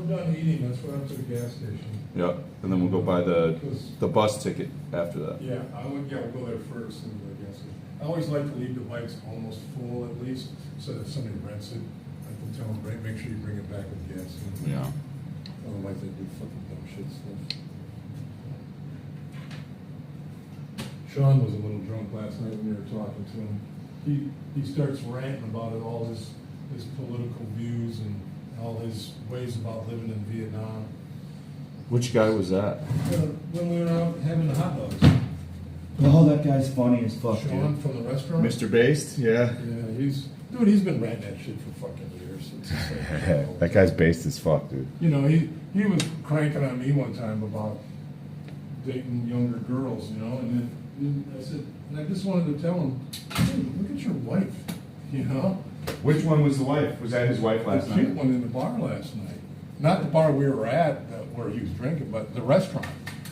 done eating, let's go out to the gas station. Yeah, and then we'll go buy the bus ticket after that. Yeah, we'll go there first and the gas station. I always like to leave the bikes almost full at least, so that if somebody rents it, I can tell them, make sure you bring it back with gas. Yeah. Otherwise they do fucking dumb shit stuff. Sean was a little drunk last night when we were talking to him. He starts ranting about it, all his political views and all his ways about living in Vietnam. Which guy was that? When we were out having the hot dogs. Oh, that guy's funny as fuck, Sean dude. from the restaurant. Mr. Based? Yeah. Yeah, he's been ranting that shit for fucking years. It's just like, That guy's based as fuck, dude. you know, he was cranking on me one time about dating younger girls, you know, and then I said, and I just wanted to tell him, hey, look at your wife, you know. Which one was the wife? Was that his wife last The cute night? one in the bar last night. Not the bar we were at, where he was drinking, but the restaurant.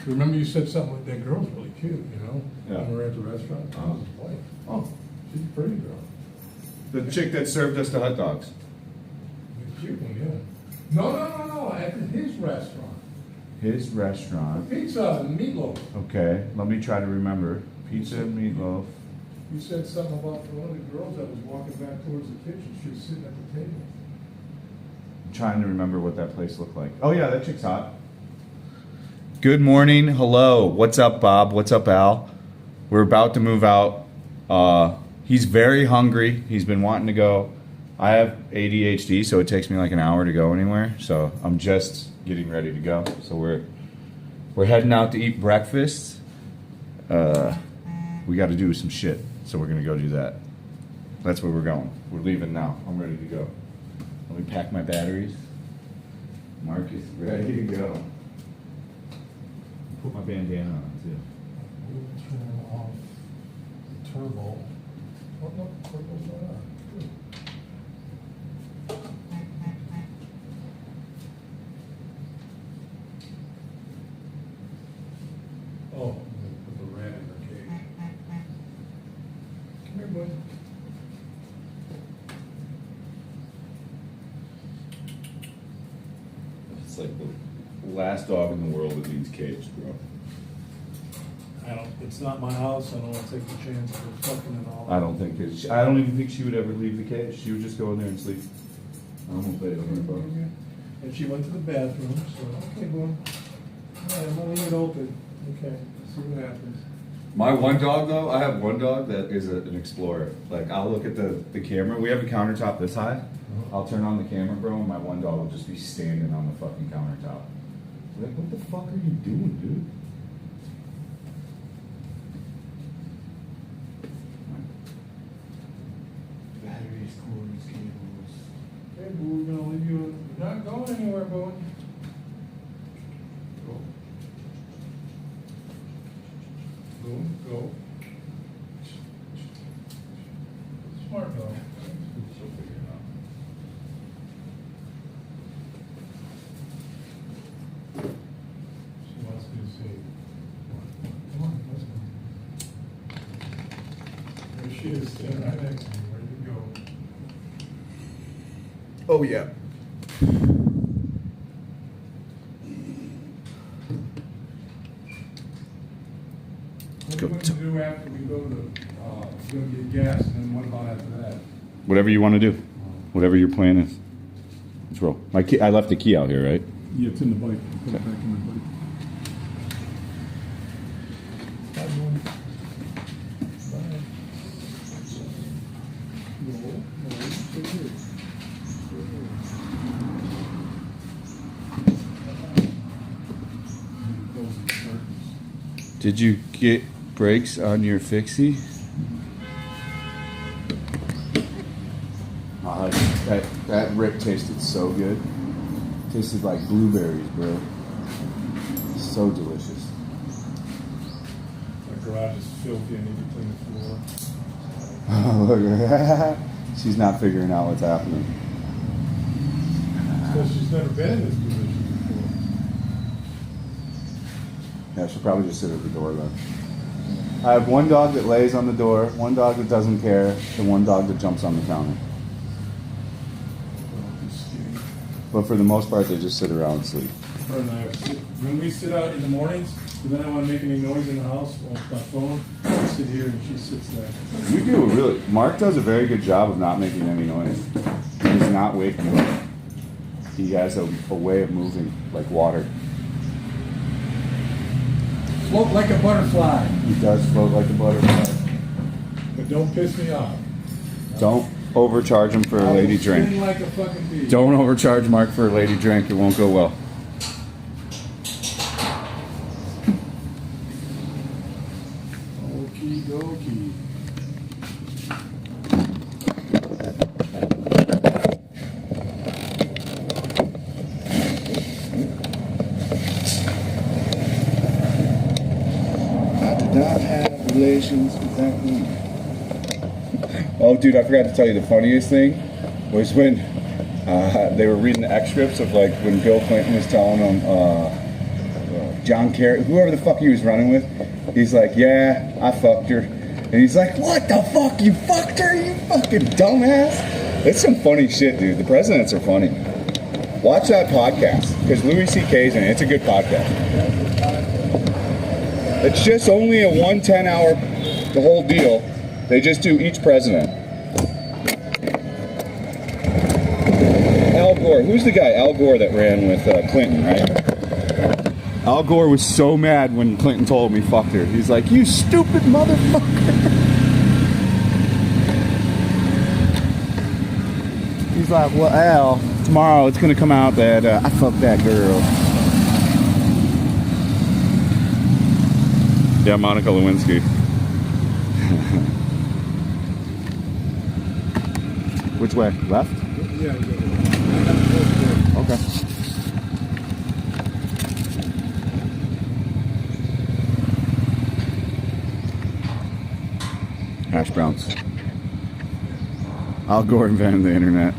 Remember you said something like, that girl's really cute, you know? Yeah. When we were at the restaurant. That was his wife. Oh, She's a pretty girl. the chick that served us the hot dogs. The cute one, yeah. No, at his restaurant. His restaurant. Pizza and meatloaf. Okay, let me try to remember. Pizza and meatloaf. You said something about one of the girls that was walking back towards the kitchen. She was sitting at the table. I'm trying to remember what that place looked like. Oh yeah, that chick's hot. Good morning. Hello. What's up, Bob? What's up, Al? We're about to move out. He's very hungry. He's been wanting to go. I have ADHD, so it takes me like an hour to go anywhere. So I'm just getting ready to go. So we're heading out to eat breakfast. We got to do some shit, so we're gonna go do that. That's where we're going. We're leaving now. I'm ready to go. Let me pack my batteries. Mark is ready to go. Put my bandana on too. We'll turn off the turbo. What the turbo's not on? Good. Oh, put the rat in her cage. Come here, bud. It's like the last dog in the world that needs caged, bro. It's not my house. I don't want to take the chance of fucking it all. I don't even think she would ever leave the cage. She would just go in there and sleep. I won't play it on her phone. And she went to the bathroom, so, okay, boy. All right, I'm gonna leave it open. Okay, see what happens. My one dog, though, I have one dog that is an explorer. Like, I'll look at the camera. We have a countertop this high. I'll turn on the camera, bro, and my one dog will just be standing on the fucking countertop. Like, what the fuck are you doing, dude? Batteries, cords, cables. Okay, boo, we're gonna leave you. You're not going anywhere, boo. Go. Go. Smart dog. She'll figure it out. She wants me to say, come on, let's go. There she is, standing right next to me, ready to go. Oh, yeah. What are we going to do after we go to, go get gas, and then what about after that? Whatever you want to do. Whatever your plan is. Let's roll. I left the key out here, right? Yeah, it's in the bike. Put it back in the bike. Did you get brakes on your fixie? That rip tasted so good. Tasted like blueberries, bro. So delicious. My garage is filthy. I need to clean the floor. Oh, look at that. She's not figuring out what's happening. Because she's never been in this position before. Yeah, she'll probably just sit at the door then. I have one dog that lays on the door, one dog that doesn't care, and one dog that jumps on the counter. But for the most part, they just sit around and sleep. Her and I, when we sit out in the mornings, if I don't want to make any noise in the house on my phone, I sit here and she sits there. You do really. Mark does a very good job of not making any noise. He's not waking up. He has a way of moving like water. Float like a butterfly, He does float like a butterfly. but don't piss me off. Don't overcharge him for a lady drink. Spin like a fucking bee. Don't overcharge Mark for a lady drink. It won't go well. Okie dokie. I did not have relations with that woman. Oh, dude, I forgot to tell you the funniest thing was when they were reading the excerpts of like when Bill Clinton was telling them, John Kerry, whoever the fuck he was running with, he's like, yeah, I fucked her. And he's like, what the fuck? You fucked her? You fucking dumbass. It's some funny shit, dude. The presidents are funny. Watch that podcast because Louis C.K.'s in it. It's a good podcast. It's just only a 110 hour, the whole deal. They just do each president. Al Gore, who's the guy? Al Gore that ran with Clinton, right? Al Gore was so mad when Clinton told him he fucked her. He's like, you stupid motherfucker. He's like, well, Al, tomorrow it's gonna come out that I fucked that girl. Yeah, Monica Lewinsky. Which way? Left? Yeah, Okay. Hash browns. Al Gore invented the internet.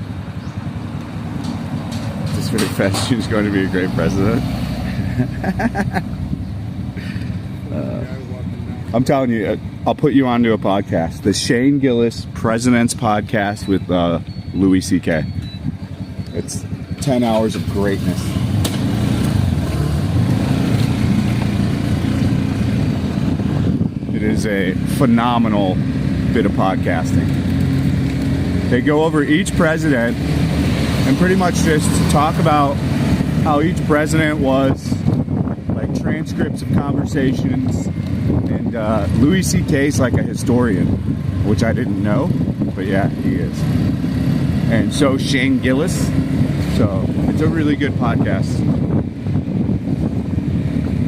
Just very fast. She's going to be a great president. I'm telling you, I'll put you onto a podcast. The Shane Gillis President's Podcast with Louis C.K. It's 10 hours of greatness. It is a phenomenal bit of podcasting. They go over each president and pretty much just talk about how each president was, like transcripts of conversations. And Louis C.K. is like a historian, which I didn't know, but yeah, he is. And so Shane Gillis. So it's a really good podcast.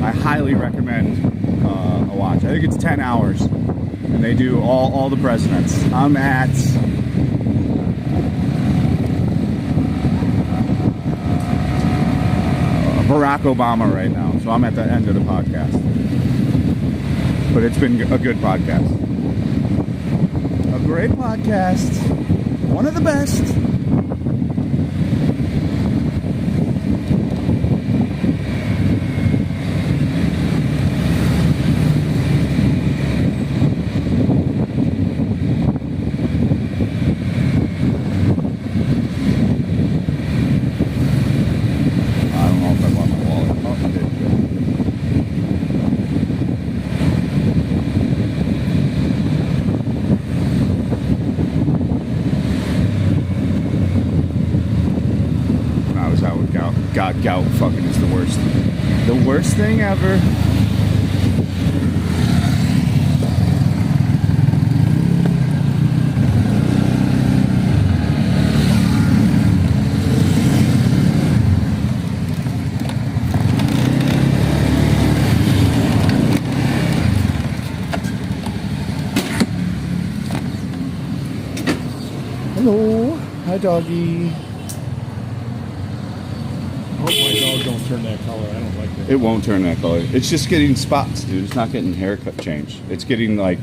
I highly recommend a watch. I think it's 10 hours, and they do all the presidents. I'm at Barack Obama right now, so I'm at the end of the podcast. But it's been a good podcast. A great podcast. One of the best. I don't know if I bought my wallet. Oh, I did. I was out with gout. Gout fucking is the worst. The worst thing ever. Hello. Hi, doggy. I hope my dog don't turn that color. I don't like that. It won't turn that color. It's just getting spots, dude. It's not getting haircut change. It's getting like,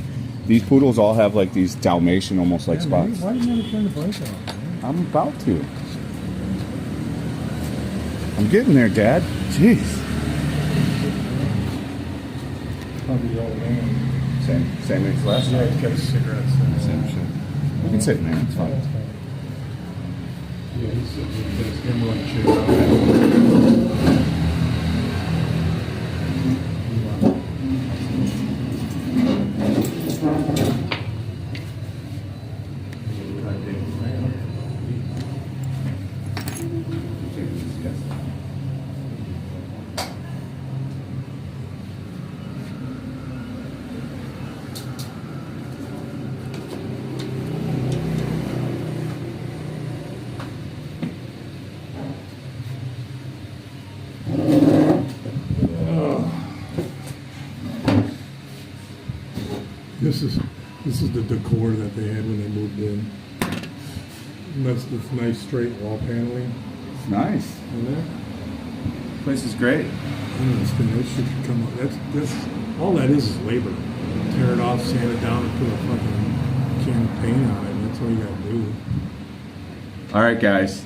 these poodles all have like these Dalmatian almost like spots. Why do you never turn the bike off, man? I'm about to. I'm getting there, Dad. Jeez. Probably the old man. Same as last Yeah, night. he's got a cigarette. Same shit. We can sit in there. It's fine. Yeah, he's sitting with his hemorrhoid chair. This is the decor that they had when they moved in. And that's this nice straight wall paneling Nice. in there. Place is great. I don't understand. That should come up. That's all that is labor. Tear it off, sand it down, and put a fucking can of paint on it. That's all you gotta do. All right, guys.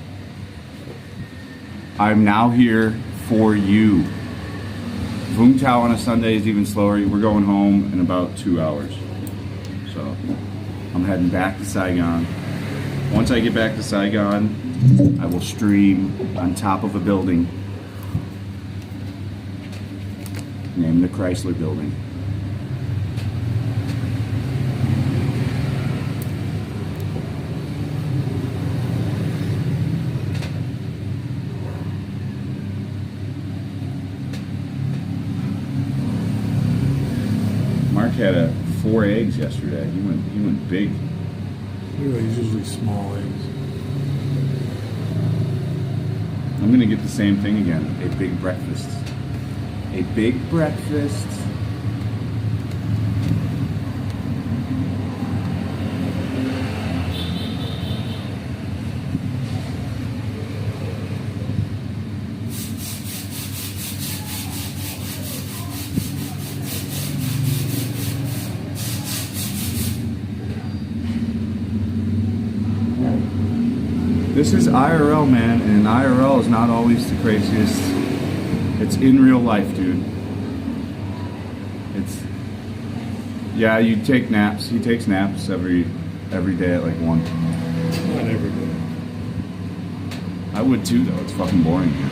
I'm now here for you. Vung Tau on a Sunday is even slower. We're going home in about 2 hours. So I'm heading back to Saigon. Once I get back to Saigon, I will stream on top of a building named the Chrysler Building. Mark had 4 eggs yesterday. He went big. Anyway, it's usually small eggs. I'm gonna get the same thing again. A big breakfast. A big breakfast. This is IRL, man, and IRL is not always the craziest. It's in real life, dude. It's, yeah, you take naps. He takes naps every day at like 1. Not every day. I would too, though. It's fucking boring here.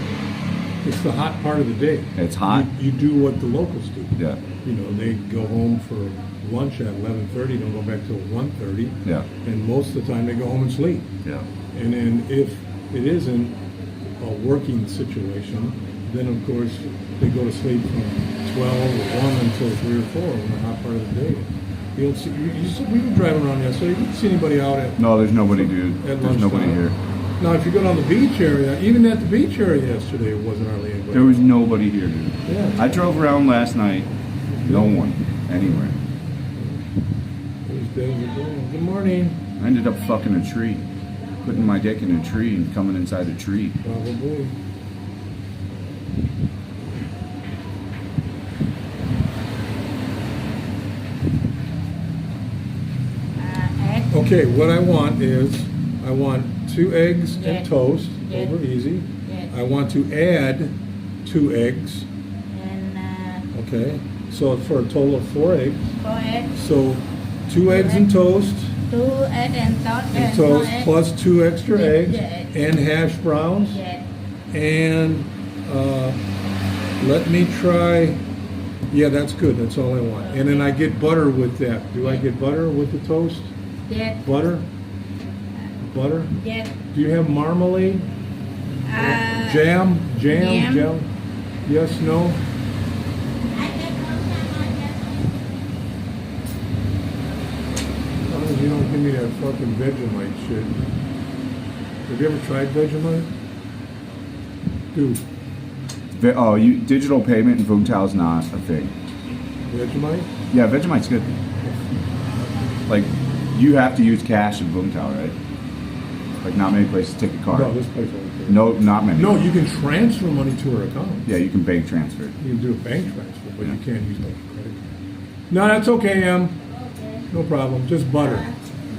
It's the hot part of the day. It's hot. You do what the locals do. Yeah, You know, they go home for lunch at 11:30. Don't go back till 1:30. yeah, And most of the time they go home and sleep. yeah. And then if it isn't a working situation, then of course they go to sleep from 12 or 1 until 3 or 4 in the hot part of the day. You don't see, we were driving around yesterday, you didn't see anybody out at No, there's nobody, dude. At There's nobody lunchtime. here. Now if you go down the beach area, even at the beach area yesterday, it wasn't hardly anybody. There was nobody here, dude. Yeah. I drove around last night. No one anywhere. These days are going. Good morning. I ended up fucking a tree. Putting my dick in a tree and coming inside a tree. Probably. Egg. Okay, what I want is, I want 2 eggs Yeah. and toast, Yeah. over easy. Yes. I want to add 2 eggs, And okay? So for a total of 4 eggs. 4 eggs, So 2 eggs and toast, 2 eggs and toast, and 4 toast eggs. plus 2 extra Yeah, eggs, yeah. and hash browns. Yes. And let me try, yeah, that's good, that's all I want. And then I get butter with that. Do I get butter with the toast? Yes. Butter? Butter? Yes. Do you have marmalade? Jam. Jam? Yes, no? As long as you don't give me that fucking Vegemite shit. Have you ever tried Vegemite? Dude, Digital payment in Vung Tau is not a thing. Vegemite? Yeah, Vegemite's good. Like, you have to use cash in Vung Tau, right? Like, not many places take a card. No, this place won't. No, not many. No, you can transfer money to her account. Yeah, you can bank transfer. You can do a bank transfer, but you Yeah. can't use like a credit card. No, that's okay, Em. Okay. No problem. Just butter.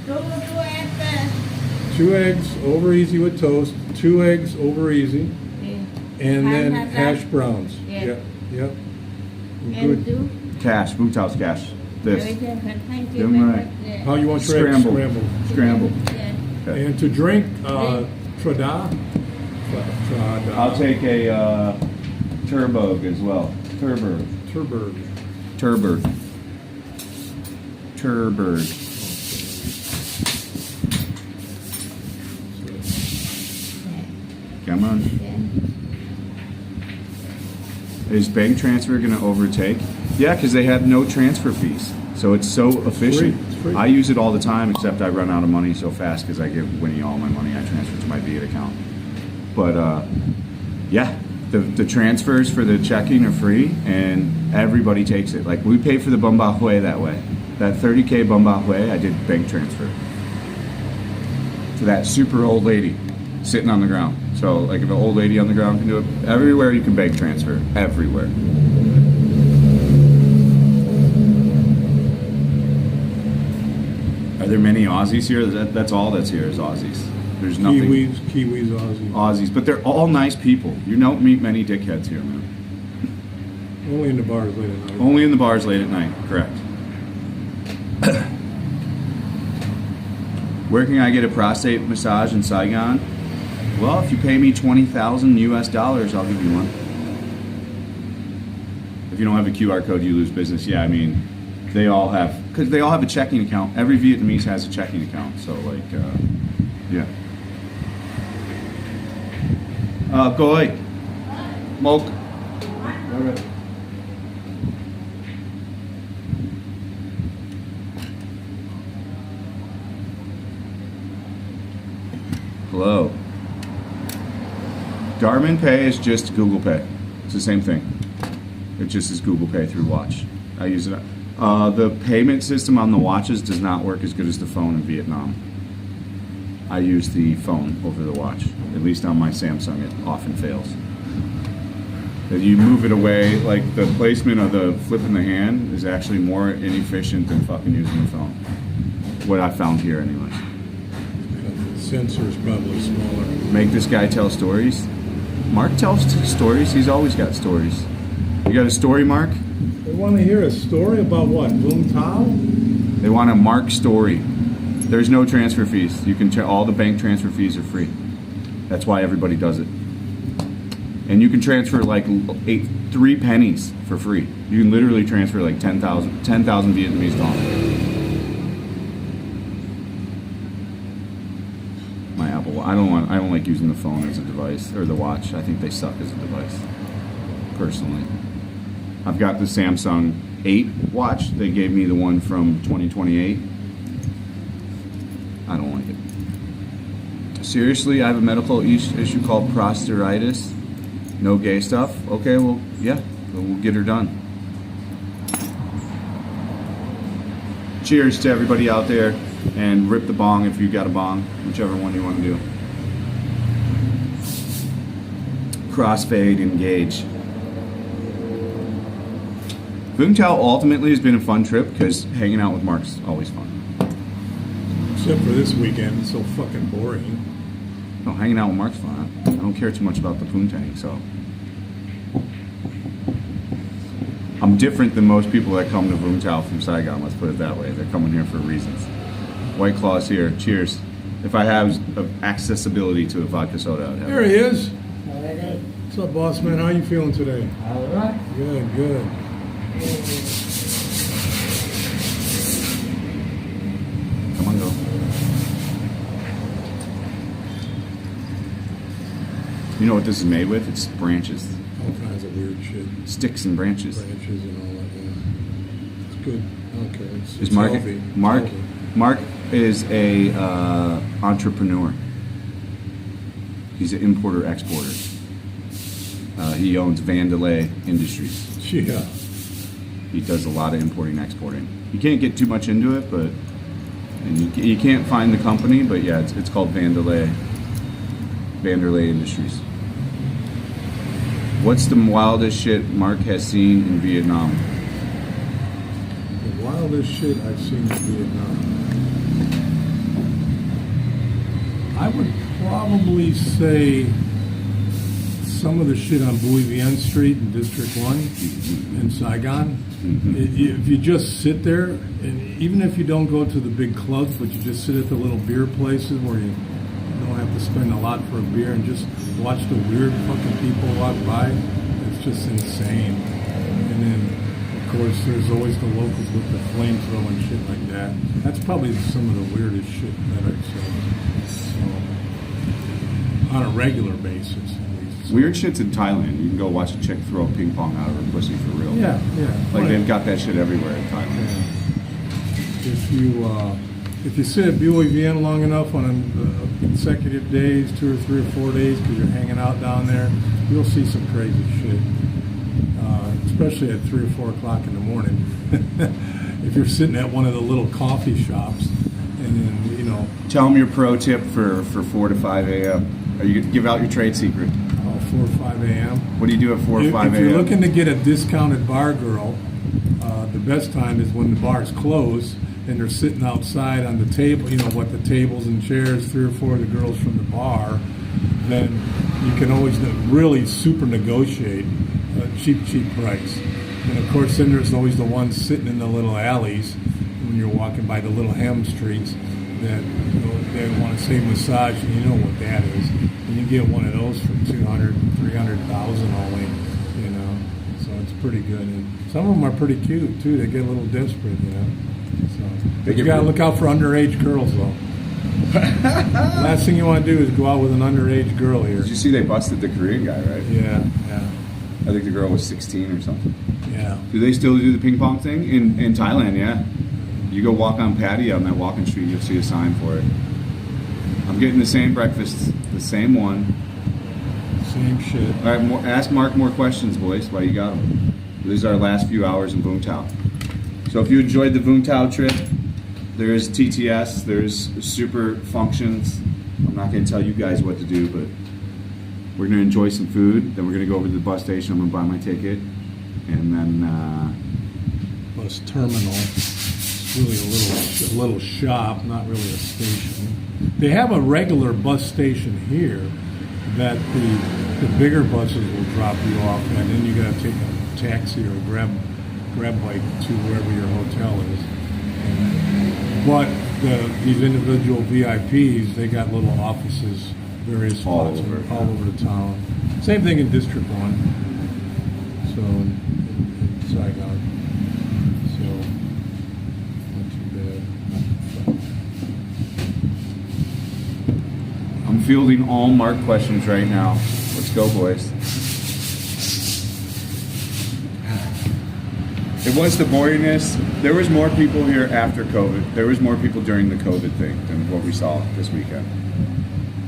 2 eggs. 2 eggs over easy with toast. 2 eggs over easy, and then hash browns. Yeah. Yep. Yep. And Good. 2. Cash, Vung Tau's cash. This. Thank Give you 'em very right. much. Yeah. How you want your eggs Scrambled. scrambled? Scrambled. Yeah. Okay. And to drink, Trada? Trada. I'll take a Turbo as well. Turberg. Turberg. Turberg. Turberg. Come on. Is bank transfer going to overtake? Yeah, because they have no transfer fees. So it's so efficient. It's free. I use it all the time, except I run out of money so fast because I give Winnie all my money. I transfer to my Viet account. But yeah, the transfers for the checking are free, and everybody takes it. Like, we pay for the Bumba Hue that way. That 30K Bumba Hue, I did bank transfer to that super old lady sitting on the ground. So, like, if an old lady on the ground can do it, everywhere you can bank transfer. Everywhere. Are there many Aussies here? That's all that's here is Aussies. There's nothing. Kiwis, Aussie. Aussies, but they're all nice people. You don't meet many dickheads here, man. Only in the bars late at night. Only in the bars late at night, correct. Where can I get a prostate massage in Saigon? Well, if you pay me $20,000 US, I'll give you one. If you don't have a QR code, you lose business. Yeah, I mean, they all have a checking account. Every Vietnamese has a checking account. So, like, yeah. Goy. Mok. Hello. Garmin Pay is just Google Pay. It's the same thing. It just is Google Pay through watch. I use it. The payment system on the watches does not work as good as the phone in Vietnam. I use the phone over the watch. At least on my Samsung, it often fails. If you move it away, like the placement of the flip in the hand is actually more inefficient than fucking using the phone. What I found here, anyway. The sensor's probably smaller. Make this guy tell stories. Mark tells stories. He's always got stories. You got a story, Mark? They want to hear a story about what? Vung Tau? They want a Mark story. There's no transfer fees. You can all the bank transfer fees are free. That's why everybody does it. And you can transfer like 3 pennies for free. You can literally transfer like 10,000 Vietnamese dollars. My Apple Watch. I don't like using the phone as a device or the watch. I think they suck as a device. Personally. I've got the Samsung 8 watch. They gave me the one from 2028. I don't like it. Seriously, I have a medical issue called prostatitis. No gay stuff? Okay, well, yeah, we'll get her done. Cheers to everybody out there, and rip the bong if you got a bong, whichever one you want to do. Crossfade, engage. Vung Tau ultimately has been a fun trip because hanging out with Mark's always fun. Except for this weekend, it's so fucking boring. No, hanging out with Mark's fun. I don't care too much about the poontang, so. I'm different than most people that come to Vung Tau from Saigon, let's put it that way. They're coming here for reasons. White Claw's here. Cheers. If I have accessibility to a vodka soda, I'd have There it. he is. Alright. What's up, boss man? How you feeling today? Alright. Good, good. Come on, go. You know what this is made with? It's branches. All kinds of weird shit. Sticks and branches. Branches and all that, yeah. It's good. I don't care. Is It's Mark, healthy. Mark, Healthy. Mark is a entrepreneur. He's an importer-exporter. He owns Vandelay Industries. Yeah. He does a lot of importing, exporting. You can't get too much into it, but and you can't find the company, but yeah, it's called Vandelay Industries. What's the wildest shit Mark has seen in Vietnam? The wildest shit I've seen in Vietnam. I would probably say some of the shit on Bui Vien Street in District 1 in Saigon. If you just sit there, and even if you don't go to the big clubs, but you just sit at the little beer places where you don't have to spend a lot for a beer and just watch the weird fucking people walk by. It's just insane. And then, of course, there's always the locals with the flamethrower and shit like that. That's probably some of the weirdest shit that I've seen. So, on a regular basis, at least. Weird shit's in Thailand. You can go watch a chick throw a ping pong out of her pussy for real. Yeah. Like Right. they've got that shit everywhere in Thailand. Yeah. If you sit at BYVN long enough on consecutive days, 2 or 3 or 4 days, because you're hanging out down there, you'll see some crazy shit. Especially at 3 or 4 o'clock in the morning. If you're sitting at one of the little coffee shops, and then Tell them your pro tip for 4 to 5 a.m. Or you give out your trade secret. 4 or 5 a.m. What do you do at 4 or 5 If a.m.? you're looking to get a discounted bar girl, the best time is when the bar's closed and they're sitting outside on the table, the tables and chairs, 3 or 4 of the girls from the bar, then you can always really super negotiate a cheap price. And of course, then there's always the ones sitting in the little alleys when you're walking by the little hem streets that they want to say massage, and you know what that is. And you get one of those for 200, 300,000 only, So it's pretty good. And some of them are pretty cute too. They get a little desperate, So They you get gotta real- look out for underage girls though. Last thing you want to do is go out with an underage girl here. Did you see they busted the Korean guy, right? Yeah. I think the girl was 16 or something. Yeah. Do they still do the ping pong thing? In Thailand, yeah. You go walk on patio on that walking street, you'll see a sign for it. I'm getting the same breakfast, the same one. Same shit. All right, ask Mark more questions, boys, while you got them. These are our last few hours in Vung Tau. So if you enjoyed the Vung Tau trip, there's TTS, there's super functions. I'm not going to tell you guys what to do, but we're going to enjoy some food. Then we're going to go over to the bus station. I'm going to buy my ticket. And then Bus terminal. It's really a little shop, not really a station. They have a regular bus station here that the bigger buses will drop you off at, and then you got to take a taxi or a grab bike to wherever your hotel is. But these individual VIPs, they got little offices, various All spots over. all over the town. Same thing in District 1. So in Saigon. So not too bad. I'm fielding all Mark questions right now. Let's go, boys. It was the boringness. There was more people here after COVID. There was more people during the COVID thing than what we saw this weekend.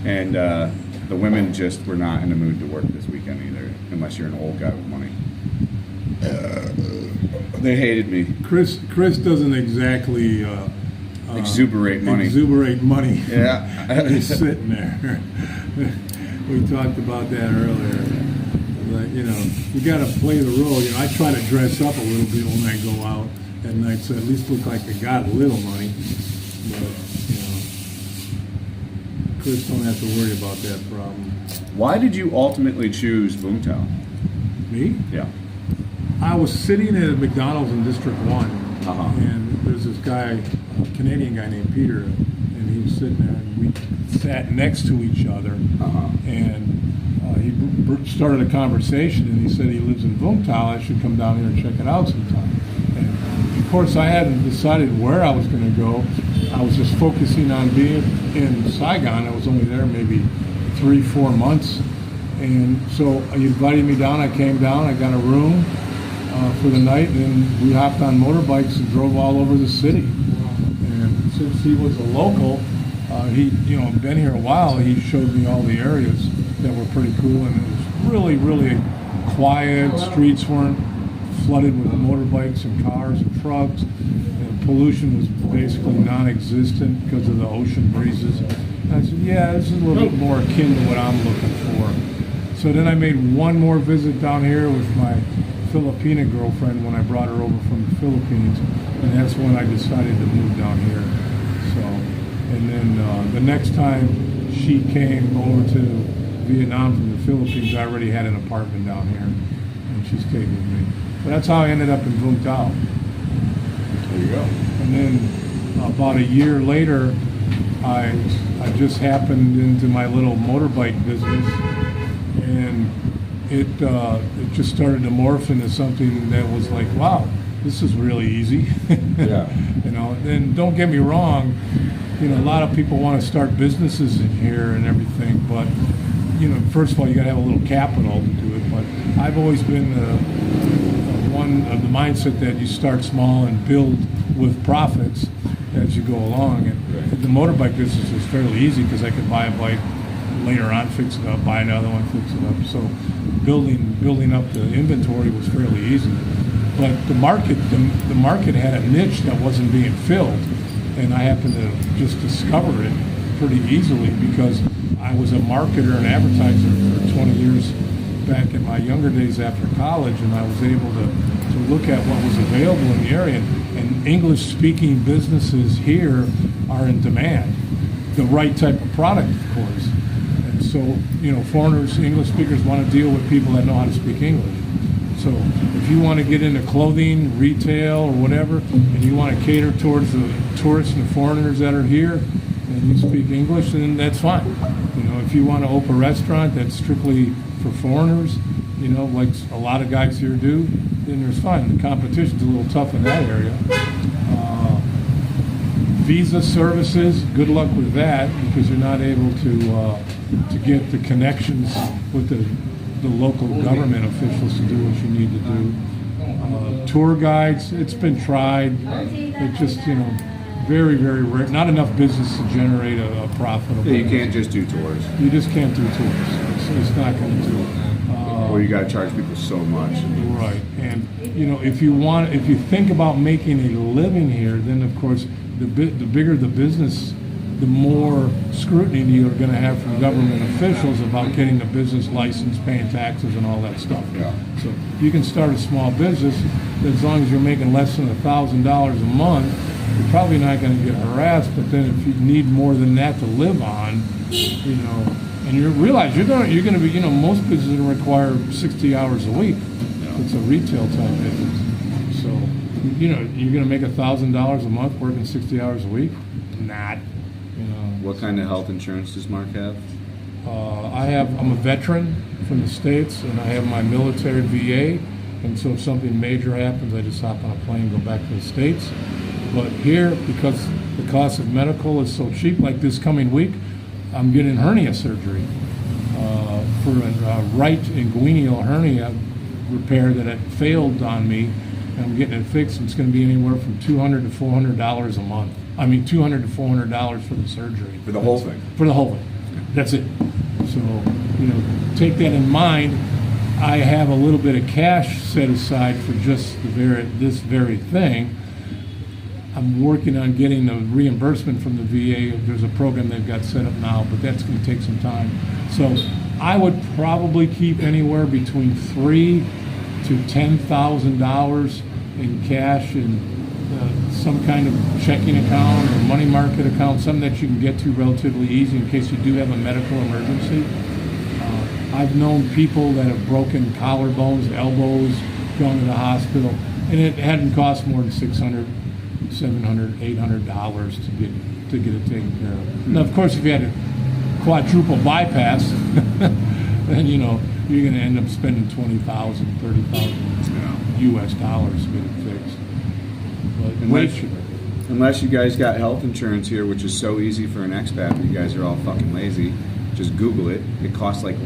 And the women just were not in the mood to work this weekend either, unless you're an old guy with money. They hated me. Chris doesn't exactly Exuberate money. Yeah. He's sitting there. We talked about that earlier. Like, you got to play the role. I try to dress up a little bit when I go out at night, so at least look like I got a little money. But Chris don't have to worry about that problem. Why did you ultimately choose Vung Tau? Me? Yeah. I was sitting at a McDonald's in District 1, Uh-huh. and there's this guy, a Canadian guy named Peter, and he was sitting there, and we sat next to each other, Uh-huh. and he started a conversation, and he said he lives in Vung Tau. I should come down here and check it out sometime. And of course, I hadn't decided where I was going to go. I was just focusing on being in Saigon. I was only there maybe 3-4 months, and so he invited me down. I came down. I got a room for the night, and we hopped on motorbikes and drove all over the city. And since he was a local, he been here a while. He showed me all the areas that were pretty cool, and it was really, really quiet. Streets weren't flooded with motorbikes and cars and trucks. And pollution was basically non-existent because of the ocean breezes. And I said, yeah, this is a little bit more akin to what I'm looking for. So then I made one more visit down here with my Filipina girlfriend when I brought her over from the Philippines, and that's when I decided to move down here. So, and then the next time she came over to Vietnam from the Philippines, I already had an apartment down here, and she stayed with me. But that's how I ended up in Vung Tau. There you go. And then about a year later, I just happened into my little motorbike business, and it just started to morph into something that was like, wow, this is really easy. Yeah. You know, and don't get me wrong, you know, a lot of people want to start businesses in here and everything, but you know, first of all, you got to have a little capital to do it. But I've always been one of the mindset that you start small and build with profits as you go along. And the motorbike business was fairly easy because I could buy a bike later on, fix it up, buy another one, fix it up. So building up the inventory was fairly easy. But the market had a niche that wasn't being filled, and I happened to just discover it pretty easily because I was a marketer and advertiser for 20 years back in my younger days after college, and I was able to look at what was available in the area. And English-speaking businesses here are in demand. The right type of product, of course. And so, you know, foreigners, English speakers want to deal with people that know how to speak English. So if you want to get into clothing, retail, or whatever, and you want to cater towards the tourists and the foreigners that are here, and you speak English, then that's fine. You know, if you want to open a restaurant that's strictly for foreigners, you know, like a lot of guys here do, then there's fine. The competition's a little tough in that area. Visa services, good luck with that because you're not able to get the connections with the local government officials to do what you need to do. Tour guides, it's been tried. It just, you know, very, very rare. Not enough business to generate a profitable. Yeah, you can't just do tours. You just can't do tours. It's not going to do it. Or you got to charge people so much. Right, and you know, if you think about making a living here, then of course the bigger the business, the more scrutiny you're going to have from government officials about getting the business license, paying taxes, and all that stuff. Yeah. So you can start a small business as long as you're making less than $1,000 a month. You're probably not going to get harassed. But then if you need more than that to live on, you know, and you realize you're going to be, you know, most businesses require 60 hours a week. It's a retail type business. So, you know, you're going to make $1,000 a month working 60 hours a week? Not. You know. What kind of health insurance does Mark have? I'm a veteran from the States, and I have my military VA. And so if something major happens, I just hop on a plane and go back to the States. But here, because the cost of medical is so cheap, like this coming week, I'm getting hernia surgery for a right inguinal hernia repair that had failed on me. And I'm getting it fixed. And it's going to be anywhere from $200 to $400 a month. I mean, $200 to $400 for the surgery. For the whole thing? For the whole thing. That's it. So, you know, take that in mind. I have a little bit of cash set aside for just this very thing. I'm working on getting the reimbursement from the VA. There's a program they've got set up now, but that's going to take some time. So I would probably keep anywhere between $3,000 to $10,000 in cash in some kind of checking account or money market account, something that you can get to relatively easy in case you do have a medical emergency. I've known people that have broken collarbones, elbows, gone to the hospital, and it hadn't cost more than $600, $700, $800 to get it taken care of. Now, of course, if you had a quadruple bypass, then you know you're going to end up spending $20,000, $30,000 U.S. dollars to get it fixed. But Unless you guys got health insurance here, which is so easy for an expat, but you guys are all fucking lazy. Just Google it. It costs like,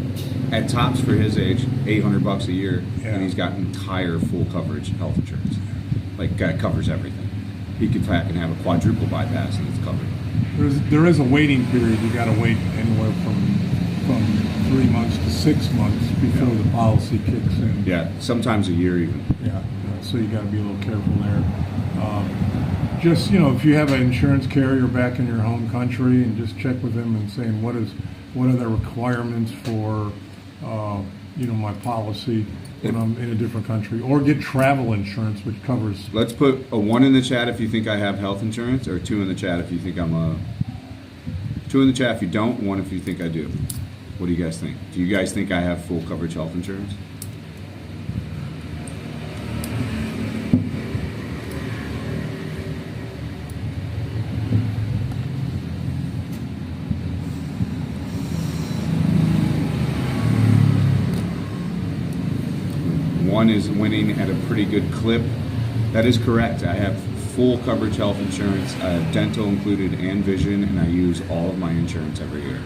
at tops for his age, $800 a year, Yeah. and he's got entire full coverage health insurance. Like, covers everything. He could fucking have a quadruple bypass and it's covered. there is a waiting period. You got to wait anywhere from 3 months to 6 months before the policy kicks in. Yeah, sometimes a year even. Yeah, so you got to be a little careful there. Just, you know, if you have an insurance carrier back in your home country, and just check with them and saying what are the requirements for you know, my policy when I'm in a different country, or get travel insurance, which covers. Let's put a 1 in the chat if you think I have health insurance, or 2 in the chat if you think I'm a... 2 in the chat if you don't, 1 if you think I do. What do you guys think? Do you guys think I have full coverage health insurance? one is winning at a pretty good clip. That is correct. I have full coverage health insurance. I have dental included and vision, and I use all of my insurance every year.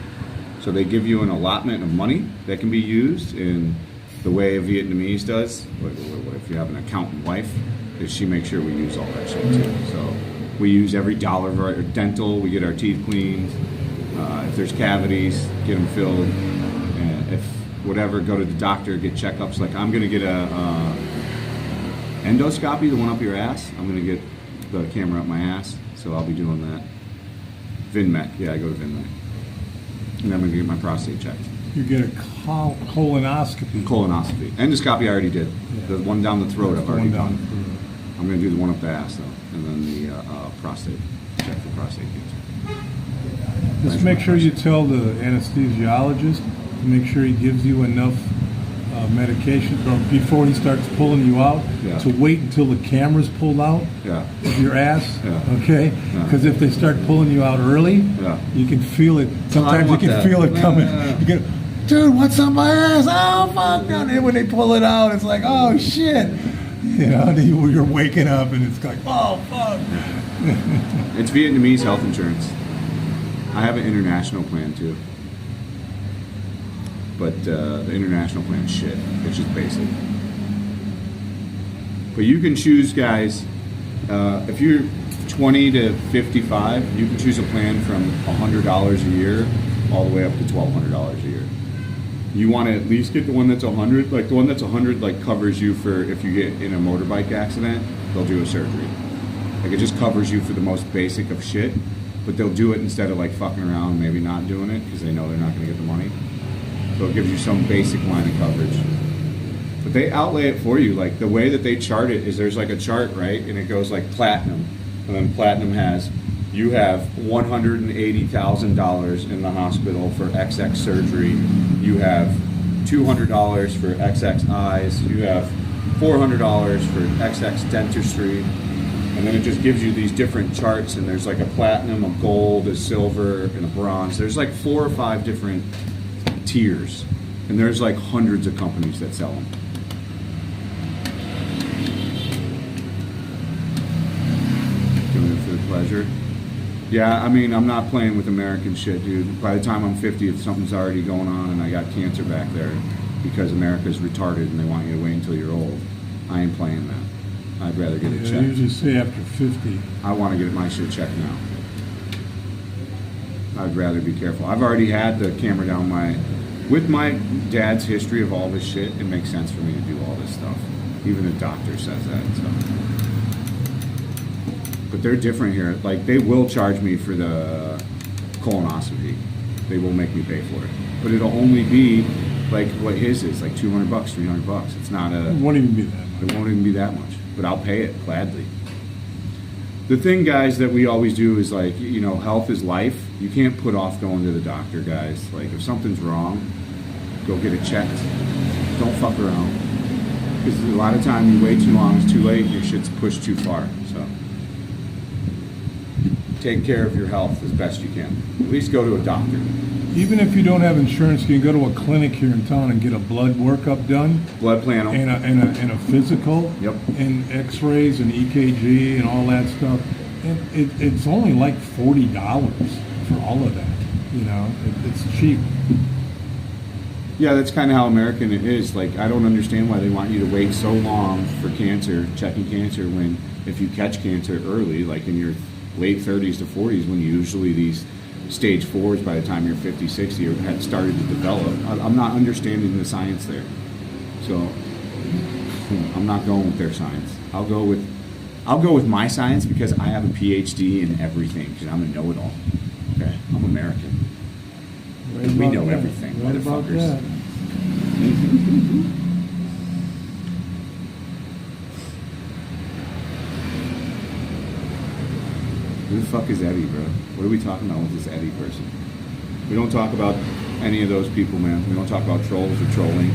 So they give you an allotment of money that can be used in the way a Vietnamese does. If you have an accountant wife, is she makes sure we use all that shit too. So we use every dollar of our dental. We get our teeth cleaned. If there's cavities, get them filled. And if whatever, go to the doctor, get checkups. Like I'm gonna get a endoscopy, the one up your ass. I'm gonna get the camera up my ass, so I'll be doing that. Vinmec, yeah, I go to Vinmec. And I'm gonna get my prostate checked. You get a colonoscopy. Colonoscopy. Endoscopy I already did. Yeah. The one down the throat I've already One down done. the throat. I'm gonna do the one up the ass though, and then the prostate, check for prostate cancer. Just make sure you tell the anesthesiologist to make sure he gives you enough medication before he starts pulling you out, Yeah. to wait until the camera's pulled out Yeah. of your ass, Yeah. okay? Yeah. Because if they start pulling you out early, Yeah. you can feel it. Sometimes you want can that. feel it coming. Yeah. You get, dude, what's on my ass? Oh, fuck. And when they pull it out, it's like, oh, shit. You know, you're waking up and it's like, oh, fuck. It's Vietnamese health insurance. I have an international plan too. But the international plan's shit. It's just basic. But you can choose, guys, if you're 20 to 55, you can choose a plan from $100 a year all the way up to $1,200 a year. You want to at least get the one that's 100. Like the one that's 100, like covers you for if you get in a motorbike accident, they'll do a surgery. Like it just covers you for the most basic of shit, but they'll do it instead of like fucking around and maybe not doing it because they know they're not going to get the money. So it gives you some basic line of coverage. But they outlay it for you. Like the way that they chart it is there's like a chart, right? And it goes like platinum. And then platinum has, you have $180,000 in the hospital for XX surgery. You have $200 for XX eyes. You have $400 for XX dentistry. And then it just gives you these different charts, and there's like a platinum, a gold, a silver, and a bronze. There's like 4 or 5 different tiers, and there's like hundreds of companies that sell them. Doing it for the pleasure. Yeah, I mean, I'm not playing with American shit, dude. By the time I'm 50, if something's already going on and I got cancer back there because America's retarded and they want you to wait until you're old, I ain't playing that. I'd rather get it I checked. usually say after 50. I want to get my shit checked now. I'd rather be careful. I've already had the camera down with my dad's history of all this shit, it makes sense for me to do all this stuff. Even the doctor says that. So. But they're different here. Like, they will charge me for the colonoscopy. They will make me pay for it. But it'll only be like what his is, like $200, $300. It's not It won't even be that much. it won't even be that much, but I'll pay it gladly. The thing, guys, that we always do is like, you know, health is life. You can't put off going to the doctor, guys. Like, if something's wrong, go get it checked. Don't fuck around. Because a lot of time you wait too long, it's too late, your shit's pushed too far. So, take care of your health as best you can. At least go to a doctor. Even if you don't have insurance, you can go to a clinic here in town and get a blood workup done, Blood panel. and a physical, Yep. and X-rays and EKG and all that stuff. And it's only like $40 for all of that. You know, it's cheap. Yeah, that's kind of how American it is. Like, I don't understand why they want you to wait so long for cancer, checking cancer, when if you catch cancer early, like in your late 30s to 40s, when usually these stage 4s by the time you're 50, 60 or had started to develop. I'm not understanding the science there. So I'm not going with their science. I'll go with my science because I have a PhD in everything because I'm a know-it-all. Okay, I'm American. Right We about know that. everything, Right about motherfuckers. that. Who the fuck is Eddie, bro? What are we talking about with this Eddie person? We don't talk about any of those people, man. We don't talk about trolls or trolling.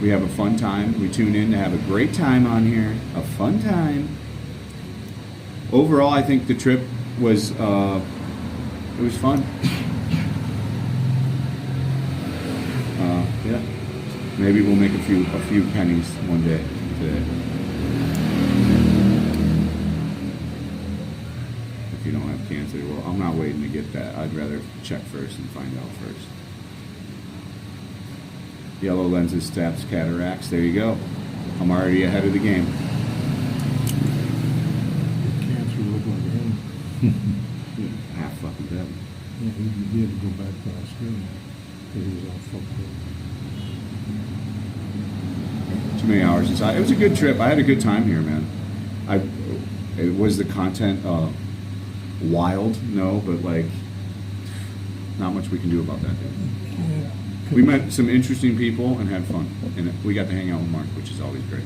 We have a fun time. We tune in to have a great time on here. A fun time. Overall, I think the trip was, it was fun. Yeah. Maybe we'll make a few pennies one day. today. If you don't have cancer, well, I'm not waiting to get that. I'd rather check first and find out first. Yellow lenses stops cataracts. There you go. I'm already ahead of the game. Cancer look like him. Half fucking dead. Yeah, he had to go back to Australia. He was all fucked up. Too many hours inside. It was a good trip. I had a good time here, man. Was the content wild? No, but like, not much we can do about that. Yeah. We met some interesting people and had fun, and we got to hang out with Mark, which is always great.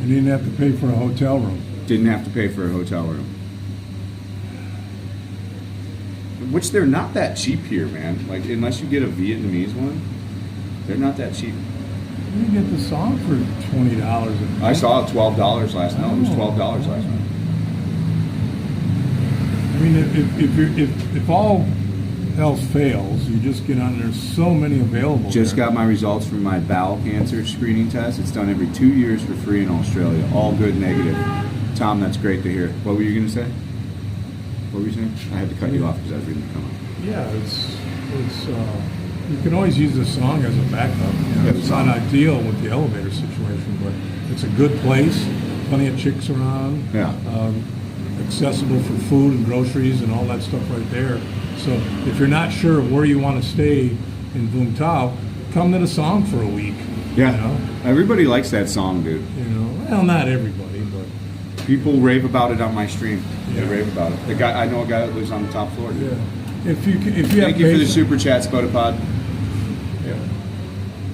You didn't have to pay for a hotel room. Didn't have to pay for a hotel room. Which they're not that cheap here, man. Like, unless you get a Vietnamese one, they're not that cheap. You get the song for $20 a night. I saw it $12 last night. It was $12 last night. I mean, if all else fails, you just get on. There's so many available. Just there. got my results from my bowel cancer screening test. It's done every 2 years for free in Australia. All good, negative. Tom, that's great to hear. What were you going to say? What were you saying? I had to cut you off because I was reading the comment. Yeah, it's you can always use the song as a backup. You know, Yeah, it's not ideal with the elevator situation, but it's a good place. Plenty of chicks around. Yeah. Accessible for food and groceries and all that stuff right there. So if you're not sure of where you want to stay in Vung Tau, come to the song for a week. Yeah. You know? Everybody likes that song, dude. You know, well, not everybody, but People rave about it on my stream. They Yeah. rave about it. I know a guy that lives on the top floor, dude. yeah. If you have Thank you for the patience- super chat, Spotapod. Yeah.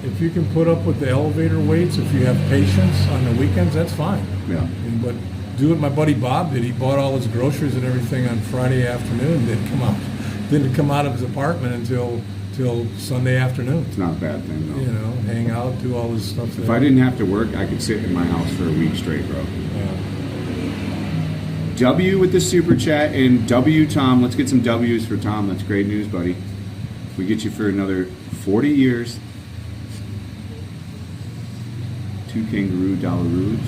If you can put up with the elevator waits, if you have patience on the weekends, that's fine. Yeah. But do what my buddy Bob did. He bought all his groceries and everything on Friday afternoon. Didn't come out of his apartment until Sunday afternoon. It's not a bad thing, though. You know, hang out, do all this stuff. If I didn't have to work, I could sit in my house for a week straight, bro. W with the super chat, and W Tom. Let's get some W's for Tom. That's great news, buddy. We get you for another 40 years. 2 kangaroo dollaroos.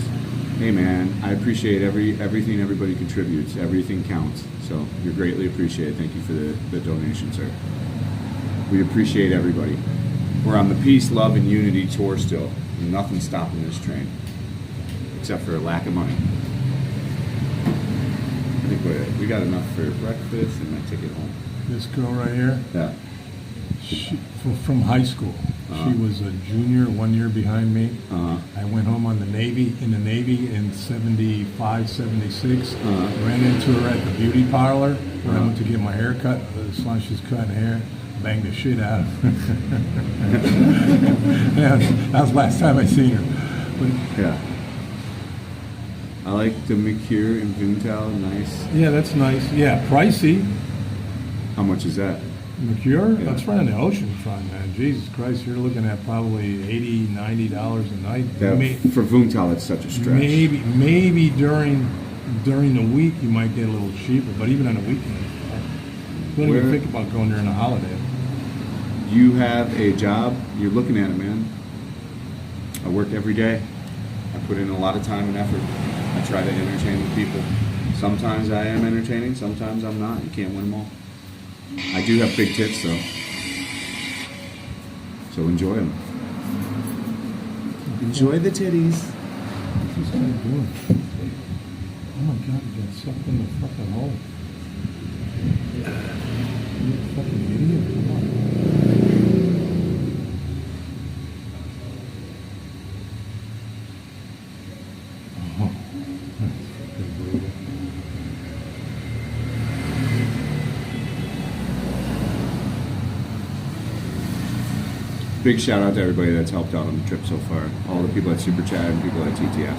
Hey man, I appreciate everything everybody contributes. Everything counts. So you're greatly appreciated. Thank you for the donation, sir. We appreciate everybody. We're on the peace, love, and unity tour still. Nothing's stopping this train, except for a lack of money. I think we got enough for breakfast and my ticket home. This girl right here, Yeah. she, from high school. Uh-huh. She was a junior, 1 year behind me. Uh-huh. I went home in the Navy in 75, 76. Uh-huh. Ran into her at the beauty parlor when I Uh-huh. went to get my hair cut. As long as she's cutting hair, banged the shit out of her. Yeah, that was the last time I seen her. But, Yeah. I like the Mercure in Vung Tau. Nice. yeah, that's nice. Yeah, pricey. How much is that? Mercure? Yeah. That's right on the ocean front, man. Jesus Christ, you're looking at probably $80, $90 a night. That, for Vung Tau, that's such a stretch. Maybe during the week you might get a little cheaper, but even on the weekend, don't even Where- think about going during a holiday. You have a job. You're looking at it, man. I work every day. I put in a lot of time and effort. I try to entertain the people. Sometimes I am entertaining, sometimes I'm not. You can't win them all. I do have big tits, though. So enjoy them. Enjoy the titties. What's this guy doing? Oh my God, he got sucked in the fucking hole. You fucking idiot. Come on. Oh, that's fucking brutal. Big shout out to everybody that's helped out on the trip so far. All the people at Super Chat and people at TTS.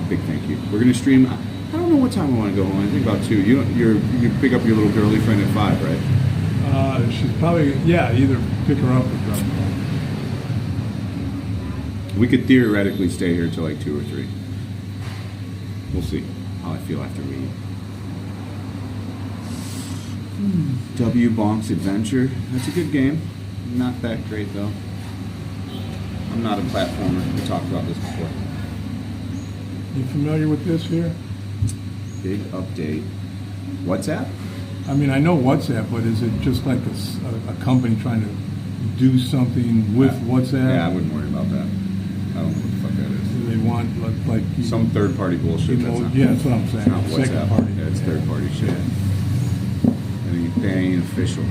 Big thank you. We're gonna stream. I don't know what time I want to go home. I think about 2. You pick up your little girly friend at 5, right? She's probably, yeah, either pick her up or drop her off. We could theoretically stay here till like 2 or 3. We'll see how I feel after we eat. W Bonk's Adventure. That's a good game. Not that great though. I'm not a platformer. We talked about this before. You familiar with this here? Big update. WhatsApp? I mean, I know WhatsApp, but is it just like a company trying to do something with WhatsApp? Yeah, I wouldn't worry about that. I don't know what the fuck that is. Do they want like Some third-party bullshit. That's not, yeah, that's what I'm saying. it's not Second WhatsApp. party. Yeah, it's third-party shit. They ain't official.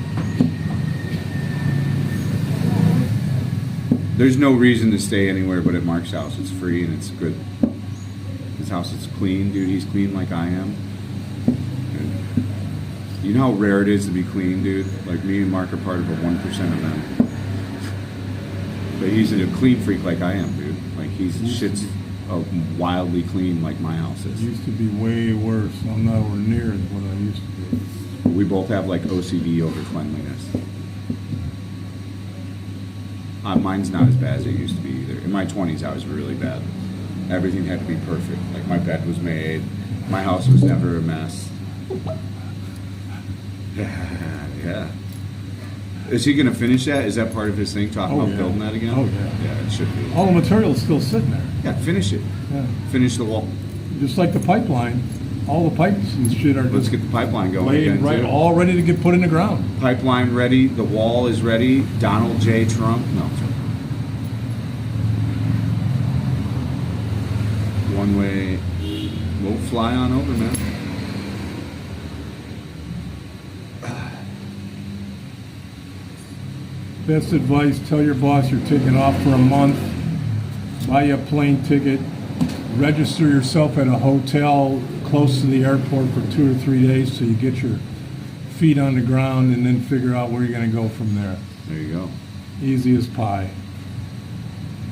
There's no reason to stay anywhere but at Mark's house. It's free and it's good. His house is clean, dude. He's clean like I am. And you know how rare it is to be clean, dude? Like me and Mark are part of a 1% of them. But he's a clean freak like I am, dude. Like shit's wildly clean like my house It is. used to be way worse. I'm nowhere near what I used to be. We both have like OCD over cleanliness. Mine's not as bad as it used to be either. In my 20s, I was really bad. Everything had to be perfect. Like my bed was made. My house was never a mess. Yeah. Is he going to finish that? Is that part of his thing, talking about building that again? Oh, yeah. Yeah, it should be. All the material's still sitting there. Yeah, finish it. Yeah. Finish the wall. Just like the pipeline, all the pipes and shit are Let's just get the pipeline going laid again, right, too. all ready to get put in the ground. Pipeline ready. The wall is ready. Donald J. Trump. No. One way. We'll fly on over, man. Best advice, tell your boss you're taking off for a month, buy you a plane ticket, register yourself at a hotel close to the airport for 2 or 3 days so you get your feet on the ground and then figure out where you're going to go from there. There you go. Easy as pie.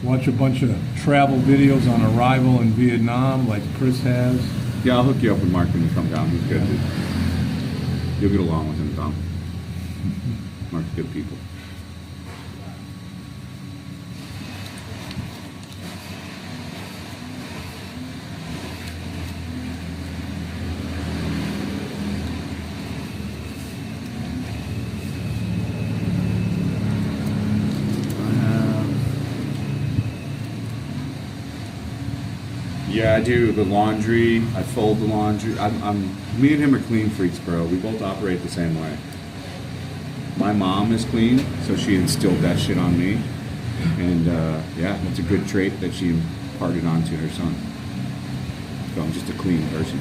Watch a bunch of travel videos on arrival in Vietnam like Chris has. Yeah, I'll hook you up with Mark when you come down. He's good, dude. You'll get along with him, Tom. Mark's good people. Yeah, I do the laundry. I fold the laundry. Me and him are clean freaks, bro. We both operate the same way. My mom is clean, so she instilled that shit on me, and yeah, it's a good trait that she imparted onto her son. So I'm just a clean person.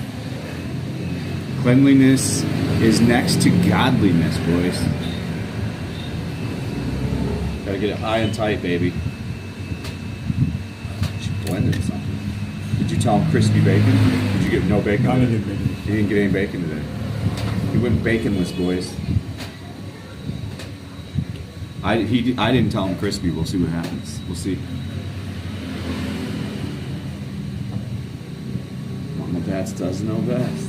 Cleanliness is next to godliness, boys. Gotta get it high and tight, baby. She blended something. Did you tell him crispy bacon? Did you get no bacon? I didn't today? get bacon. He didn't get any bacon today. He went baconless, boys. I didn't tell him crispy. We'll see what happens. We'll see. Mama Dats does know best.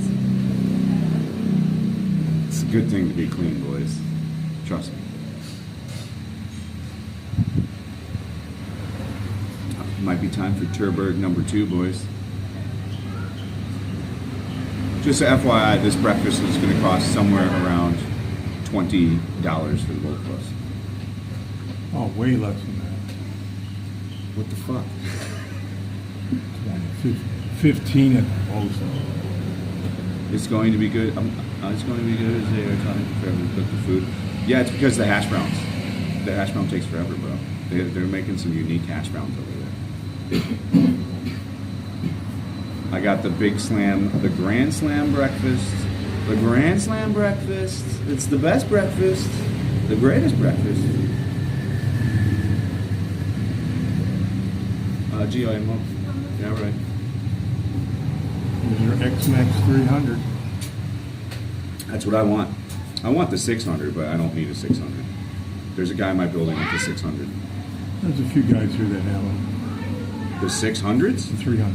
It's a good thing to be clean, boys. Trust me. Might be time for Turberg number 2, boys. Just FYI, this breakfast is going to cost somewhere around $20 for the both of us. Oh, way less than that. What the fuck? 15 at the most. It's going to be good. It's going to be good as they are trying to forever to cook the food. Yeah, it's because the hash browns. The hash brown takes forever, bro. They're making some unique hash browns over there. I got the big slam, the grand slam breakfast. The grand slam breakfast. It's the best breakfast. The greatest breakfast. GIM up. Yeah, right. Here's your X-Max 300. That's what I want. I want the 600, but I don't need a 600. There's a guy in my building with the 600. There's a few guys here that have them. The 600s? The 300s.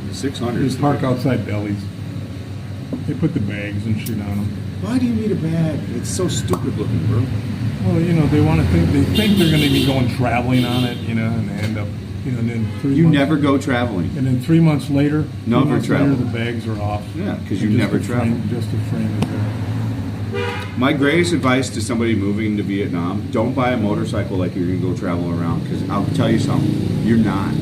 The 600s. They park outside delis. They put the bags and shit on them. Why do you need a bag? It's so stupid looking, bro. Well, you know, they think they're going to be going traveling on it, you know, and they end up, you know, and then 3 You months, never go traveling. and then 3 months later, Never travel. the bags are off. Yeah, because you And just never the travel. frame, just the frame is there. My greatest advice to somebody moving to Vietnam: don't buy a motorcycle like you're gonna go travel around. Because I'll tell you something, you're not.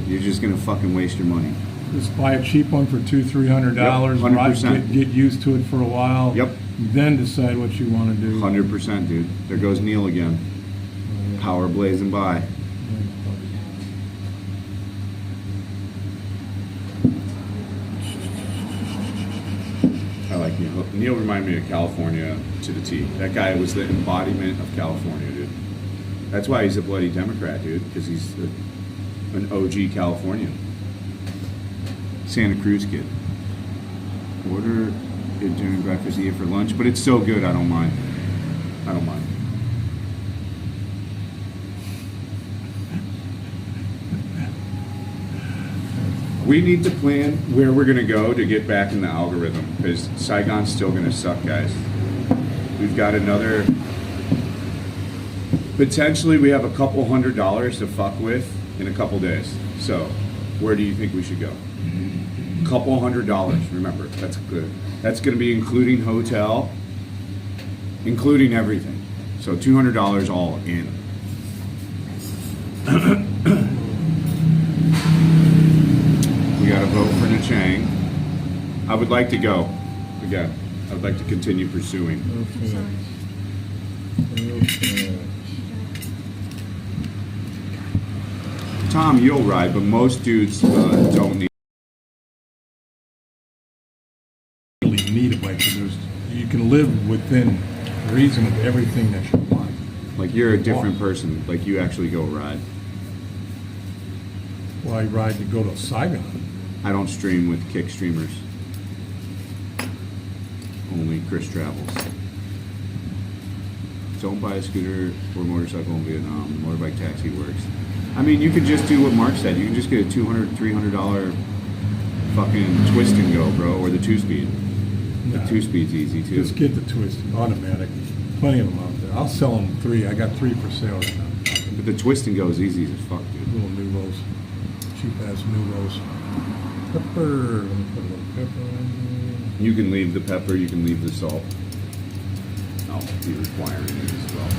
You're just gonna fucking waste your money. Just buy a cheap one for $200-300. Yep, 100%. Get used to it for a while. Yep. Then decide what you want to do. 100%, dude. There goes Neil again. Power blazing by. I like Neil. Neil reminded me of California to the T. That guy was the embodiment of California, dude. That's why he's a bloody Democrat, dude, because he's an OG Californian. Santa Cruz kid. Order it during breakfast, eat it for lunch, but it's so good, I don't mind. I don't mind. We need to plan where we're going to go to get back in the algorithm, because Saigon's still going to suck, guys. We've got another... Potentially, we have a couple $100 to fuck with in a couple days. So, where do you think we should go? Couple $100, remember. That's good. That's going to be including hotel, including everything. So, $200 all in. We got to vote for Nachang. I would like to go. Again, I would like to continue pursuing. Okay. Tom, you'll ride, but most dudes don't need a bike, because you can live within reason of everything that you want. Like, you're a different person. Like, you actually go ride. Well, I ride to go to Saigon. I don't stream with kick streamers. Only Chris travels. Don't buy a scooter or motorcycle in Vietnam. The motorbike taxi works. I mean, you could just do what Mark said. You can just get a $200, $300 fucking twist and go, bro, or the 2-speed. The 2-speed's easy too. Just get the twist, automatic. Plenty of them out there. I'll sell them 3. I got 3 for sale right now. But the twist and go is easy as fuck, dude. Little Nuevos. Cheap ass Nuevos. Pepper. Let me put a little pepper in You can leave the pepper, you can leave the salt. I'll be requiring it as well.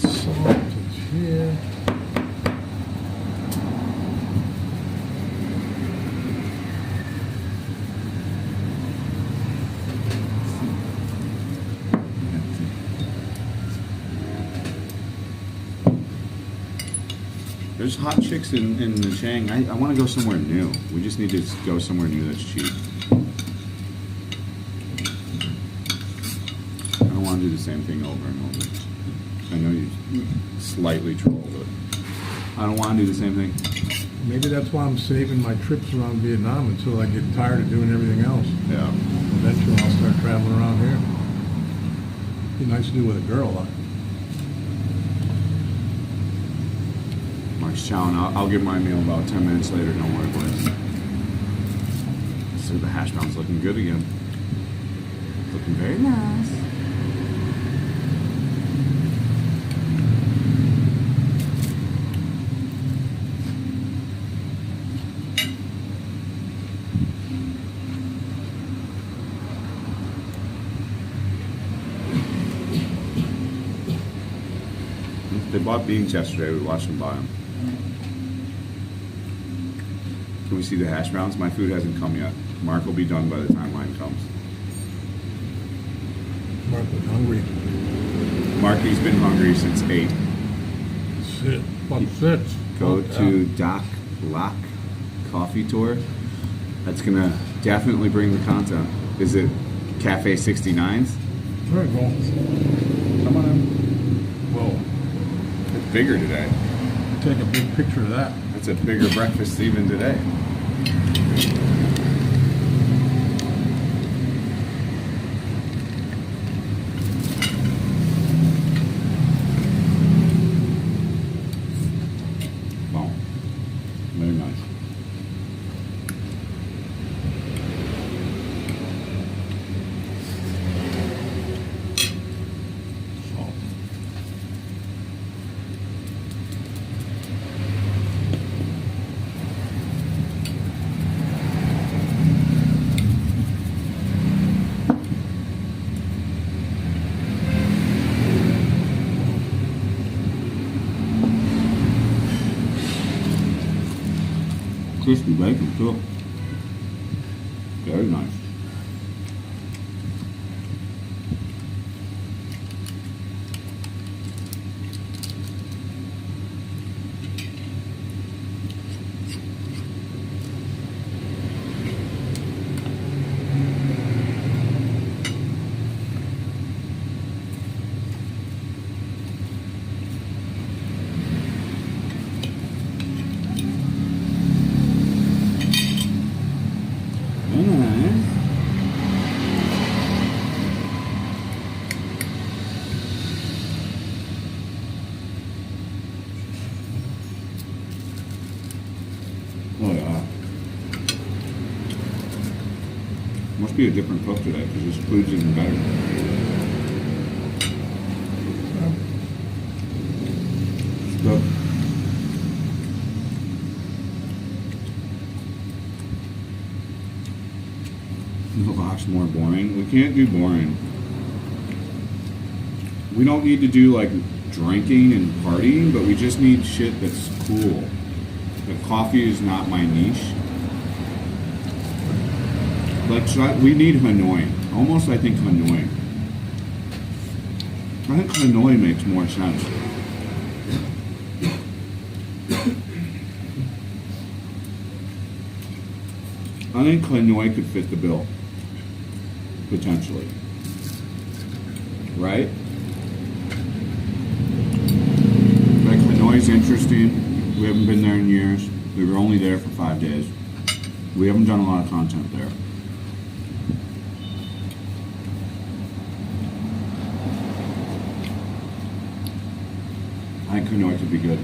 here. Salt is here. There's hot chicks in the Chang. I want to go somewhere new. We just need to go somewhere new that's cheap. I don't want to do the same thing over and over. I know you slightly troll, but I don't want to do the same thing. Maybe that's why I'm saving my trips around Vietnam until I get tired of doing everything else. Yeah. Eventually I'll start traveling around here. Be nice to do with a girl, huh? Mark's chowing. I'll get my meal about 10 minutes later. Don't worry, boys. So the hash brown's looking good again. Looking very nice. They bought beans yesterday. We watched them buy them. Can we see the hash browns? My food hasn't come yet. Mark will be done by the time mine comes. Mark was hungry. Marky's been hungry since 8. Sit. What sits? Go to Doc Lock Coffee Tour. That's gonna definitely bring the content. Is it Cafe 69's? There you go. Come on in. Whoa. It's bigger today. Take a big picture of that. That's a bigger breakfast even today. Wow. Very nice. Salt. Crispy bacon too. Very nice. Oh yeah. Must be a different cook today because this food's even better. It's good. The lot's more boring. We can't do boring. We don't need to do like drinking and partying, but we just need shit that's cool. The coffee is not my niche. Like, we need Hanoi. Almost, I think Hanoi. I think Hanoi makes more sense. I think Hanoi could fit the bill. Potentially. Right? Like, Hanoi's interesting. We haven't been there in years. We were only there for 5 days. We haven't done a lot of content there. I think Hanoi could be good.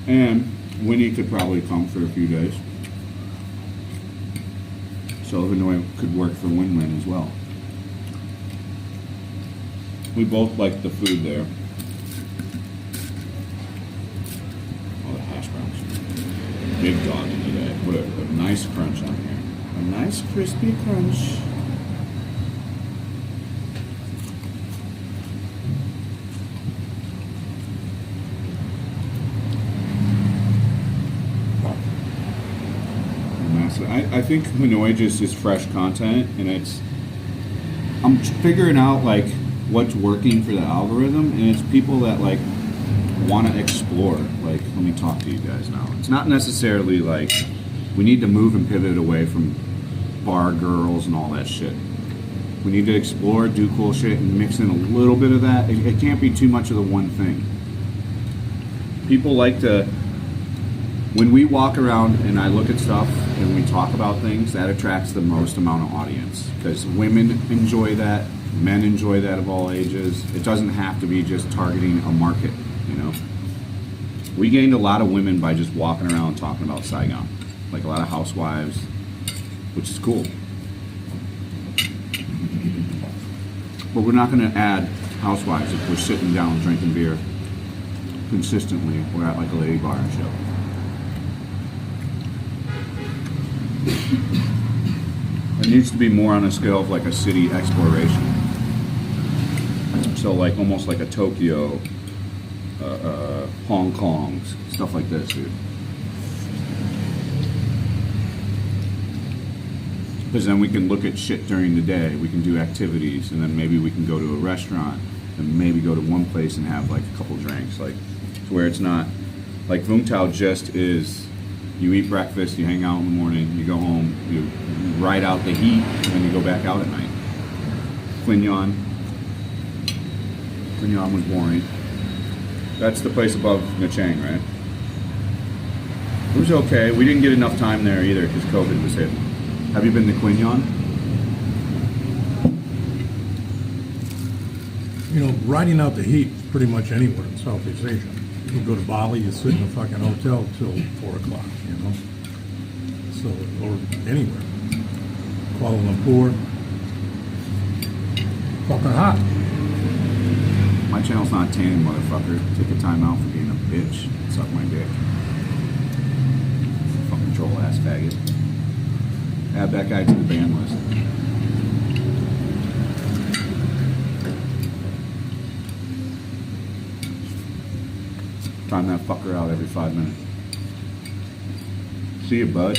And Winnie could probably come for a few days. So Hanoi could work for Win-Win as well. We both like the food there. Oh, the hash browns. Big dog today. What a nice crunch on here. A nice crispy crunch. I think Hanoi just is fresh content, and I'm figuring out like what's working for the algorithm, and it's people that like want to explore. Like, let me talk to you guys now. It's not necessarily like we need to move and pivot away from bar girls and all that shit. We need to explore, do cool shit, and mix in a little bit of that. It can't be too much of the one thing. People like to, when we walk around and I look at stuff and we talk about things, that attracts the most amount of audience. Because women enjoy that, men enjoy that of all ages. It doesn't have to be just targeting a market, you know? We gained a lot of women by just walking around talking about Saigon. Like a lot of housewives, which is cool. But we're not going to add housewives if we're sitting down drinking beer consistently. We're at like a lady bar and shit. It needs to be more on a scale of like a city exploration. So like almost like a Tokyo, Hong Kong, stuff like this, dude. Because then we can look at shit during the day, we can do activities, and then maybe we can go to a restaurant and maybe go to one place and have like a couple drinks, like to where it's not like Vung Tau just is. You eat breakfast, you hang out in the morning, you go home, you ride out the heat, and then you go back out at night. Quignon was boring. That's the place above Nha Trang, right? It was okay. We didn't get enough time there either because COVID was hitting. Have you been to Quignon? You know, riding out the heat pretty much anywhere in Southeast Asia. You go to Bali, you sit in a fucking hotel till 4 o'clock, you know? So, or anywhere. Kuala Lumpur. Fucking hot. My channel's not tanning, motherfucker. Take a time out for being a bitch. Suck my dick. Fucking troll ass faggot. Add that guy to the ban list. Time that fucker out every 5 minutes. See you, bud.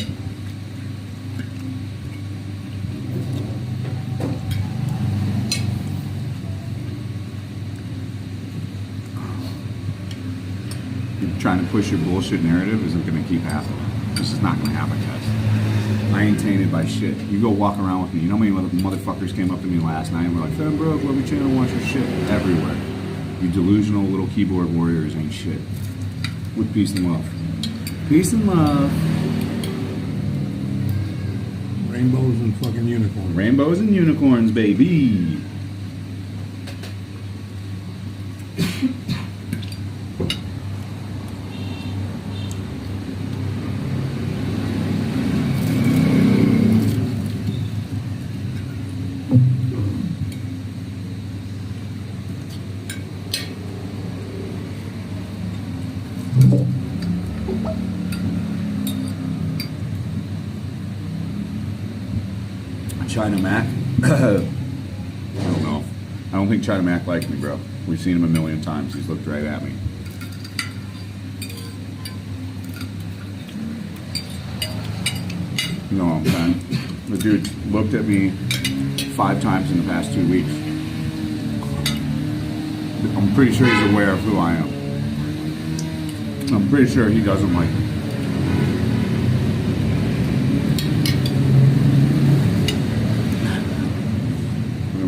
You're trying to push your bullshit narrative isn't going to keep happening. This is not going to happen, guys. I ain't tainted by shit. You go walk around with me. You know how many motherfuckers came up to me last night and were like, "Fam Broke, let me channel watch your shit." Everywhere. You delusional little keyboard warriors ain't shit. With peace and love. Peace and love. Rainbows and fucking unicorns. Rainbows and unicorns, baby. China Mac. I don't know. I don't think China Mac likes me, bro. We've seen him a million times. He's looked right at me. You know what I'm saying? The dude looked at me 5 times in the past 2 weeks. I'm pretty sure he's aware of who I am. I'm pretty sure he doesn't like me.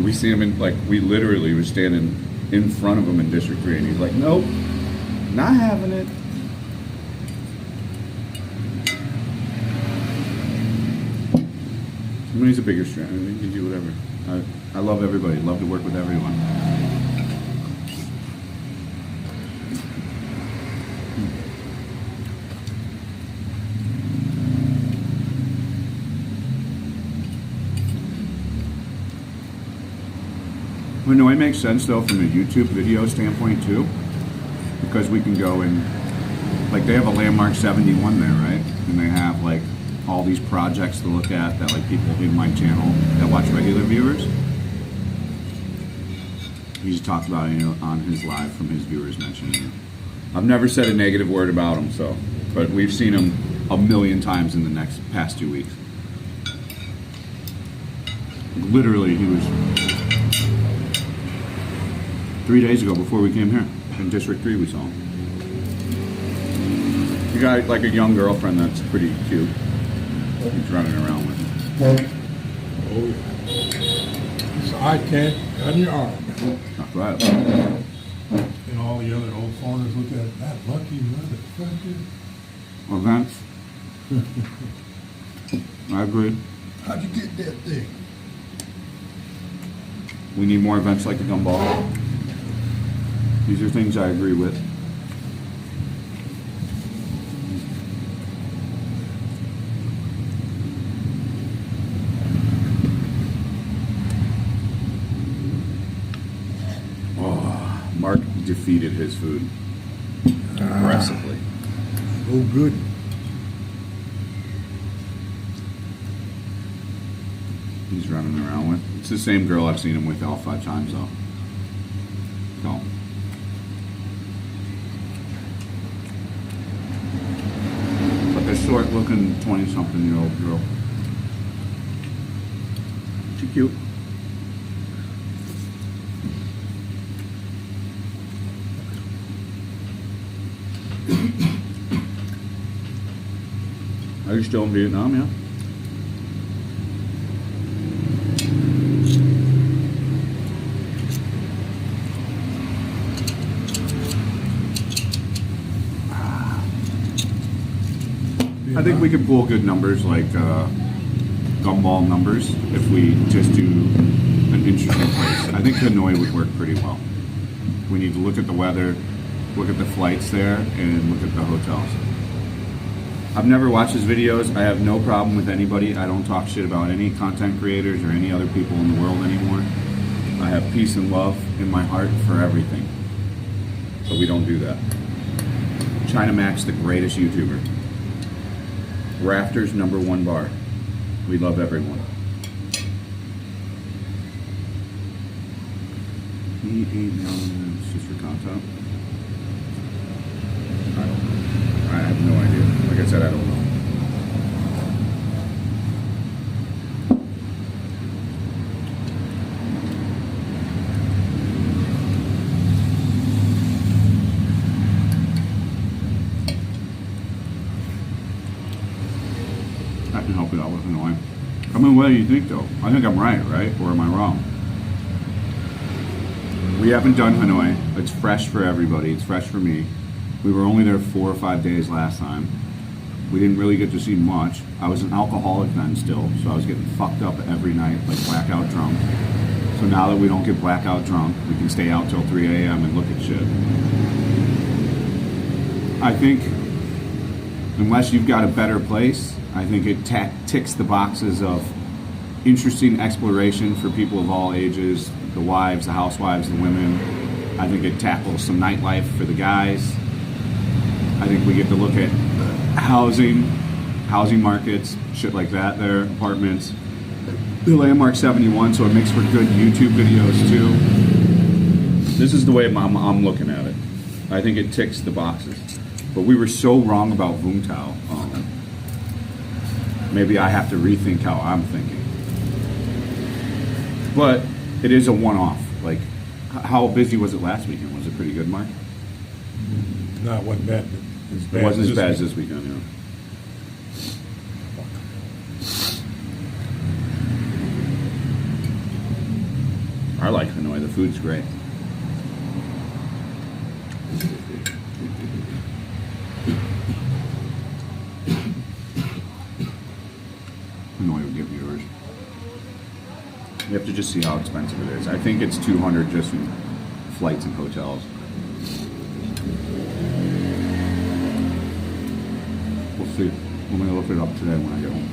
We see him in, like, we literally were standing in front of him in District 3, and he's like, "Nope, not having it." I mean, he's a bigger strand. I mean, he can do whatever. I love everybody. Love to work with everyone. Well, no, it makes sense though from a YouTube video standpoint too, because we can go and, like, they have a landmark 71 there, right? And they have like all these projects to look at that, like, people in my channel that watch regular viewers. He's talked about it, you know, on his live from his viewers mentioning it. I've never said a negative word about him, so, but we've seen him a million times in the past 2 weeks. Literally, he was 3 days ago before we came here. In District 3 we saw him. You got like a young girlfriend that's pretty cute. He's running around with. Oh, yeah. So I can't on your arm. That's right. And all the other old foreigners look at that lucky motherfucker. Events. I agree. How'd you get that thing? We need more events like the Gumball. These are things I agree with. Oh, Mark defeated his food aggressively. Oh, good. He's running around with. It's the same girl I've seen him with all 5 times though. So. Like a short looking 20-something-year-old girl. She's cute. Are you still in Vietnam, yeah? I think we could pull good numbers, like gumball numbers, if we just do an interesting place. I think Hanoi would work pretty well. We need to look at the weather, look at the flights there, and look at the hotels. I've never watched his videos. I have no problem with anybody. I don't talk shit about any content creators or any other people in the world anymore. I have peace and love in my heart for everything. So we don't do that. China Mac's the greatest YouTuber. Rafters #1 bar. We love everyone. He ain't known, it's just for content. Hanoi. I mean, what do you think, though? I think I'm right, or am I wrong? We haven't done Hanoi. It's fresh for everybody. It's fresh for me. We were only there 4 or 5 days last time. We didn't really get to see much. I was an alcoholic then still, so I was getting fucked up every night, like blackout drunk. So now that we don't get blackout drunk, we can stay out till 3 a.m. and look at shit. I think, unless you've got a better place, I think it ticks the boxes of interesting exploration for people of all ages, the wives, the housewives, the women. I think it tackles some nightlife for the guys. I think we get to look at housing markets, shit like that there, apartments. The Landmark 71, so it makes for good YouTube videos too. This is the way I'm looking at it. I think it ticks the boxes. But we were so wrong about Vung Tau. Maybe I have to rethink how I'm thinking. But it is a one-off. Like, how busy was it last weekend? Was it pretty good, Mark? No, it wasn't bad. It wasn't as bad as this weekend, yeah. I like Hanoi. The food's great. Hanoi would get viewers. You have to just see how expensive it is. I think it's $200 just in flights and hotels. We'll see. I'm gonna look it up today when I get home.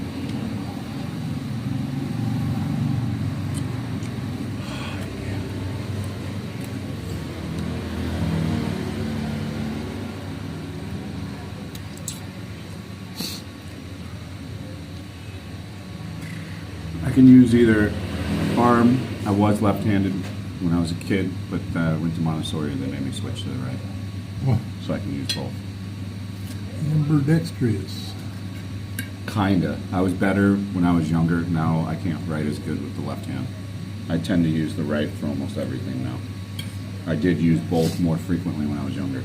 I can use either arm. I was left-handed when I was a kid, but I went to Montessori and they made me switch to the right. Well, So I can use both. ambidextrous. Kinda. I was better when I was younger. Now I can't write as good with the left hand. I tend to use the right for almost everything now. I did use both more frequently when I was younger.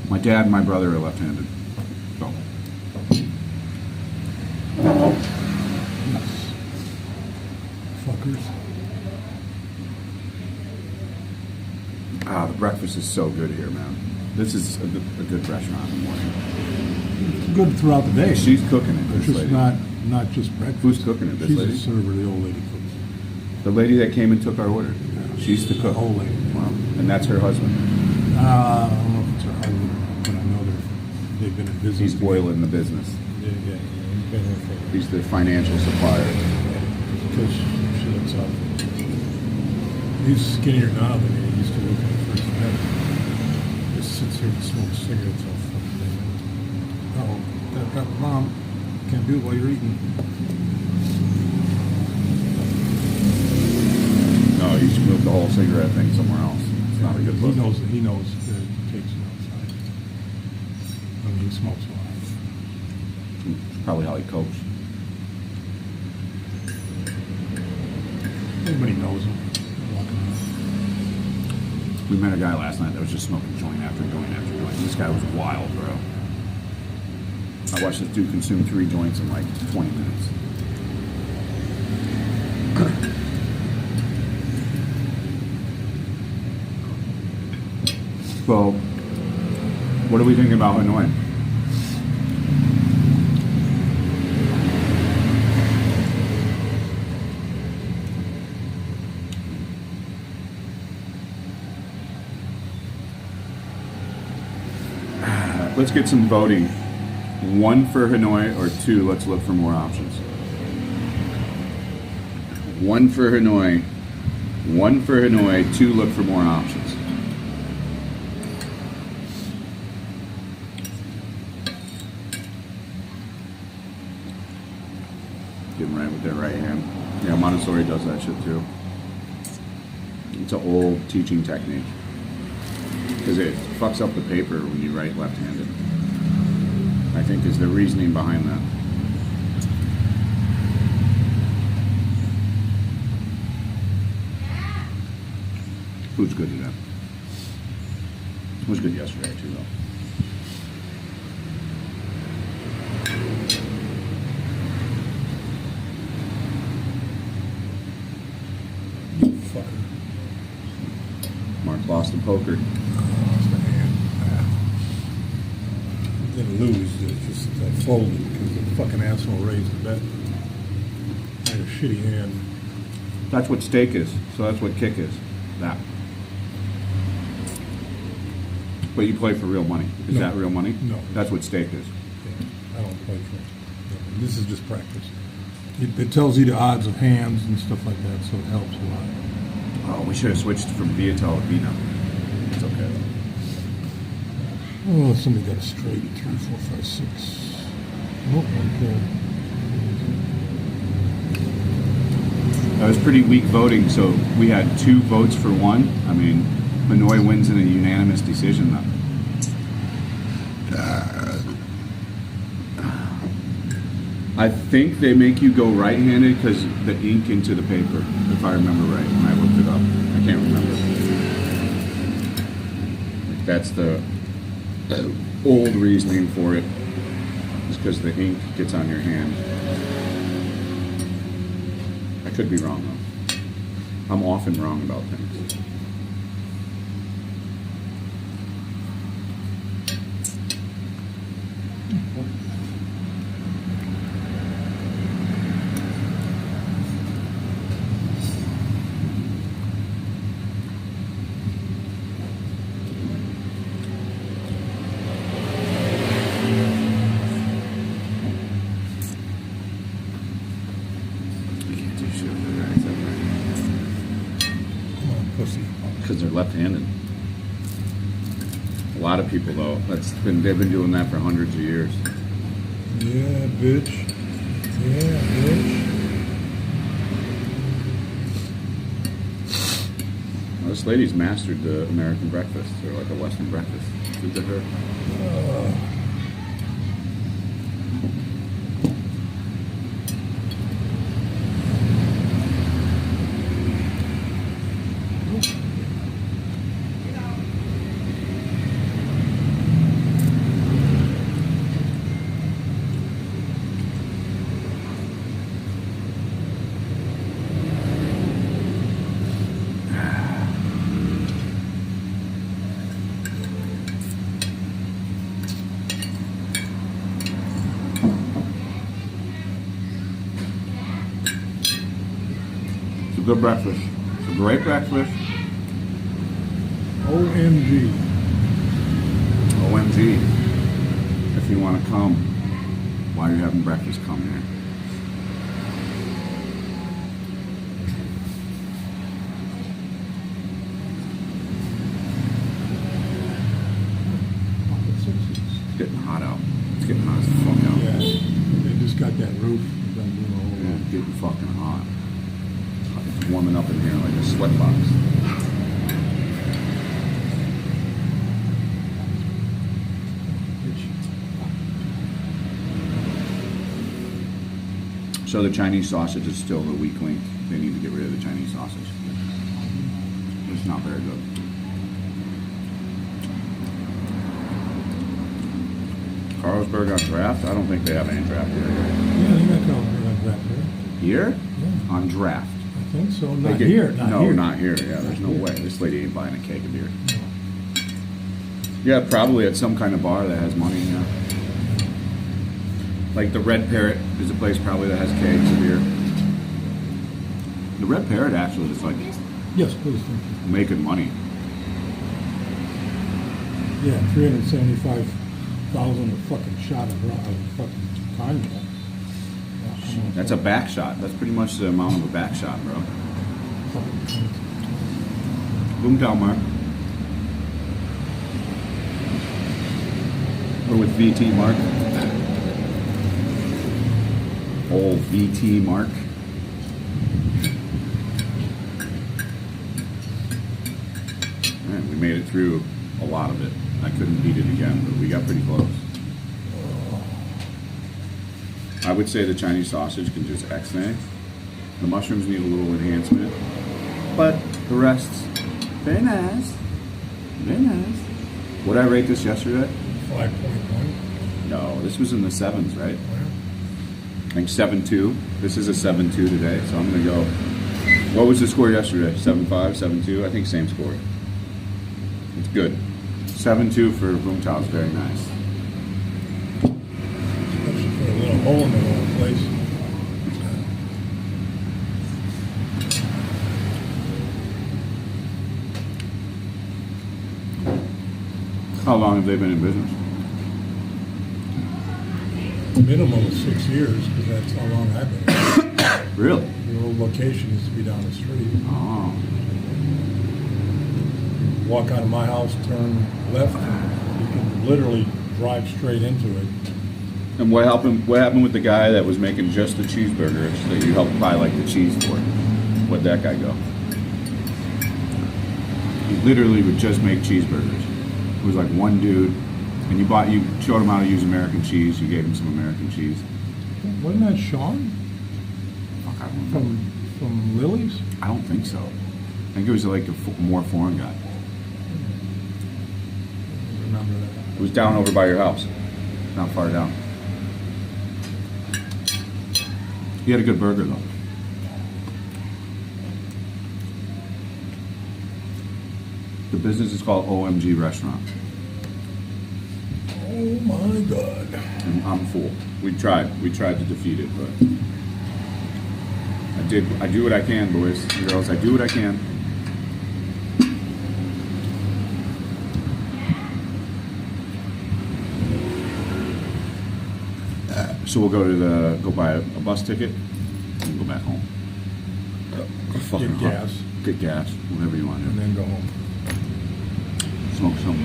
My dad and my brother are left-handed. So. Fuckers. Ah, the breakfast is so good here, man. This is a good restaurant in the morning. It's good throughout the day. She's cooking it, It's this just lady. not just breakfast. Who's cooking it, this She's lady? a server, the old lady cooks. The lady that came and took our order. She's the cook. Old lady. Wow. And that's her husband. I don't know if it's her husband, but I know they've been in business. He's together. boiling the business. Yeah. He's been here for. He's the financial supplier. Because she looks out. He's skinnier now than he used to look when I first met him. Just sits here and smokes cigarettes all fucking day. Oh, that mom can't do it while you're eating. No, you should move the whole cigarette thing somewhere else. It's not a good look. He knows that it takes it outside. I mean, he smokes a lot. It's probably how he copes. Everybody knows him. Walking around. We met a guy last night that was just smoking joint after joint after joint. This guy was wild, bro. I watched this dude consume 3 joints in like 20 minutes. So, what are we thinking about Hanoi? Let's get some voting. 1 for Hanoi or 2, let's look for more options. 1 for Hanoi. 1 for Hanoi, 2, look for more options. Getting right with their right hand. Yeah, Montessori does that shit too. It's an old teaching technique. Because it fucks up the paper when you write left-handed. I think is the reasoning behind that. Food's good today. It was good yesterday too, though. poker. Lost a hand. Didn't lose. It's just I folded because the fucking asshole raised the bet. I had a shitty hand. That's what stake is. So that's what kick is. That. But you play for real money. Is No. that real money? No. That's what stake is. Yeah, I don't play for it. Yeah, this is just practice. It tells you the odds of hands and stuff like that, so it helps a lot. Oh, we should have switched from Viatel to Vina. It's okay. Oh, somebody got a straight. 3, 4, 5, 6. Nope, okay. That was pretty weak voting, so we had 2 votes for 1. I mean, Hanoi wins in a unanimous decision, though. I think they make you go right-handed because the ink into the paper, if I remember right, when I looked it up. I can't remember. That's the old reasoning for it, is because the ink gets on your hand. I could be wrong, though. I'm often wrong about things. Because they're left-handed. A lot of people, though, they've been doing that for hundreds of years. Yeah, bitch. Yeah, bitch. Well, this lady's mastered the American breakfast, or like a Western breakfast. Good to her. It's a good breakfast. It's a great breakfast. OMG. OMG. If you want to come while you're having breakfast, come here. It's getting hot out. It's getting hot as fuck out. Yeah, they just got that roof. Done doing a whole Yeah, lot. it's getting fucking hot. It's warming up in here like a sweatbox. So the Chinese sausage is still the weak link. They need to get rid of the Chinese sausage. It's not very good. Carlsberg on draft? I don't think they have any draft here. Yeah, they got Carlsberg on draft there. Here? Yeah. On draft. I think so. They Not get- here. Not no, here. not here. Yeah, there's no way. This lady ain't buying a keg of beer. Yeah, probably at some kind of bar that has money, yeah. Like the Red Parrot is a place probably that has kegs of beer. The Red Parrot actually is like Yes, please. Thank you. making money. Yeah, 375,000 a fucking shot of fucking cognac. Yeah, come on. That's a back shot. That's pretty much the amount of a back shot, bro. Fucking- Vung Tau, Mark. Or with VT, Mark. Old VT, Mark. Man, we made it through a lot of it. I couldn't beat it again, but we got pretty close. I would say the Chinese sausage can just X-nay. The mushrooms need a little enhancement, but the rest's very nice. Very nice. What did I rate this yesterday? 5.1. No, this was in the 7s, right? I think 7-2. This is a 7-2 today, so I'm gonna go. What was the score yesterday? 7-5, 7-2. I think same score. It's good. 7.2 for Vung Tau is very nice. Especially for a little hole in the whole place. How long have they been in business? Minimum of 6 years, because that's how long I've been. Really? The old location used to be down the street. Oh. Walk out of my house, turn left, and you can literally drive straight into it. And what happened? What happened with the guy that was making just the cheeseburgers that you helped buy like the cheese for? Where'd that guy go? He literally would just make cheeseburgers. It was like one dude, and you showed him how to use American cheese. You gave him some American cheese. Wasn't that Sean Fuck, I don't know. from Lily's? I don't think so. I think it was like a more foreign guy. I remember that. It was down over by your house, not far down. He had a good burger though. The business is called OMG Restaurant. Oh my God. And I'm full. We tried to defeat it, but I do what I can, boys and girls. I do what I can. So we'll go buy a bus ticket and go back home. Get gas, Get gas, whatever you want to and do. then go home. Smoke some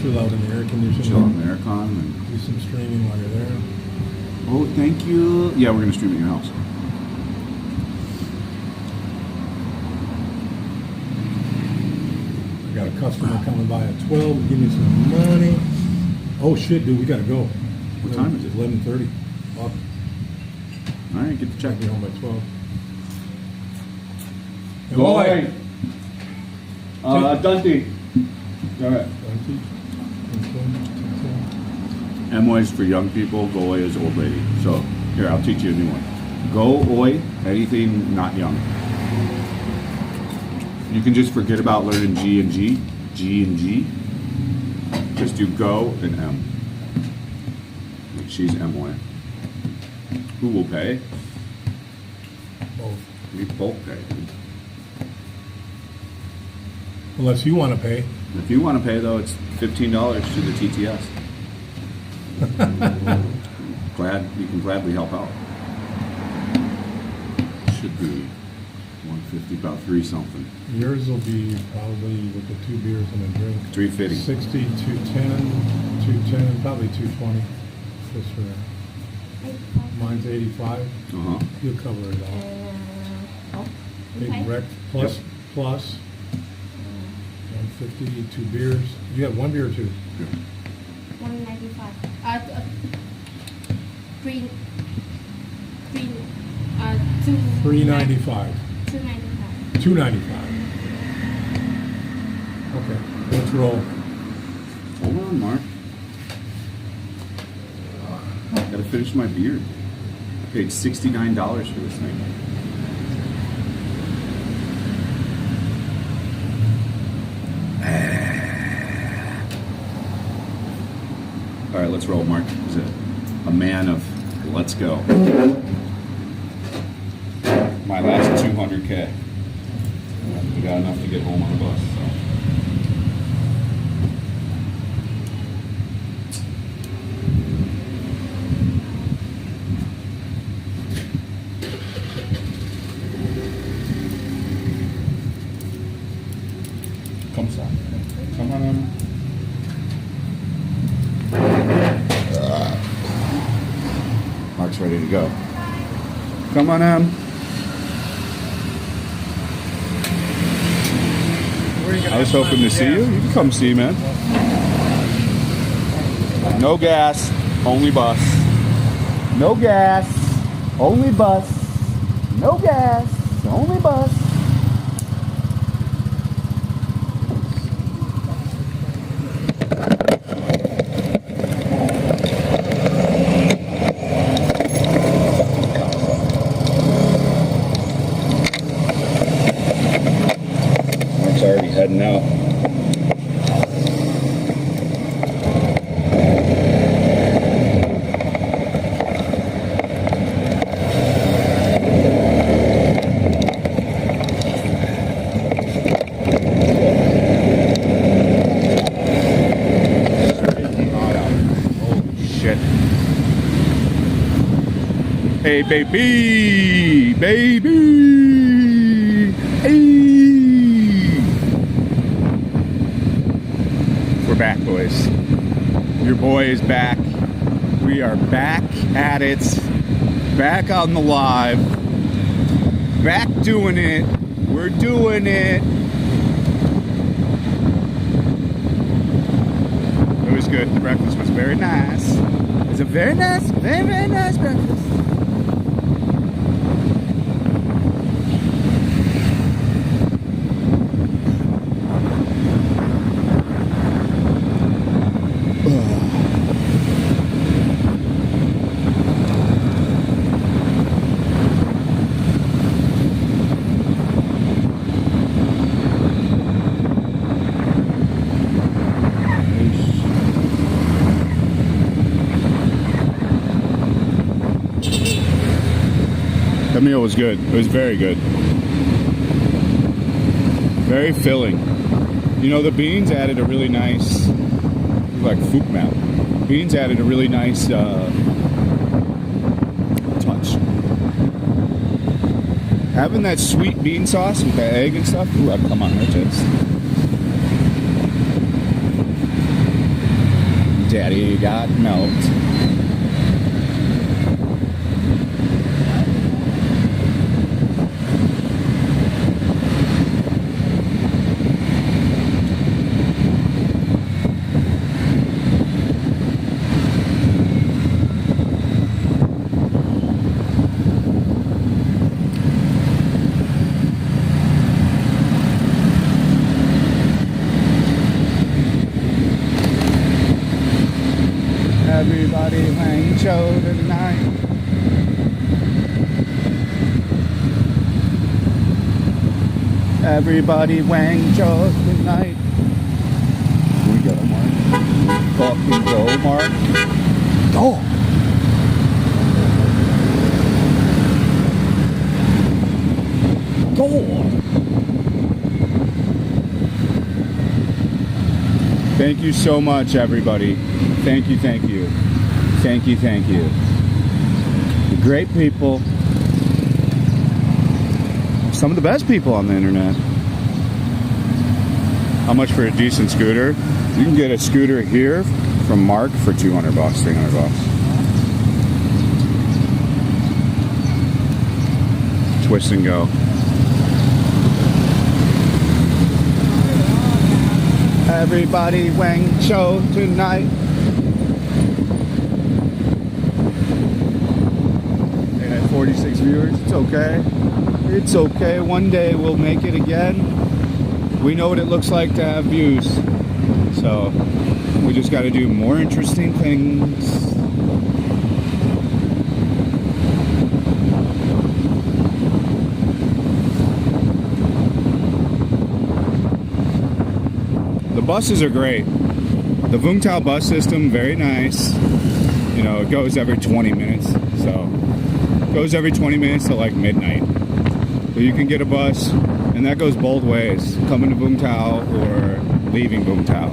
Chill out in the air conditioning. chill on the aircon. And, Do some streaming while you're there. oh, thank you. Yeah, we're gonna stream at your house. I got a customer coming by at 12. Give me some money. Oh shit, dude, we gotta go. What time is it? 11:30. All right, get the check. I'll be home by 12. Go away. Dante. All right. Emoy is for young people. Go Oi is old lady. So here, I'll teach you a new one. Go Oi, anything not young. You can just forget about learning G and G. G and G. Just do go and M. Like she's Emoy. Who will pay? Both. We both pay. Unless you want to pay. If you want to pay though, it's $15 to the TTS. You can gladly help out. Should be 150, about 3 something. Yours will be probably with the 2 beers and a drink. 350. 60, 210, 210, probably 220. Just for that. Mine's 85. Uh-huh. You'll cover it all. Oh, Big okay. wreck plus, Yep. plus 150, 2 beers. You got 1 beer or 2? 195. Green. 395. 295. 295. Okay, let's roll. Hold on, Mark. Gotta finish my beer. I paid $69 for this thing. All right, let's roll, Mark. He's a man of let's go. My last 200K. We got enough to get home on the bus. So. Come on. Come on. Mark's ready to go. Come on, I was hoping to see you. You can come see, man. No gas, only bus. No gas, only bus. No gas, only bus. Mark's already heading out. Hey, baby, baby. Hey. We're back, boys. Your boy is back. We are back at it. Back on the live. Back doing it. We're doing it. It was good. The breakfast was very nice. It was a very nice, very nice breakfast. The meal was good. It was very good. Very filling. You know, the beans added a really nice, like food map. Beans added a really nice touch. Having that sweet bean sauce with the egg and stuff. Ooh, come on, there it is. Daddy got melt. Everybody hang show tonight. Everybody wang show tonight. Here we go, Mark. Fucking go, Mark. Go. Go. Thank you so much, everybody. Thank you, thank you. Thank you, thank you. You're great people. Some of the best people on the internet. How much for a decent scooter? You can get a scooter here from Mark for $200, $300. Twist and go. Everybody wang show tonight. They had 46 viewers. It's okay. It's okay. One day we'll make it again. We know what it looks like to have views. So we just got to do more interesting things. The buses are great. The Vung Tau bus system, very nice. You know, it goes every 20 minutes. So it goes every 20 minutes to like midnight. So you can get a bus, and that goes both ways, coming to Vung Tau or leaving Vung Tau.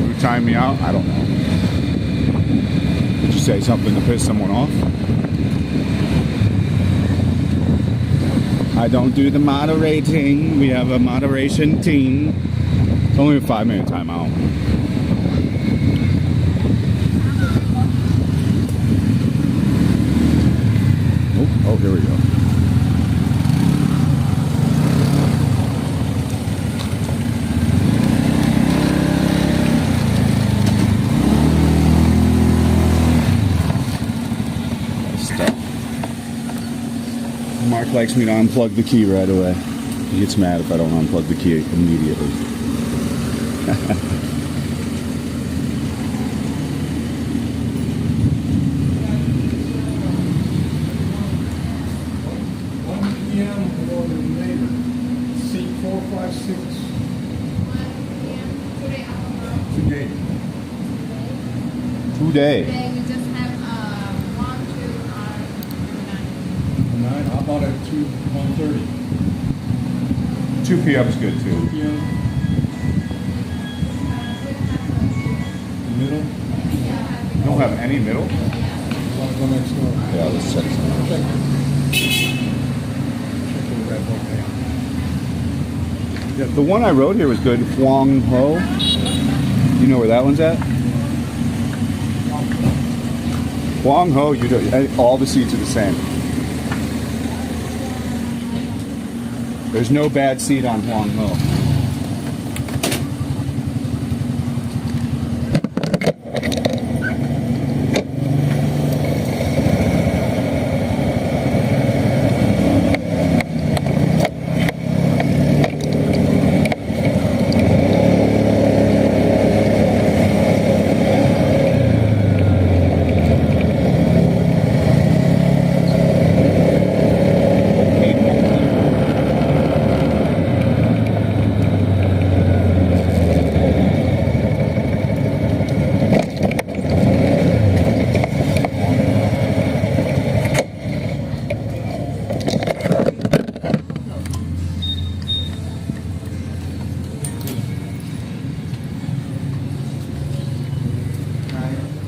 You time me out? I don't know. Did you say something to piss someone off? I don't do the moderating. We have a moderation team. It's only a 5-minute timeout. Oh, here we go. Mark likes me to unplug the key right away. He gets mad if I don't unplug the key immediately. Seat 456. Today. Today we just have 1, 2, 9. 9. How about at 1:30? 2 p.m. is good too. 2 p.m. don't have any middle? Want to go next door? Yeah, let's check some out. Check the red book there. Yeah, the one I wrote here was good. Vung Tau. You know where that one's at? Vung Tau, you do, all the seats are the same. There's no bad seat on Vung Tau.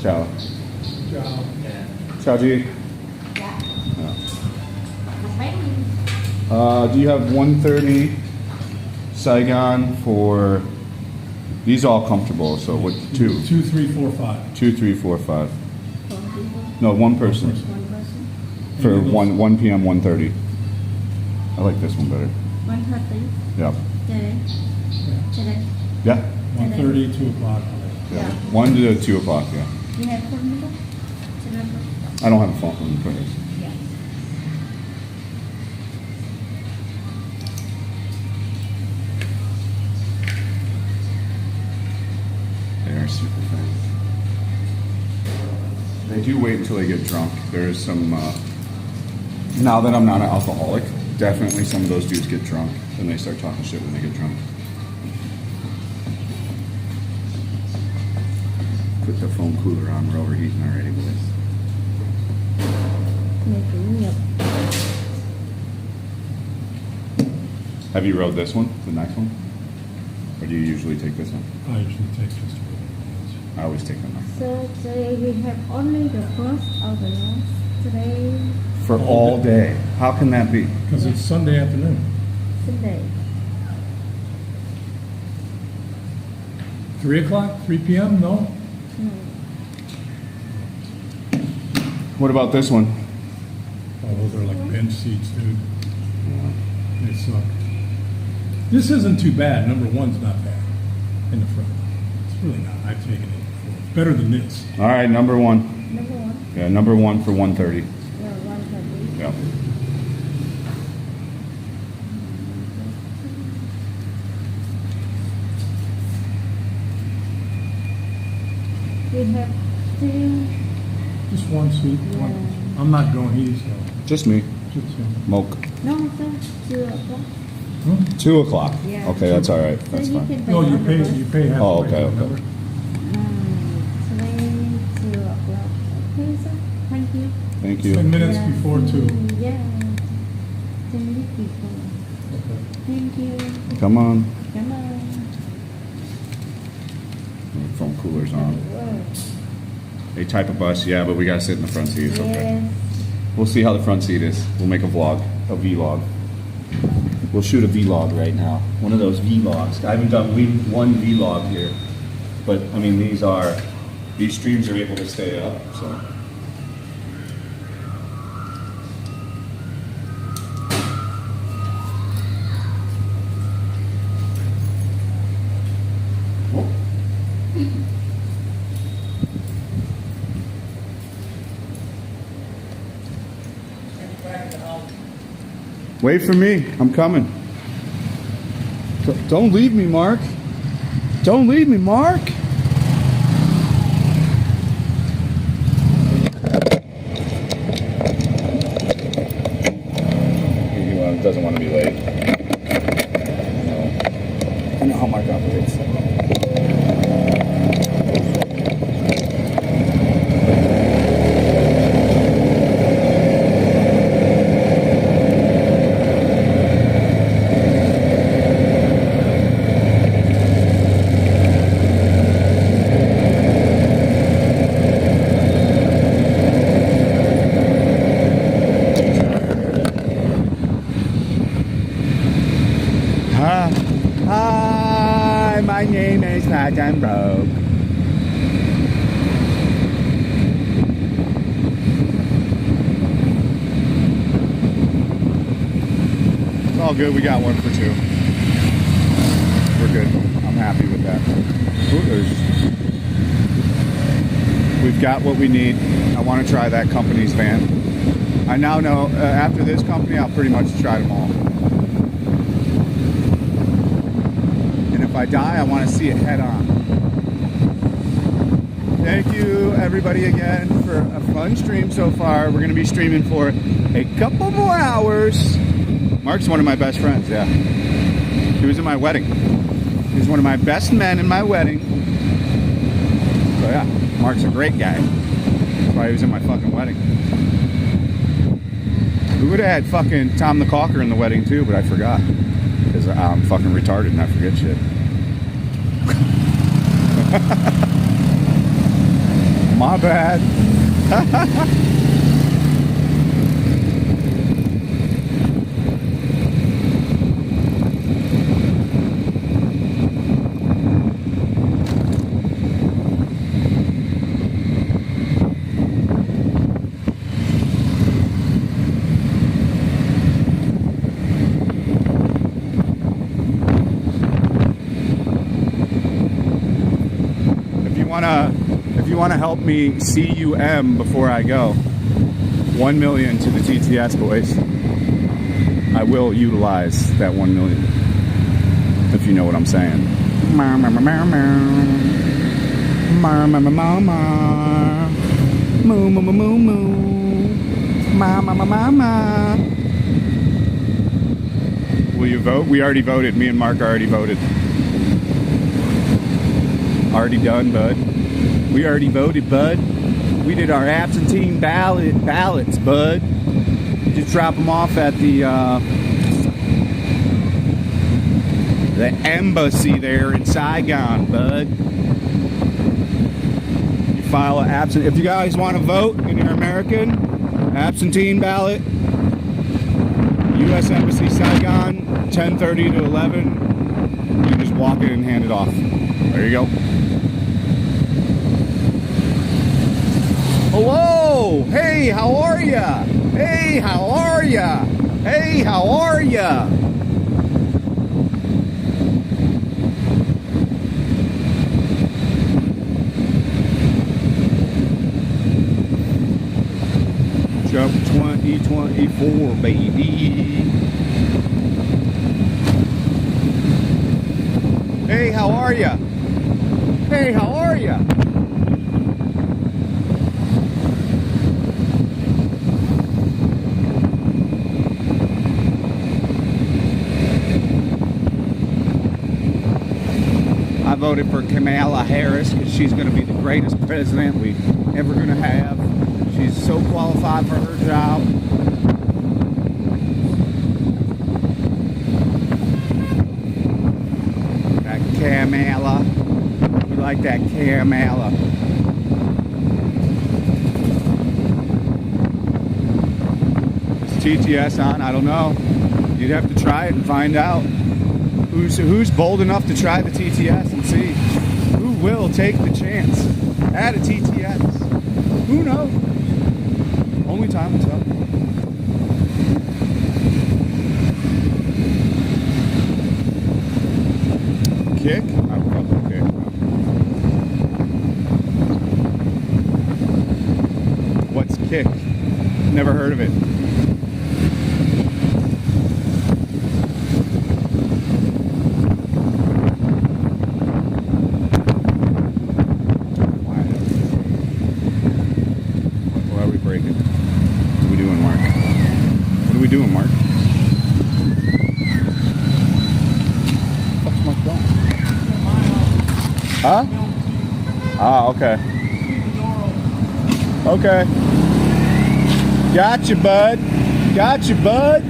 Ciao. Ciao. Ciao, G. Dạ. Yeah. Một bát đi. Do you have 130 Saigon for, these all comfortable, so what, two? 2, 3, 4, 5. 2, 3, 4, 5. For people, No, one person. one person. For 1 p.m., 1:30. I like this one better. 130. Yeah. Today. Today. Yeah? 1:30, 2 o'clock. Yeah. 1 to 2 o'clock, yeah. You have phone number? The number? I don't have a phone for this. Yeah. They are super fast. They do wait until they get drunk. There is some, now that I'm not an alcoholic, definitely some of those dudes get drunk and they start talking shit when they get drunk. Put the foam cooler on, we're overheating already, boys. Ngày chủ nhật. Have you rode this one, the next one? Or do you usually take this one? I usually take just a I always take the next. So today we have only the first of the month. Today, For all day. How can that be? because it's Sunday afternoon. Sunday. 3 o'clock, 3 p.m., no? No. What about this one? Oh, those are like bench seats, dude. They suck. This isn't too bad. Number one's not bad in the front. It's really not. I've taken it before. It's better than this. All right, number one. Number one. Yeah, number one for 130. Yeah, 130. Yeah. We have two. Just one seat. One. Yeah. I'm not going east, so Just me. just Moke. No, sir. 2 o'clock. 2 o'clock. Yeah. Okay, that's all right. So That's you fine. can pay No, you on the pay. bus. You pay half. Oh, okay, okay. Today 2 o'clock. Okay, sir. Thank you. Thank 10 you. minutes Yeah, before 2. Yeah. 10 minutes before. Okay. Thank you. Come on. Come on. Phone cooler's on. Whoa. A type of bus, yeah, but we gotta sit in the front seat. It's okay. Yes. We'll see how the front seat is. We'll make a vlog, a vlog. We'll shoot a vlog right now. One of those vlogs. I haven't done one vlog here, but I mean these streams are able to stay up. So. Whoop. Wait for me. I'm coming. Don't leave me, Mark. Don't leave me, Mark. He doesn't want to be late. I know how Mark operates. like I'm broke. It's all good. We got one for two. We're good. I'm happy with that. Ooh, we've got what we need. I want to try that company's van. I now know after this company, I'll pretty much try them all. And if I die, I want to see it head on. Thank you, everybody, again, for a fun stream so far. We're going to be streaming for a couple more hours. Mark's one of my best friends, yeah. He was in my wedding. He was one of my best men in my wedding. So, yeah, Mark's a great guy. That's why he was in my fucking wedding. We would have had fucking Tom the Caulker in the wedding, too, but I forgot. Because I'm fucking retarded and I forget shit. My bad. If you want to help me CUM before I go, 1 million to the TTS boys. I will utilize that 1 million, if you know what I'm saying. Will you vote? We already voted. Me and Mark already voted. Already done, bud. We already voted, bud. We did our absentee ballots, bud. Just drop them off at the embassy there in Saigon, bud. You file an absent. If you guys want to vote and you're American, absentee ballot, U.S. Embassy Saigon, 10:30 to 11. You just walk in and hand it off. There you go. Hello! Hey, how are ya? Hey, how are ya? Hey, how are ya? Jump 2024, baby. Hey, how are ya? Hey, how are ya? I voted for Kamala Harris because she's going to be the greatest president we ever going to have. She's so qualified for her job. That Kamala. We like that Kamala. Is TTS on? I don't know. You'd have to try it and find out. Who's bold enough to try the TTS and see who will take the chance at a TTS? Who knows? Only time will tell. Kick? I would probably kick. What's kick? Never heard of it. Huh? Ah, okay. Okay. Gotcha, bud. Gotcha, bud.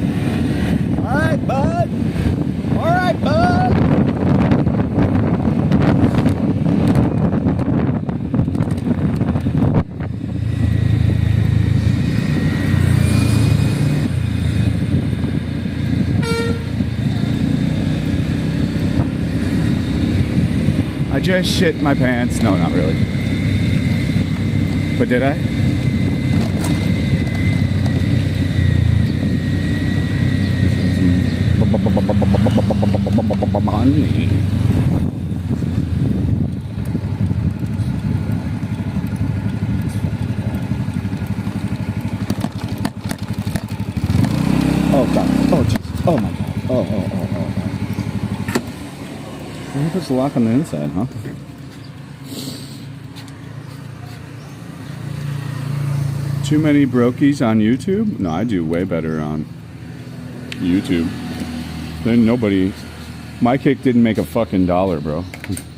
All right, bud. All right, bud. just shit my pants. No, not really. But did I? Honey. Oh god. Oh jeez. Oh my god. Oh. Maybe puts the lock on the inside, huh? Too many brokies on YouTube? No, I do way better on YouTube. Then nobody... My kick didn't make a fucking dollar, bro.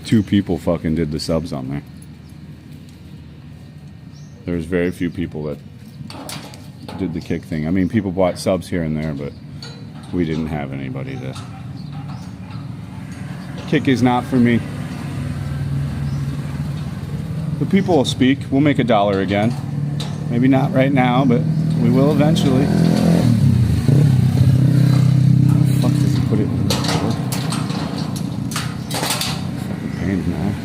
2 people fucking did the subs on there. There's very few people that did the kick thing. I mean, people bought subs here and there, but we didn't have anybody to... Kick is not for me. The people will speak. We'll make a dollar again. Maybe not right now, but we will eventually. How the fuck does he put it in the door? Fucking pain in the ass.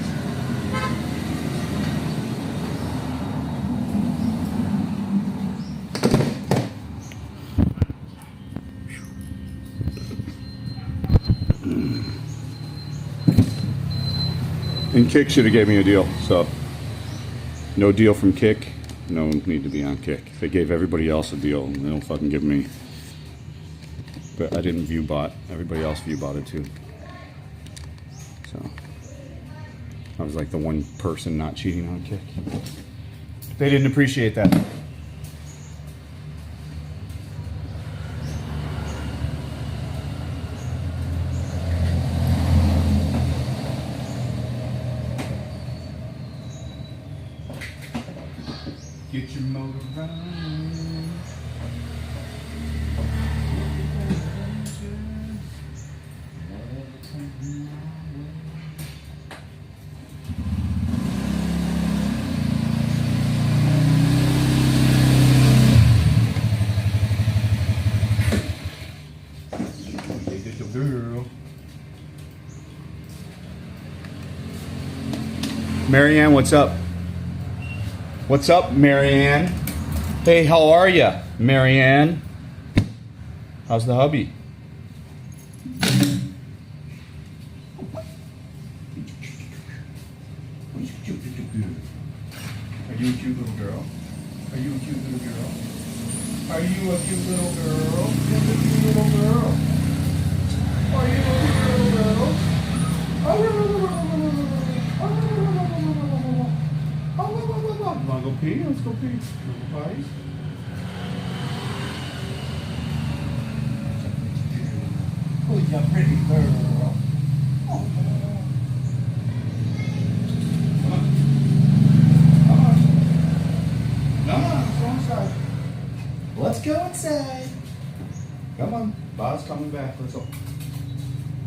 And Kick should have gave me a deal, so no deal from Kick, no need to be on Kick. If they gave everybody else a deal, they don't fucking give me. But I didn't view bot. Everybody else view botted too. So I was like the one person not cheating on Kick. They didn't appreciate that. Get your motor running. Girl. Marianne, what's up? What's up, Marianne? Hey, how are you, Marianne? How's the hubby? Are you a cute little girl? Are you a cute little girl? Are you a cute little girl? You're a cute little girl. Are you a cute little girl? You wanna go pee? Let's go pee. Little buddy. Oh, you pretty girl. Oh. Come on. Come on. Come on, let's go inside. Let's go inside. Come on. Bob's coming back. Let's go.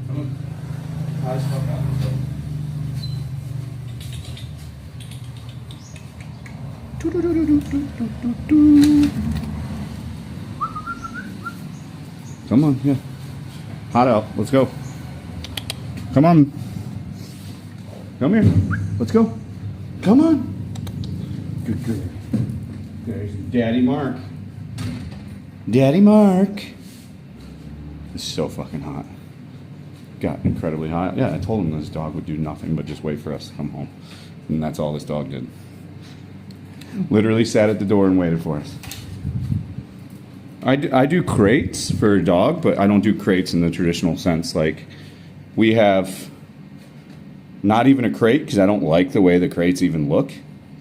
Come on. Bob's coming back. Let's go. Come on, yeah. Hot out. Let's go. Come on. Come here. Let's go. Come on. Good girl. There's Daddy Mark. Daddy Mark. It's so fucking hot. Got incredibly hot. Yeah, I told him this dog would do nothing but just wait for us to come home. And that's all this dog did. Literally sat at the door and waited for us. I do crates for a dog, but I don't do crates in the traditional sense. Like, we have not even a crate because I don't like the way the crates even look.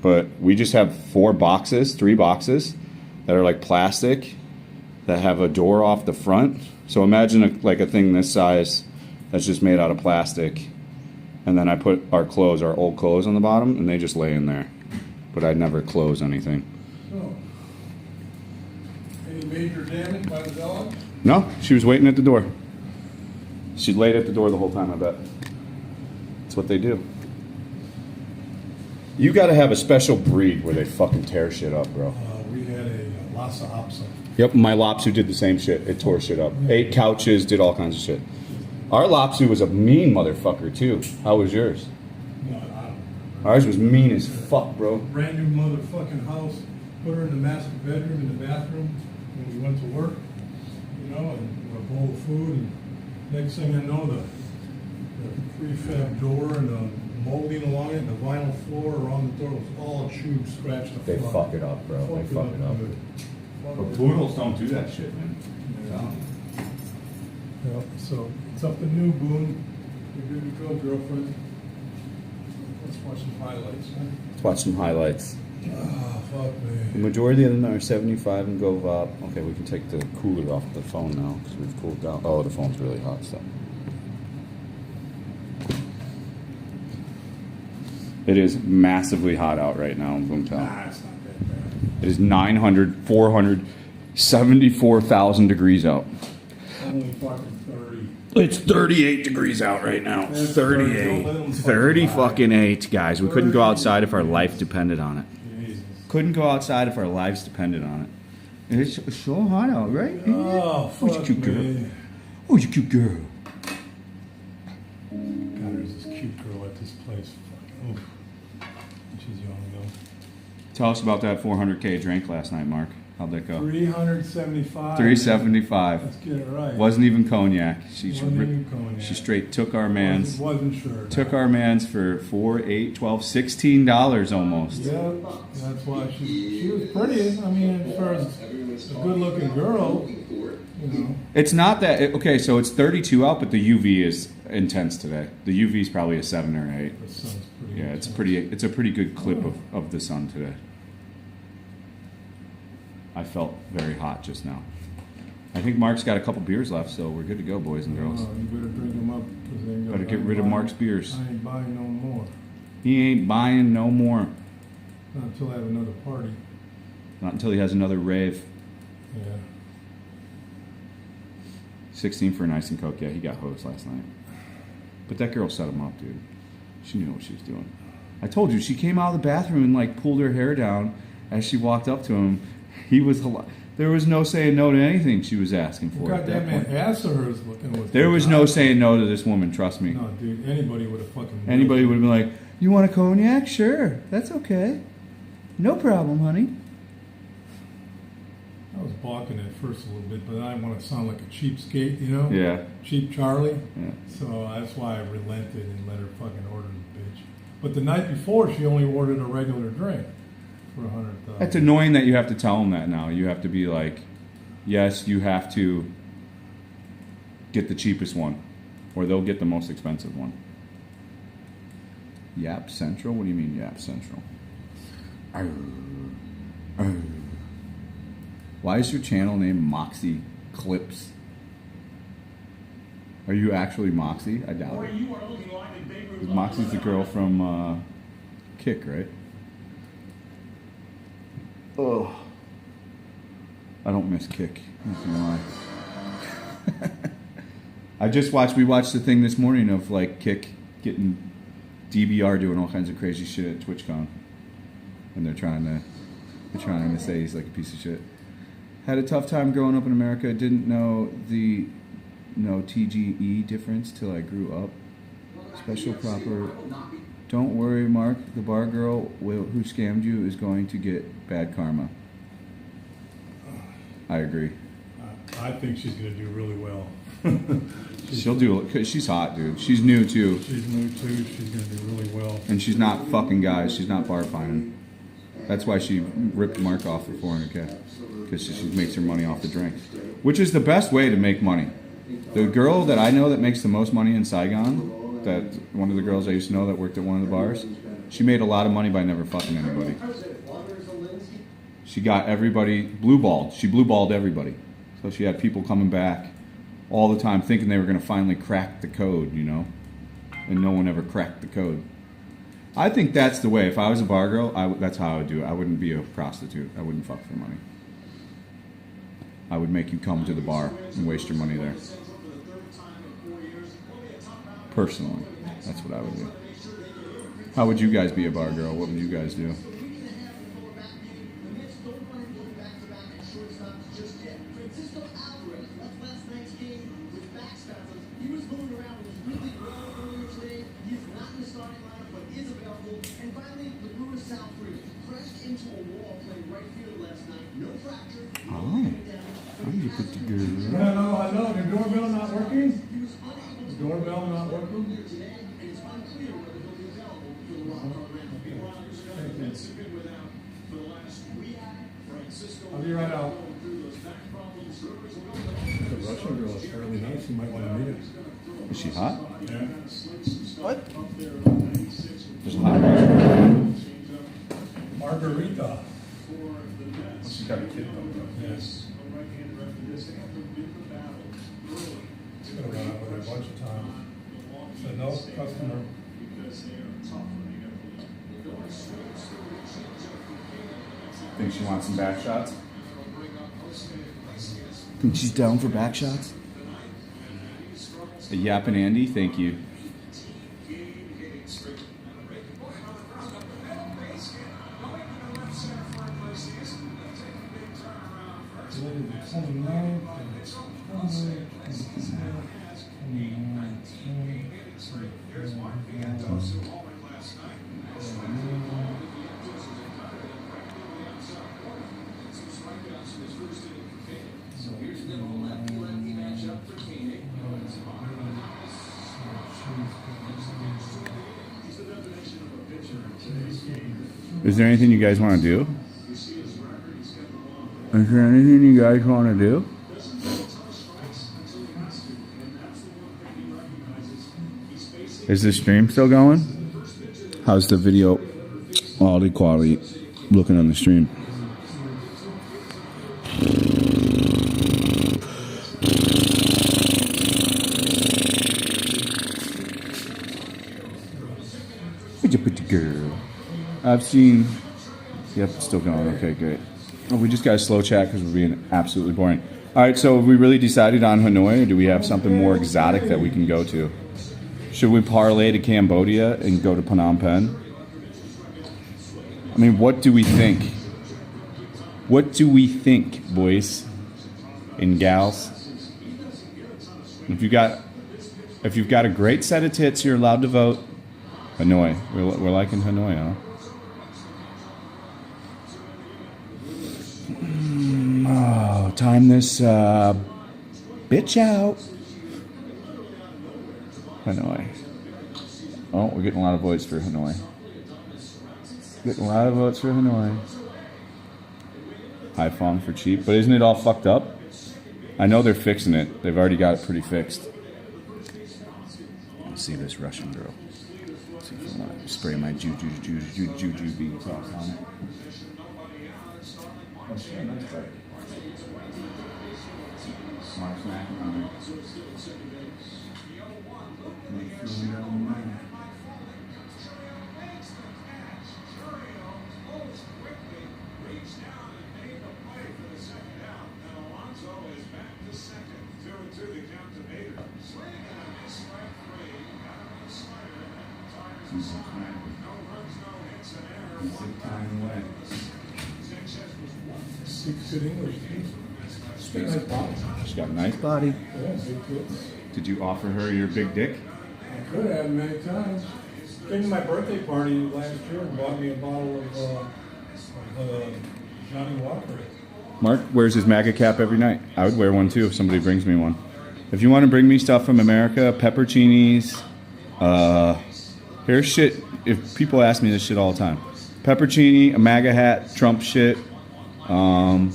But we just have 3 boxes that are like plastic that have a door off the front. So imagine a thing this size that's just made out of plastic. And then I put our old clothes on the bottom, and they just lay in there. But I'd never close anything. Oh. Any major damage by the dog? No, she was waiting at the door. She laid at the door the whole time, I bet. That's what they do. You gotta have a special breed where they fucking tear shit up, bro. We had a Lhasa Apso. Yep, my Lopsu did the same shit. It tore shit up. 8 couches, did all kinds of shit. Our Lopsu was a mean motherfucker, too. How was yours? No, Ours was mean as fuck, bro. Brand new motherfucking house. Put her in the master bedroom, in the bathroom when we went to work. You know, and a bowl of food. And next thing I know, the prefab door and the molding along it, and the vinyl floor around the door was all chewed, scratched the They fuck it up, bro. They fuck it up. good. But poodles don't do that shit, man. Yeah, so it's up to new, Boone. You're good to go, girlfriend. Let's watch some highlights, huh? Let's watch some highlights. Ah, fuck The me. majority of them are 75 and go up. Okay, we can take the cooler off the phone now because we've cooled down. Oh, the phone's really hot still. It is massively hot out right now in Vung Tau. Nah, it's not that bad. It is 900, 400, 74,000 degrees out. Only fucking 30. It's 38 degrees out right now. That's 38. 30. 30 fucking 8, guys. We couldn't go outside if our life depended on it. Jesus. Couldn't go outside if our lives depended on it. It's so hot out, right? Oh, Who's fuck a cute girl? me. Who's a cute girl? God, there's this cute girl at this place. Fuck. Oof. She's young, though. Tell us about that 400K drink last night, Mark. How'd that go? 375. 375. Let's get it right. Wasn't even cognac. She Wasn't even cognac. She straight took our man's. Wasn't sure. Took our man's for $4, $8, $12, $16 almost. Yeah, that's why she was pretty. I mean, as far as a good-looking girl, you know. It's not that okay. So it's 32 out, but the UV is intense today. The UV is probably a 7 or 8. That sounds pretty. Yeah, it's a pretty good clip of the sun today. I felt very hot just now. I think Mark's got a couple beers left, so we're good to go, boys and girls. You better drink them up. 'Cause they ain't Better gonna- get rid of Mark's beers. I ain't buying no more. He ain't buying no more. Not until I have another party. Not until he has another rave. Yeah. 16 for an ice and coke. Yeah, he got hosed last night. But that girl set him up, dude. She knew what she was doing. I told you, she came out of the bathroom and like pulled her hair down as she walked up to him. He was there was no saying no to anything she was asking for at God that damn, man, point. ass of hers looking was. There was no saying no to this woman, trust me. No, dude. Anybody would have fucking. Anybody would have been like, "You want a cognac? Sure, that's okay. No problem, honey." I was balking at first a little bit, but I didn't want to sound like a cheapskate, you know? Yeah. Cheap Charlie. Yeah. So that's why I relented and let her fucking order the bitch. But the night before, she only ordered a regular drink for $100,000. It's annoying that you have to tell them that now. You have to be like, yes, you have to get the cheapest one, or they'll get the most expensive one. Yap Central? What do you mean Yap Central? Arr. Arr. Why is your channel named Moxie Clips? Are you actually Moxie? I doubt it. Moxie's the girl from Kick, right? Oh, I don't miss Kick. Not gonna lie. We watched the thing this morning of like Kick getting DBR doing all kinds of crazy shit at TwitchCon, and they're trying to say he's like a piece of shit. Had a tough time growing up in America. Didn't know the TGE difference till I grew up. Special proper. Don't worry, Mark. The bar girl who scammed you is going to get bad karma. I agree. I think she's going to do really well. She'll do it because she's hot, dude. She's new too, She's new too. She's going to do really well. and she's not fucking guys. She's not bar finding. That's why she ripped Mark off for 400K, because she makes her money off the drink, which is the best way to make money. The girl that I know that makes the most money in Saigon, that one of the girls I used to know that worked at one of the bars, she made a lot of money by never fucking anybody. She got everybody blue-balled. She blue-balled everybody. So she had people coming back all the time thinking they were going to finally crack the code, you know? And no one ever cracked the code. I think that's the way. If I was a bar girl, that's how I would do it. I wouldn't be a prostitute. I wouldn't fuck for money. I would make you come to the bar and waste your money there. Personally, that's what I would do. How would you guys be a bar girl? What would you guys do? Oh, you put the girl. Hello, the doorbell not working? The doorbell not working? I'll be right out. The Russian girl is fairly nice. You might want to meet her. Is she hot? Yeah. What? There's a hot Russian. Margarita. She's got a kid though. Yes. She's gonna run out with her a bunch of times. Said no customer. Think she wants some back shots? Think she's down for back shots? A yapping Andy, thank you. Is there anything you guys want to do? Is there anything you guys want to do? Is the stream still going? How's the video quality looking on the stream? Where'd you put the girl? I've seen. Yep, it's still going. Okay, great. Oh, we just got a slow chat because we're being absolutely boring. All right, so have we really decided on Hanoi, or do we have something more exotic that we can go to? Should we parlay to Cambodia and go to Phnom Penh? I mean, what do we think? What do we think, boys and gals? If you've got a great set of tits, you're allowed to vote. Hanoi. We're liking Hanoi, huh? Oh, time this bitch out. Hanoi. Oh, we're getting a lot of votes for Hanoi. Getting a lot of votes for Hanoi. Haiphong for cheap, but isn't it all fucked up? I know they're fixing it. They've already got it pretty fixed. Let's see this Russian girl. Let's see if I want to spray my juju bean sauce on it. Oh, she got a nice bite. Smart snack. Speaks good English. She's got a nice body. She's got a nice body. Yeah, big tits. Did you offer her your big dick? I could have many times. Came to my birthday party last year and bought me a bottle of Johnny Walker. Mark Wears his MAGA cap every night. I would wear one too if somebody brings me one. If you want to bring me stuff from America, pepperoncinis, here's shit. If people ask me this shit all the time, peppercini, a MAGA hat, Trump shit, and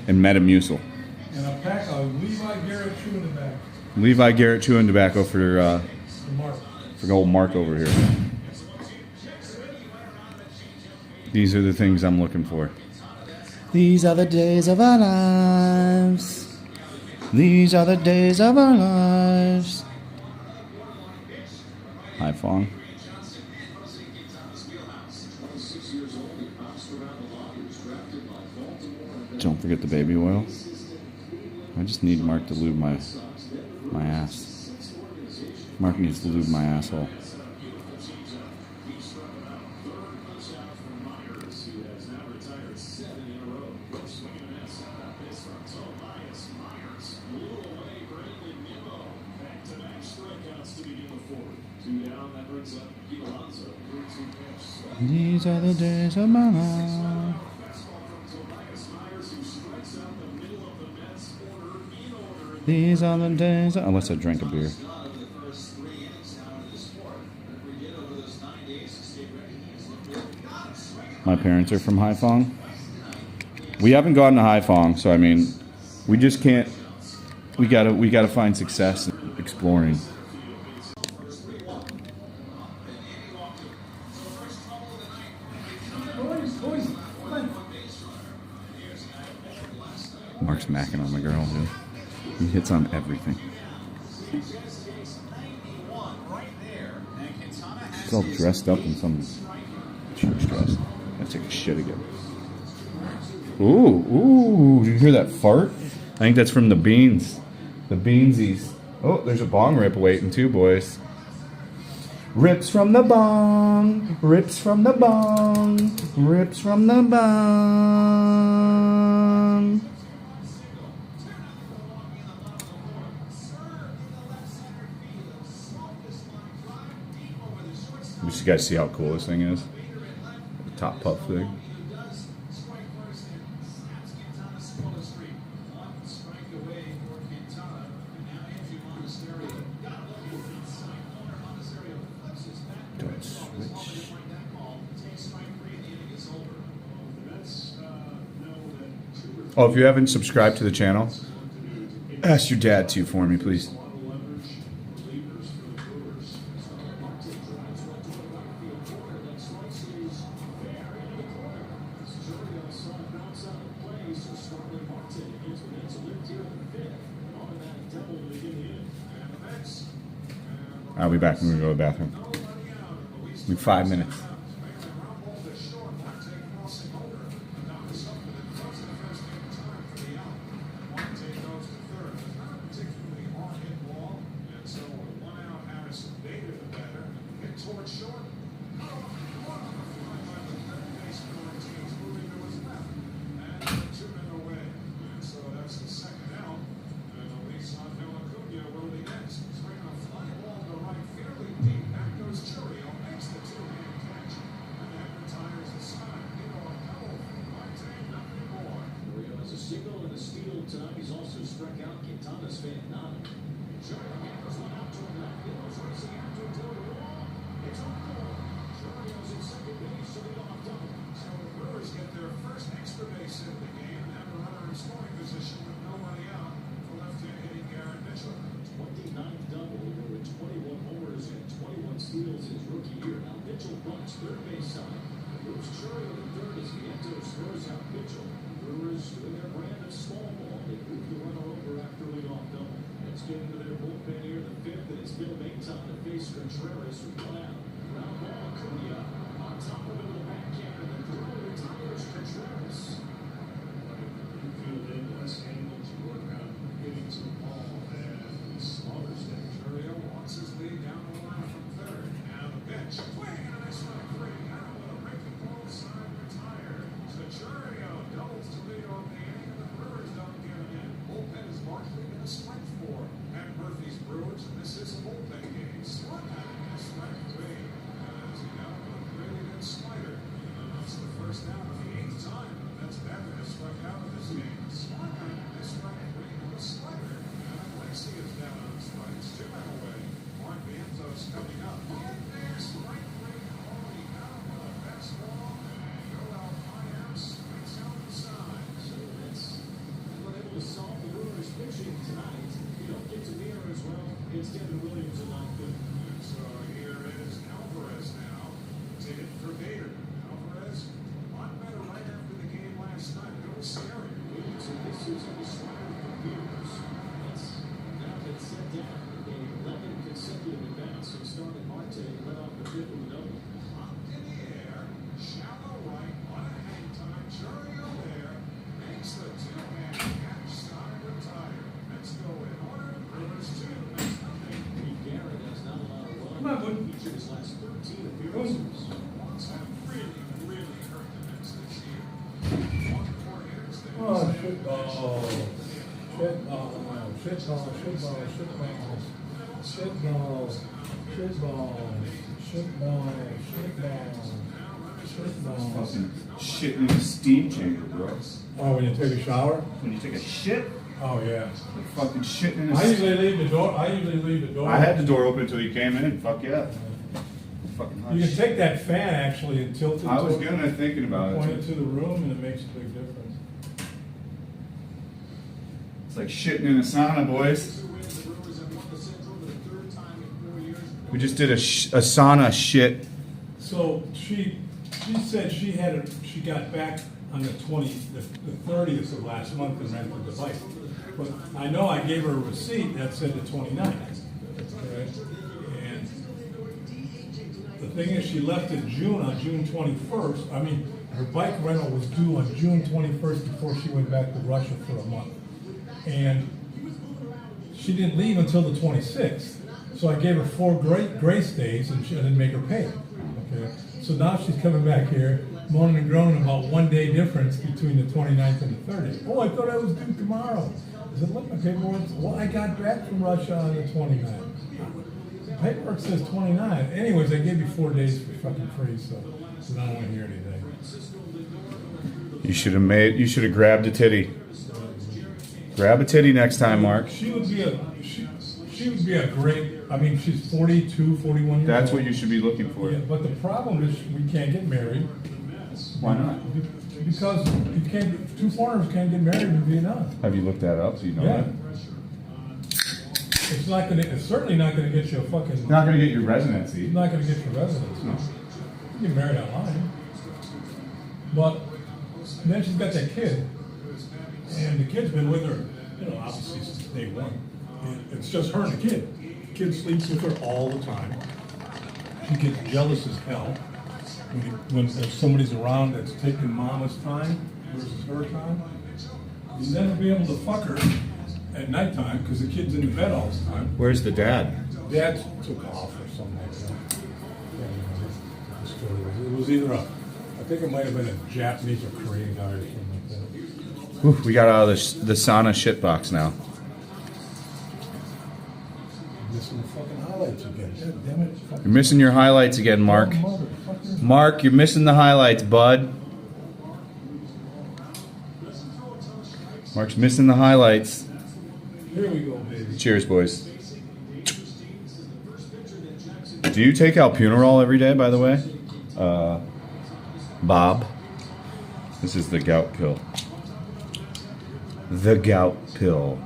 Metamucil. And a pack of Levi Garrett chewing tobacco. Levi Garrett chewing tobacco for Mark. old Mark over here. These are the things I'm looking for. These are the days of our lives. These are the days of our lives. Haiphong. Don't forget the baby oil. I just need Mark to lube my ass. Mark needs to lube my asshole. These are the days of my life. These are the days. Unless I drank a beer. My parents are from Haiphong. We haven't gone to Haiphong, so I mean, we just can't. We gotta find success in exploring. Mark's macking on my girl, dude. He hits on everything. She's all dressed up in some church dress. Gotta take a shit again. Ooh, did you hear that fart? I think that's from the beans. The beansies. Oh, there's a bong rip waiting too, boys. Rips from the bong, rips from the bong, rips from the bong. You guys see how cool this thing is? The top puff thing. Don't switch. Oh, if you haven't subscribed to the channel, ask your dad to for me, please. I'll be back when we go to the bathroom. In 5 minutes. Oh, shitball. Shitball. Shitball. Shitball. Shitball. Shitball. Shitball. Fucking shit in the steam chamber, bro. Oh, when you take a shower? When you take a shit? Oh, yeah. Fucking shitting in I his... usually leave the door, I had the door open until you came in. Fuck yeah. Fucking You can hush. take that fan actually and tilt it. I was to- gonna thinking about Point it. it to the room and it makes a big difference. It's like shitting in a sauna, boys. We just did a sauna shit. So she said she got back on the 30th of last month and rented the bike. But I know I gave her a receipt that said the 29th. Okay? And the thing is, she left in June on June 21st. I mean, her bike rental was due on June 21st before she went back to Russia for a month. And she didn't leave until the 26th. So I gave her 4 grace days and I didn't make her pay. Okay? So now she's coming back here, moaning and groaning about 1 day difference between the 29th and the 30th. Oh, I thought I was due tomorrow. I said, look, my paperwork. Well, I got back from Russia on the 29th. The paperwork says 29. Anyways, I gave you 4 days for fucking free, so I don't want to hear anything. You should have grabbed a titty. Grab a titty next time, Mark. She would be a great, I mean, she's 42, 41 years old. That's what you should be looking for. Yeah, but the problem is we can't get married. Why not? Because you can't, 2 foreigners can't get married in Vietnam. Have you looked that up? So you know Yeah. that? It's certainly not gonna get you a fucking, It's not going to get your residency. it's not gonna get your residence. No. You get married online. But then she's got that kid. And the kid's been with her, obviously since day one. And it's just her and the kid. The kid sleeps with her all the time. She gets jealous as hell when if somebody's around that's taking mama's time versus her time. You'll never be able to fuck her at nighttime because the kid's in the bed all the time. Where's the dad? Dad took off or something like that. The story was. It was either I think it might have been a Japanese or Korean guy or something like that. Whew, we got out of the sauna shit box now. Missing the fucking highlights again. God damn it. You're missing your highlights again, Mark. Motherfucker. Mark, you're missing the highlights, bud. Mark's missing the highlights. Here we go, baby. Cheers, boys. Do you take albuterol every day, by the way? Bob? This is the gout pill. The gout pill.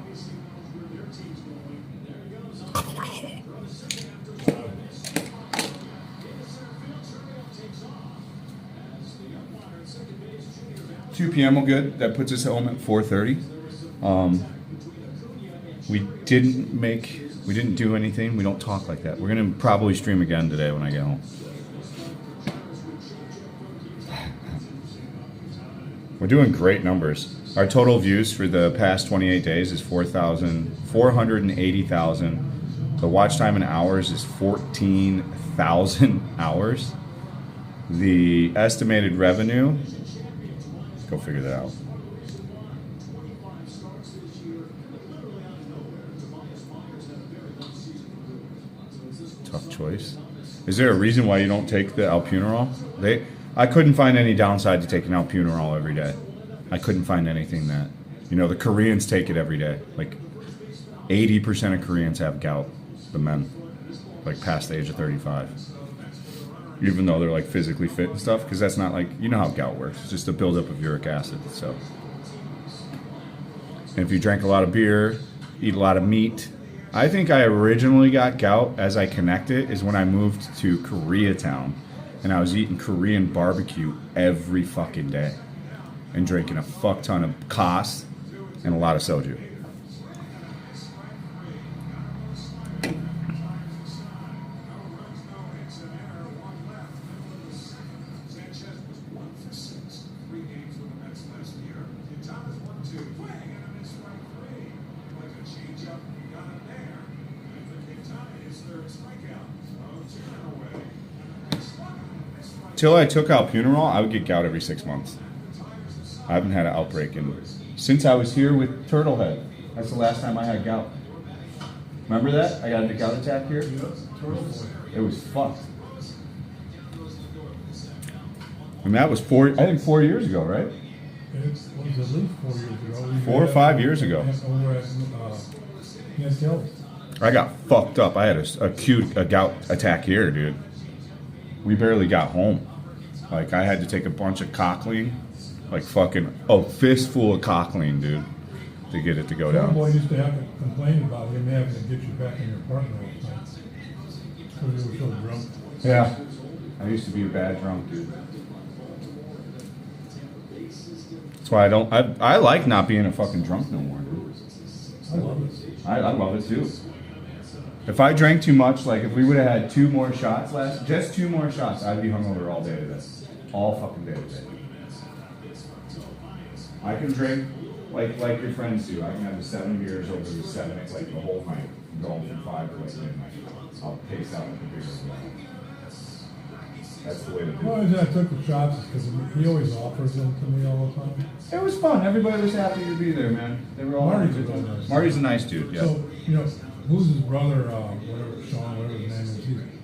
$2 p.m. will good. That puts us home at 4:30. We didn't do anything. We don't talk like that. We're gonna probably stream again today when I get home. We're doing great numbers. Our total views for the past 28 days is 480,000. The watch time in hours is 14,000 hours. The estimated revenue, go figure that out. Tough choice. Is there a reason why you don't take the albuterol? I couldn't find any downside to taking albuterol every day. I couldn't find anything that, the Koreans take it every day. Like 80% of Koreans have gout, the men, like past the age of 35. Even though they're like physically fit and stuff, because that's not like, you know how gout works. It's just a buildup of uric acid. So, and if you drank a lot of beer, eat a lot of meat. I think I originally got gout as I connect it is when I moved to Koreatown and I was eating Korean barbecue every fucking day and drinking a fuck ton of kvass and a lot of soju. Till I took albuterol, I would get gout every 6 months. I haven't had an outbreak since I was here with Turtlehead. That's the last time I had gout. Remember that? I got a gout attack here. It was fucked. And that was 4 years ago, right? It was at least 4 years ago. We 4 or met 5 years ago. Over at Aunt Kelly's. I got fucked up. I had a gout attack here, dude. We barely got home. Like, I had to take a bunch of cockling, like fucking a fistful of cockling, dude, to get it to go Some down. boy used to have to complain about him having to get you back in your apartment all the time. Because you were so drunk. Yeah. I used to be a bad drunk, dude. That's why I like not being a fucking drunk no more, dude. I love it. I love it too. If I drank too much, like if we would have had 2 more shots just 2 more shots, I'd be hungover all day today. All fucking day today. I can drink like your friends do. I can have the 7 beers over the 7, like the whole night, going from 5 to like midnight. I'll pace out with the beers. That's the way to do Well, it. the reason I took the shots is because he always offers them to me all the time. It was fun. Everybody was happy to be there, man. They were all Marty's a really nice Marty's a nice dude. Yeah. So, you know, who's his brother, whatever, Sean, whatever his name is,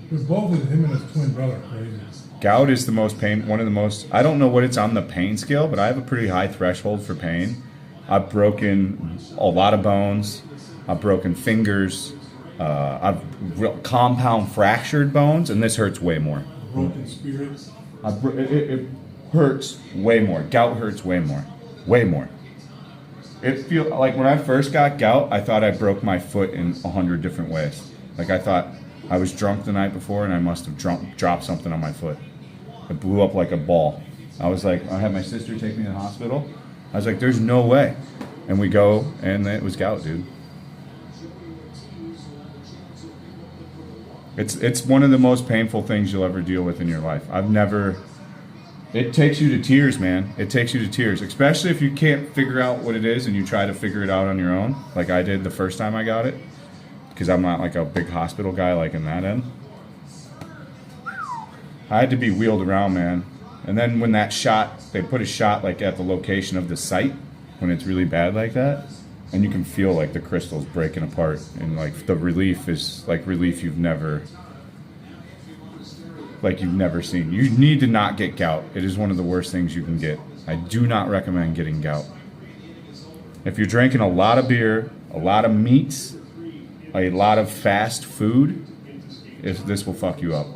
they're both him and his twin brother crazy. Gout is the most pain. One of the most. I don't know what it's on the pain scale, but I have a pretty high threshold for pain. I've broken a lot of bones. I've broken fingers. I've compound fractured bones, and this hurts way more. Broken spirits. It hurts way more. Gout hurts way more. Way more. It feel like when I first got gout, I thought I broke my foot in 100 different ways. Like I thought I was drunk the night before and I must have dropped something on my foot. It blew up like a ball. I was like, I had my sister take me to the hospital. I was like, there's no way. And we go, and it was gout, dude. It's one of the most painful things you'll ever deal with in your life. It takes you to tears, man. It takes you to tears, especially if you can't figure out what it is and you try to figure it out on your own, like I did the first time I got it, because I'm not like a big hospital guy like in that end. I had to be wheeled around, man. And then when that shot, they put a shot like at the location of the site when it's really bad like that, and you can feel like the crystals breaking apart, and like the relief is like relief you've never seen. You need to not get gout. It is one of the worst things you can get. I do not recommend getting gout. If you're drinking a lot of beer, a lot of meats, a lot of fast food, this will fuck you up.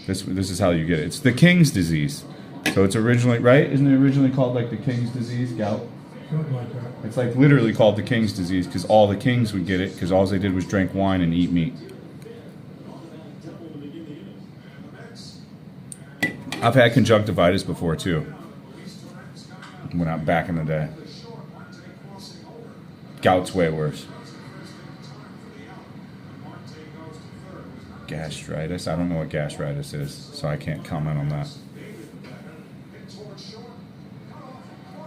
This is how you get it. It's the king's disease. So it's originally, right? Isn't it originally called like the king's disease, gout? Something like that. It's like literally called the king's disease because all the kings would get it because all they did was drink wine and eat meat. I've had conjunctivitis before too. When I'm back in the day. Gout's way worse. Gastritis. I don't know what gastritis is, so I can't comment on that.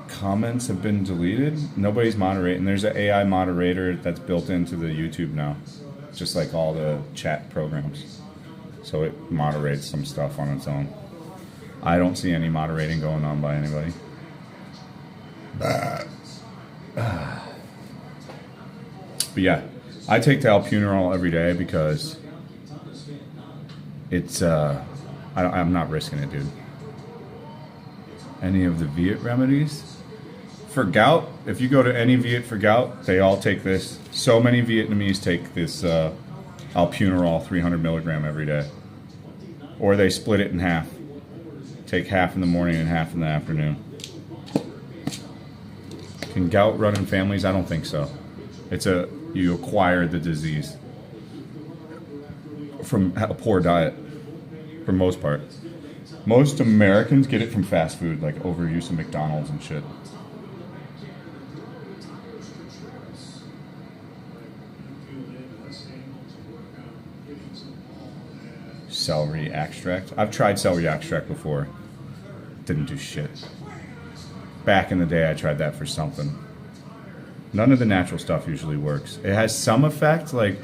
Comments have been deleted. Nobody's moderating. There's an AI moderator that's built into the YouTube now, just like all the chat programs. So it moderates some stuff on its own. I don't see any moderating going on by anybody. But yeah, I take the alpunerol every day because it's I'm not risking it, dude. Any of the Viet remedies for gout? If you go to any Viet for gout, they all take this. So many Vietnamese take this alpunerol 300 milligram every day, or they split it in half. Take half in the morning and half in the afternoon. Can gout run in families? I don't think so. You acquire the disease from a poor diet, for most part. Most Americans get it from fast food, like overuse of McDonald's and shit. Celery extract. I've tried celery extract before. Didn't do shit. Back in the day, I tried that for something. None of the natural stuff usually works. It has some effect. Like,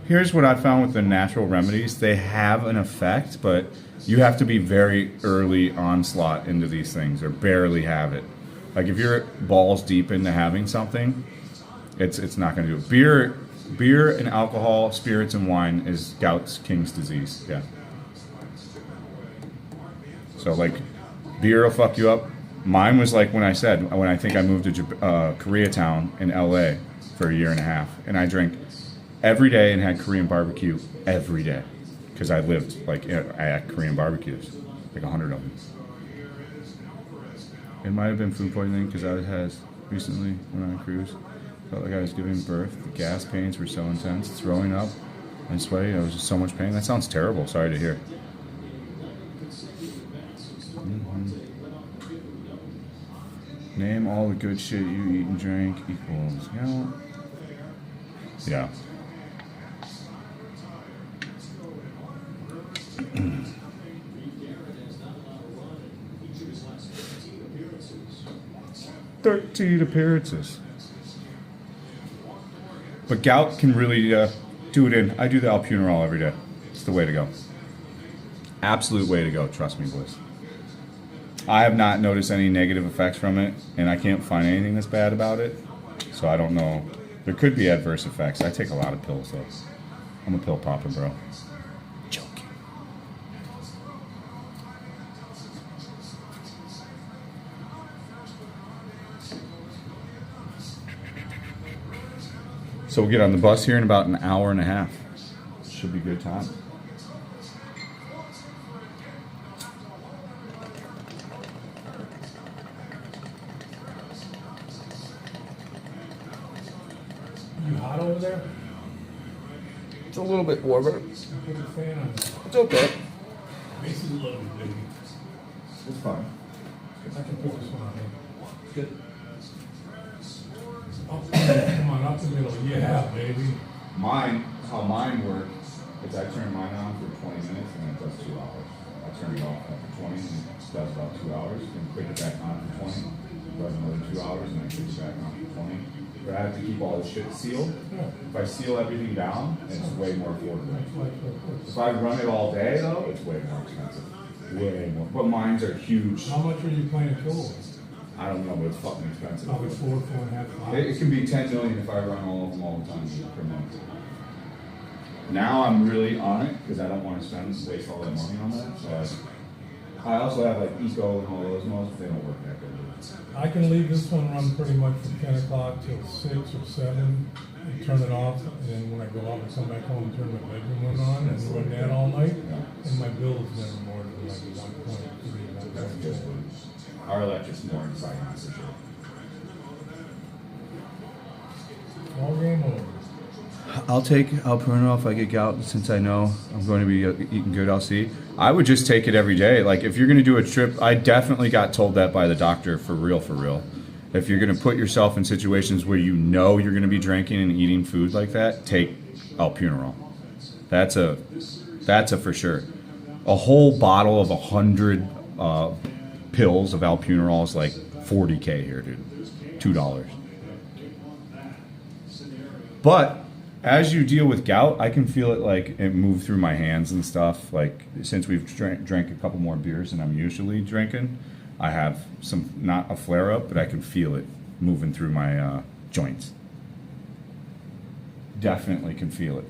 here's what I found with the natural remedies. They have an effect, but you have to be very early onslaught into these things or barely have it. Like, if you're balls deep into having something, it's not going to do it. Beer and alcohol, spirits and wine is gout's king's disease. Yeah. So, like, beer will fuck you up. Mine was like when I think I moved to Koreatown in LA for a year and a half, and I drank every day and had Korean barbecue every day because I lived like at Korean barbecues, like 100 of them. It might have been food poisoning because I had recently when on a cruise. Felt like I was giving birth. The gas pains were so intense, throwing up and sweaty. I was just so much pain. That sounds terrible. Sorry to hear. Name all the good shit you eat and drink equals yeah. "13 appearances." But gout can really do it in. I do the alpunerol every day. It's the way to go. Absolute way to go. Trust me, boys. I have not noticed any negative effects from it, and I can't find anything that's bad about it. So I don't know. There could be adverse effects. I take a lot of pills, though. I'm a pill popper, bro. Joking. So we'll get on the bus here in about an hour and a half. Should be a good time. You hot over there? It's a little bit warmer. Put the fan on. It's okay. Makes it a little bit bigger. It's fine. I can put this one on there. Good. Oh, come on, up the middle. Yeah, baby. How mine work is I turn mine on for 20 minutes and it does 2 hours. I turn it off after 20 and it does about 2 hours. Then click it back on for 20, does another 2 hours, and then click it back on for 20. But I have to keep all this shit sealed. Yeah. If I seal everything down, it's way more affordable. That's why it's so quick. If I run it all day though, it's way more expensive. Way more. But mines are huge. How much are you paying kilowatts? I don't know, but it's fucking expensive. Probably 4.5, 5. It can be 10 million if I run all of them all the time per month. Now I'm really on it because I don't want to waste all that money on that. So I also have like Eco and all those modes. They don't work that good. I can leave this one run pretty much from 10 o'clock till 6 or 7 and turn it off. And then when I go out and come back home and turn my bedroom one on and run that all night. And my bill is never more than like 1.3, That's good. 1.4. Our electric's more inside on for sure. All game over. I'll take alpurinol if I get gout, since I know I'm going to be eating good. I'll see. I would just take it every day. Like if you're going to do a trip, I definitely got told that by the doctor for real, for real. If you're going to put yourself in situations where you know you're going to be drinking and eating food like that, take alpunerol. That's a for sure. A whole bottle of 100 pills of alpunerol is like $40K here, dude. $2. But as you deal with gout, I can feel it like it move through my hands and stuff. Like since we've drank a couple more beers than I'm usually drinking, I have some, not a flare up, but I can feel it moving through my joints. Definitely can feel it.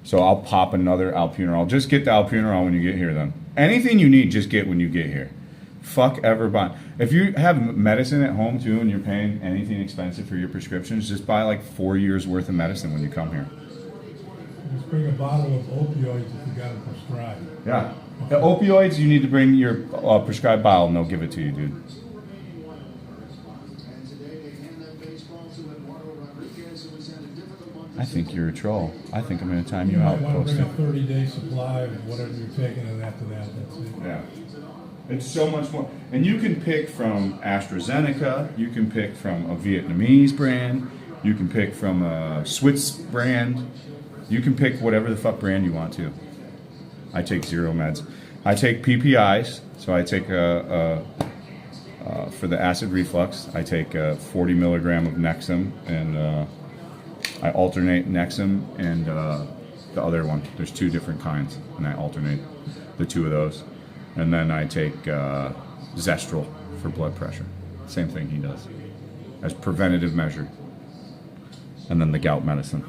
So I'll pop another alpunerol. Just get the alpunerol when you get here then. Anything you need, just get when you get here. Fuck ever buying. If you have medicine at home too and you're paying anything expensive for your prescriptions, just buy like 4 years worth of medicine when you come here. Just bring a bottle of opioids if you got them prescribed. Yeah. The opioids, you need to bring your prescribed bottle and they'll give it to you, dude. I think you're a troll. I think I'm going to time you out. You might want to Posted. bring a 30-day supply of whatever you're taking, and after that, that's it. Yeah. It's so much more. And you can pick from AstraZeneca. You can pick from a Vietnamese brand. You can pick from a Swiss brand. You can pick whatever the fuck brand you want to. I take zero meds. I take PPIs. So I take for the acid reflux, I take 40 milligram of Nexum, and I alternate Nexum and the other one. There's 2 different kinds, and I alternate the 2 of those. And then I take Zestril for blood pressure. Same thing he does, as preventative measure. And then the gout medicine.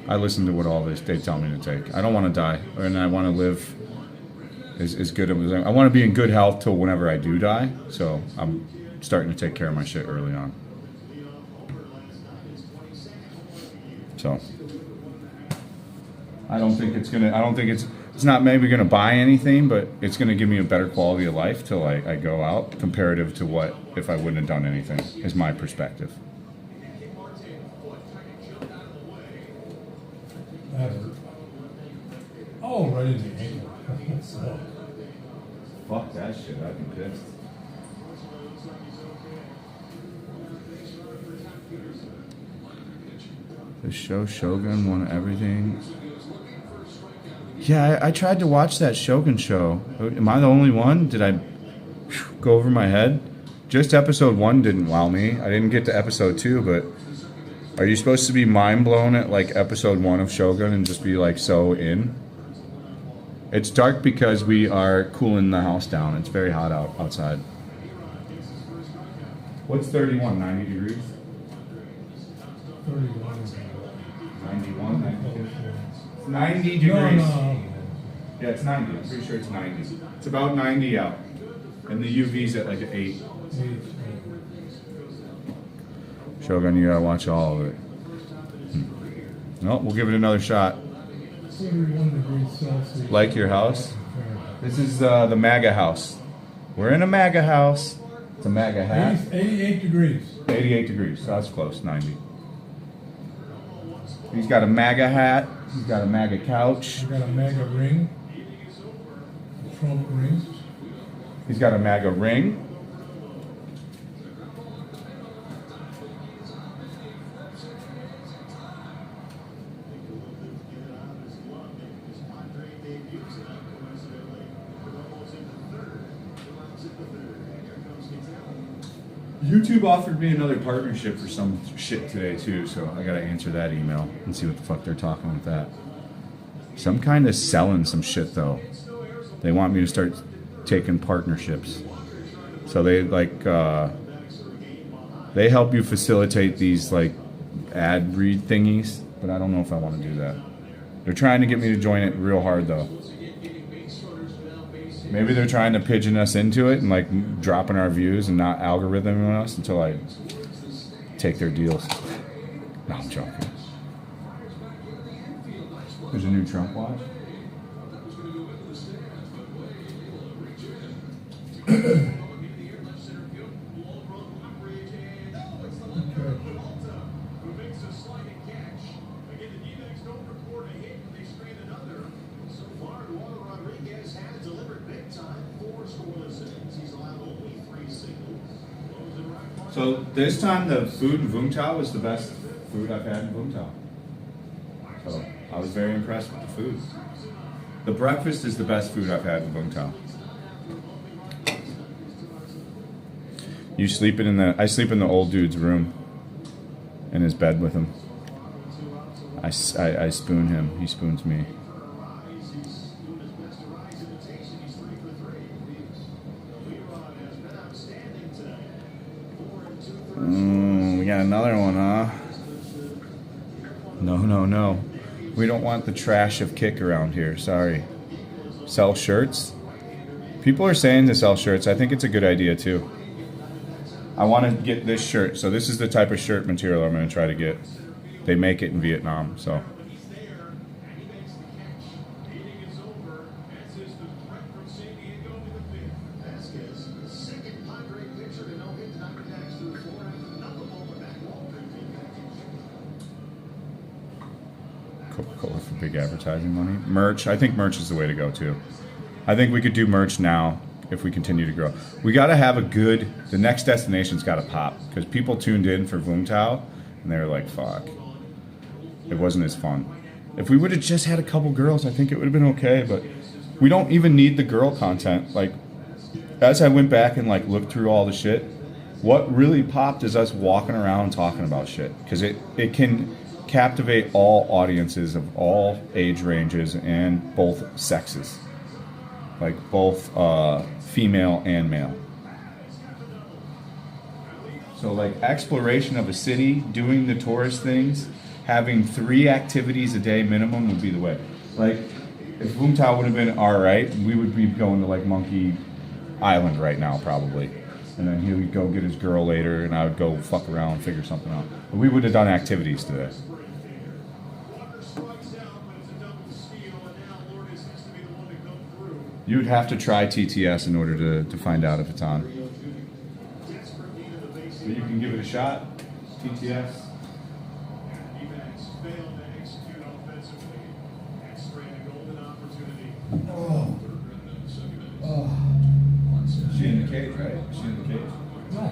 I listen to what all they tell me to take. I don't want to die, and I want to live as good as I want to be in good health till whenever I do die. So I'm starting to take care of my shit early on. So I don't think it's not maybe gonna buy anything, but it's gonna give me a better quality of life till I go out, comparative to what if I wouldn't have done anything, is my perspective. That hurt. Oh, right in the ankle. So, Fuck that shit, I'd be pissed. The show Shogun won everything. Yeah, I tried to watch that Shogun show. Am I the only one? Did I go over my head? Just episode 1 didn't wow me. I didn't get to episode 2, but are you supposed to be mind blown at like episode 1 of Shogun and just be like so in? It's dark because we are cooling the house down. It's very hot outside. What's 31, 90 degrees? 31. 91, 92? It's 90 No, degrees. no. Yeah, it's 90. I'm pretty sure it's 90. It's about 90 out. And the UV's at like an 8. Shogun, you gotta watch all of it. No, we'll give it another shot. 41 degrees Celsius. Like your house? This is the MAGA house. We're in a MAGA house. It's a MAGA hat. 88 degrees. 88 degrees, so that's close, 90. He's got a MAGA hat. He's got a MAGA couch. I got a MAGA ring. A Trump ring. He's got a MAGA ring. YouTube offered me another partnership for some shit today too, so I gotta answer that email and see what the fuck they're talking with that. Some kind of selling some shit though. They want me to start taking partnerships. So they like they help you facilitate these like ad read thingies, but I don't know if I want to do that. They're trying to get me to join it real hard though. Maybe they're trying to pigeon us into it and like dropping our views and not algorithming us until I take their deals. No, I'm joking. There's a new Trump watch. So this time the food in Vung Tau was the best food I've had in Vung Tau. So I was very impressed with the food. The breakfast is the best food I've had in Vung Tau. You sleeping in I sleep in the old dude's room, in his bed with him. I spoon him, he spoons me. We got another one, huh? No. We don't want the trash of kick around here, sorry. Sell shirts? People are saying to sell shirts. I think it's a good idea too. I want to get this shirt. So this is the type of shirt material I'm going to try to get. They make it in Vietnam, so. Coca-Cola for big advertising money. Merch. I think merch is the way to go too. I think we could do merch now if we continue to grow. We got to have the next destination's got to pop, because people tuned in for Vung Tau and they were like, fuck. It wasn't as fun. If we would have just had a couple girls, I think it would have been okay, but we don't even need the girl content. Like, as I went back and like looked through all the shit, what really popped is us walking around talking about shit, because it can captivate all audiences of all age ranges and both sexes, like both female and male. So like exploration of a city, doing the tourist things, having 3 activities a day minimum would be the way. Like, if Vung Tau would have been alright, we would be going to like Monkey Island right now probably. And then he would go get his girl later, and I would go fuck around and figure something out. But we would have done activities today. You would have to try TTS in order to find out if it's on. But you can give it a shot. TTS. Oh. Oh. Is she in the cage, right? Is she in the cage? No.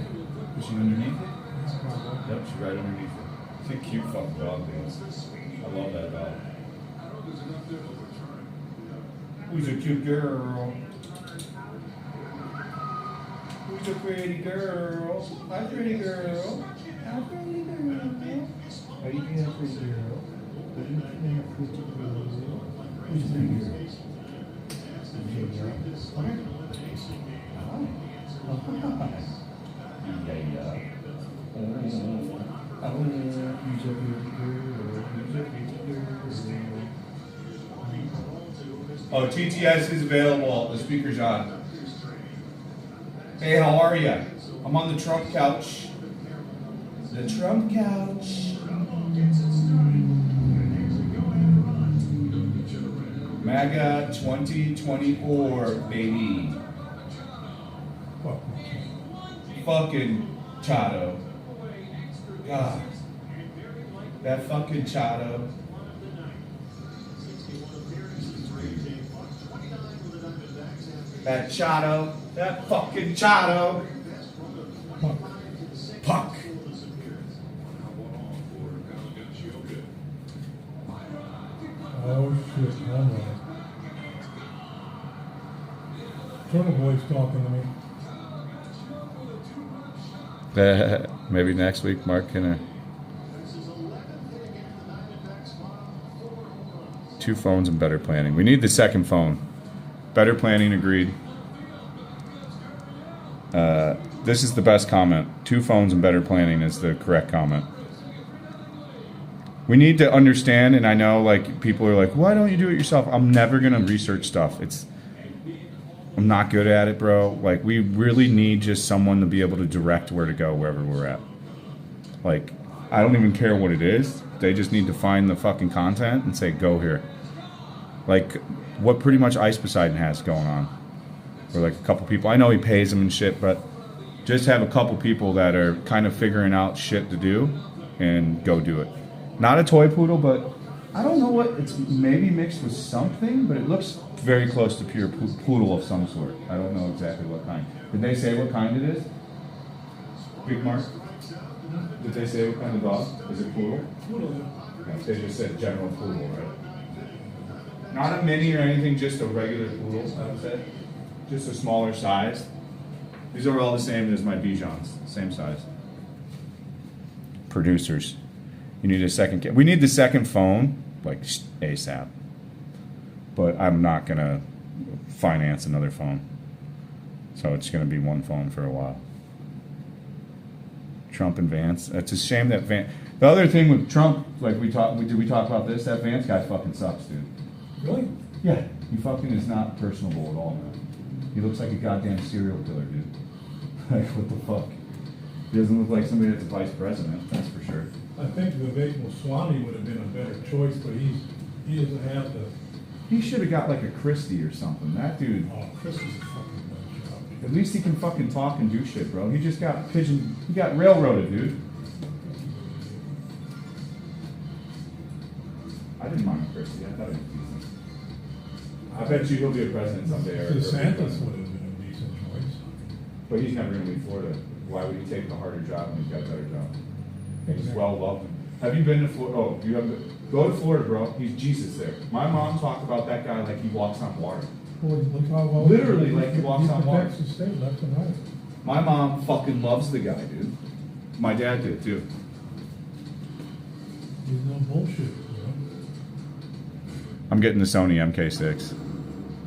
Is she underneath it? Yep, she's right underneath it. She's a cute fucking dog, dude. I love that dog. Who's a cute girl? Who's a pretty girl? Hi, pretty girl. Hi, pretty girl. How you doing, pretty girl? What are you doing, pretty girl? Who's a pretty girl? Pretty girl. Hi. Hi. Yeah. Oh, who's a pretty girl? Who's a pretty girl? Oh, TTS is available. The speaker's on. Hey, how are you? I'm on the Trump couch. The Trump couch. MAGA 2024, baby. Fucking Chato. God. That fucking Chato. That Chato. That fucking Chato. Puck. Oh shit, I'm right. Turtle Boy's talking to me. Maybe next week, Mark can. 2 phones and better planning. We need the second phone. Better planning, agreed. This is the best comment. 2 phones and better planning is the correct comment. We need to understand, and I know like people are like, why don't you do it yourself? I'm never gonna research stuff. I'm not good at it, bro. Like, we really need just someone to be able to direct where to go wherever we're at. Like, I don't even care what it is. They just need to find the fucking content and say, go here. Like, what pretty much Ice Poseidon has going on. Or like a couple people. I know he pays them and shit, but just have a couple people that are kind of figuring out shit to do and go do it. Not a toy poodle, but I don't know what, it's maybe mixed with something, but it looks very close to pure poodle of some sort. I don't know exactly what kind. Did they say what kind it is? Big Mark? Did they say what kind of dog? Is it poodle? Poodle. They just said general poodle, right? Not a mini or anything, just a regular poodle, I would say. Just a smaller size. These are all the same as my Bijons, same size. Producers. You need a second, we need the second phone, like ASAP. But I'm not gonna finance another phone. So it's gonna be one phone for a while. Trump and Vance. It's a shame that Vance, the other thing with Trump, like did we talk about this? That Vance guy fucking sucks, dude. Really? Yeah, he fucking is not personable at all, man. He looks like a goddamn serial killer, dude. Like, what the fuck? He doesn't look like somebody that's a vice president, that's for sure. I think Vivek Swami would have been a better choice, but he doesn't have the. He should have got like a Christie or something. That dude. Oh, Chris is a fucking bad job. At least he can fucking talk and do shit, bro. He just got he got railroaded, dude. I didn't mind Christie. I thought he was decent. I bet you he'll be a president someday. DeSantis would have been a decent choice. But he's never going to leave Florida. Why would he take the harder job when he's got a better job? He's well loved. Have you been to Florida? Oh, you have go to Florida, bro. He's Jesus there. My mom talked about that guy like he walks on water. Well, look how well Literally, like he walks on water. Texas State left and right. My mom fucking loves the guy, dude. My dad did too. He's no bullshit, you know? I'm getting the Sony MK6.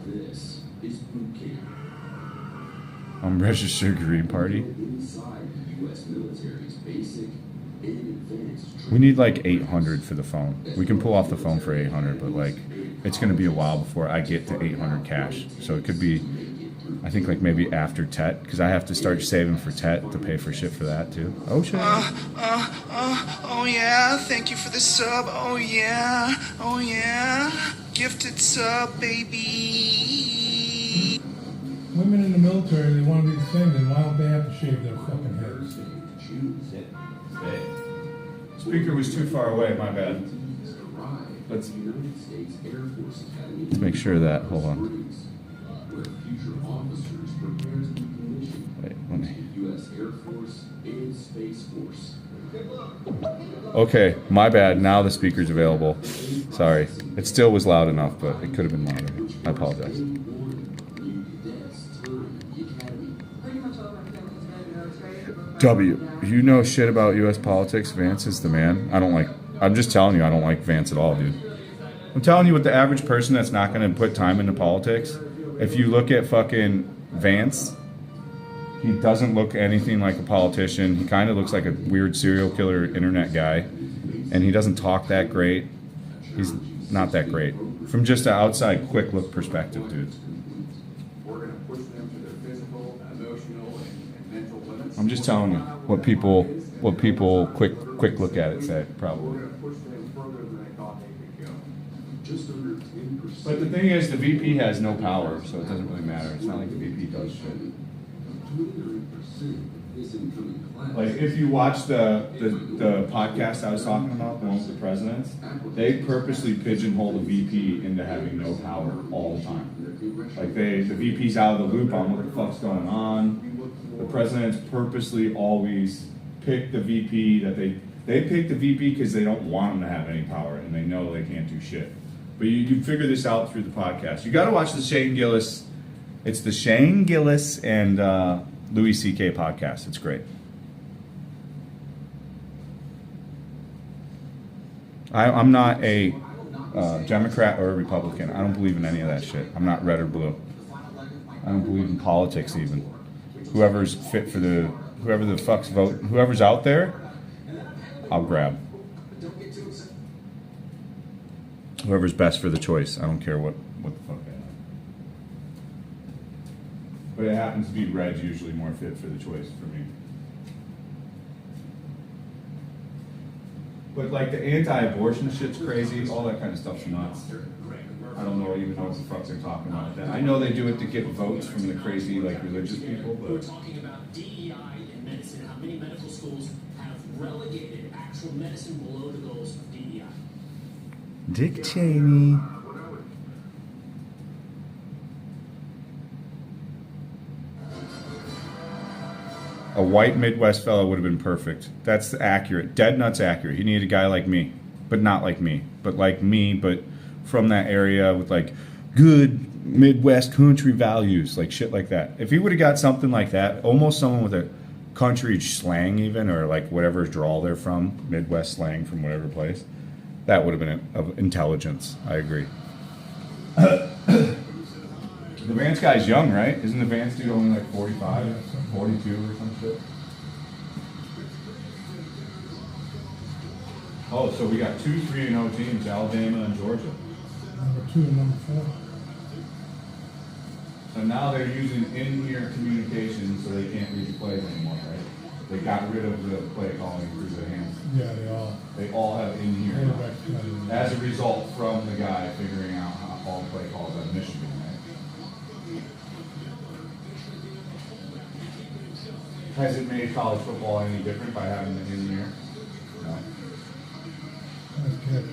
This is boot camp. I'm registered Green Party. Inside the U.S. military's basic and advanced We need like 800 for the phone. We can pull off the phone for 800, but like it's going to be a while before I get to 800 cash. So it could be, I think like maybe after Tet, because I have to start saving for Tet to pay for shit for that too. Oh shit. Oh yeah, thank you for the sub. Oh yeah, gifted sub, baby. Women in the military, they want to be the same, then why don't they have to shave their fucking heads? Speaker was too far away, my bad. Let's make sure of that, hold on. Wait, let me. Okay, my bad, now the speaker's available. Sorry, it still was loud enough, but it could have been louder. I apologize. W, you know shit about U.S. politics. Vance is the man. I'm just telling you, I don't like Vance at all, dude. I'm telling you, with the average person that's not going to put time into politics, if you look at fucking Vance, he doesn't look anything like a politician. He kind of looks like a weird serial killer internet guy, and he doesn't talk that great. He's not that great. From just an outside quick look perspective, dude. I'm just telling you what people quick look at it say, probably. But the thing is, the VP has no power, so it doesn't really matter. It's not like the VP does shit. Like if you watch the podcast I was talking about, the one with the presidents, they purposely pigeonhole the VP into having no power all the time. Like the VP's out of the loop on what the fuck's going on. The presidents purposely always pick the VP that they pick the VP because they don't want him to have any power and they know they can't do shit. But you figure this out through the podcast. You got to watch the Shane Gillis. It's the Shane Gillis and Louis C.K. podcast. It's great. I'm not a Democrat or a Republican. I don't believe in any of that shit. I'm not red or blue. I don't believe in politics even. Whoever's fit for whoever the fuck's vote, whoever's out there, I'll grab. Whoever's best for the choice. I don't care what the fuck they are. But it happens to be red's usually more fit for the choice for me. But like the anti-abortion shit's crazy, all that kind of stuff's nuts. I don't even know what the fuck they're talking about. I know they do it to get votes from the crazy like religious people, but we're talking about DEI in medicine, how many medical schools have relegated actual medicine below the goals of DEI. Dick Cheney. A white Midwest fellow would have been perfect. That's accurate. Dead nuts accurate. He needed a guy like me. But not like me. But like me, but from that area with like good Midwest country values. Like shit like that. If he would have got something like that, almost someone with a country slang even, or like whatever drawl they're from, Midwest slang from whatever place, that would have been of intelligence. I agree. The Vance guy's young, right? Isn't the Vance dude only like 45, 42 or some shit? Oh, so we got 2 3-0 teams, Alabama and Georgia. Number 2 and number 4. So now they're using in-ear communication so they can't read the plays anymore, right? They got rid of the play calling through the hands. Yeah, They all have in-ear. Quarterback. As a result from the guy figuring out how all the play calls at Michigan, right? Has it made college football any different by having the in-ear? No. Nice catch.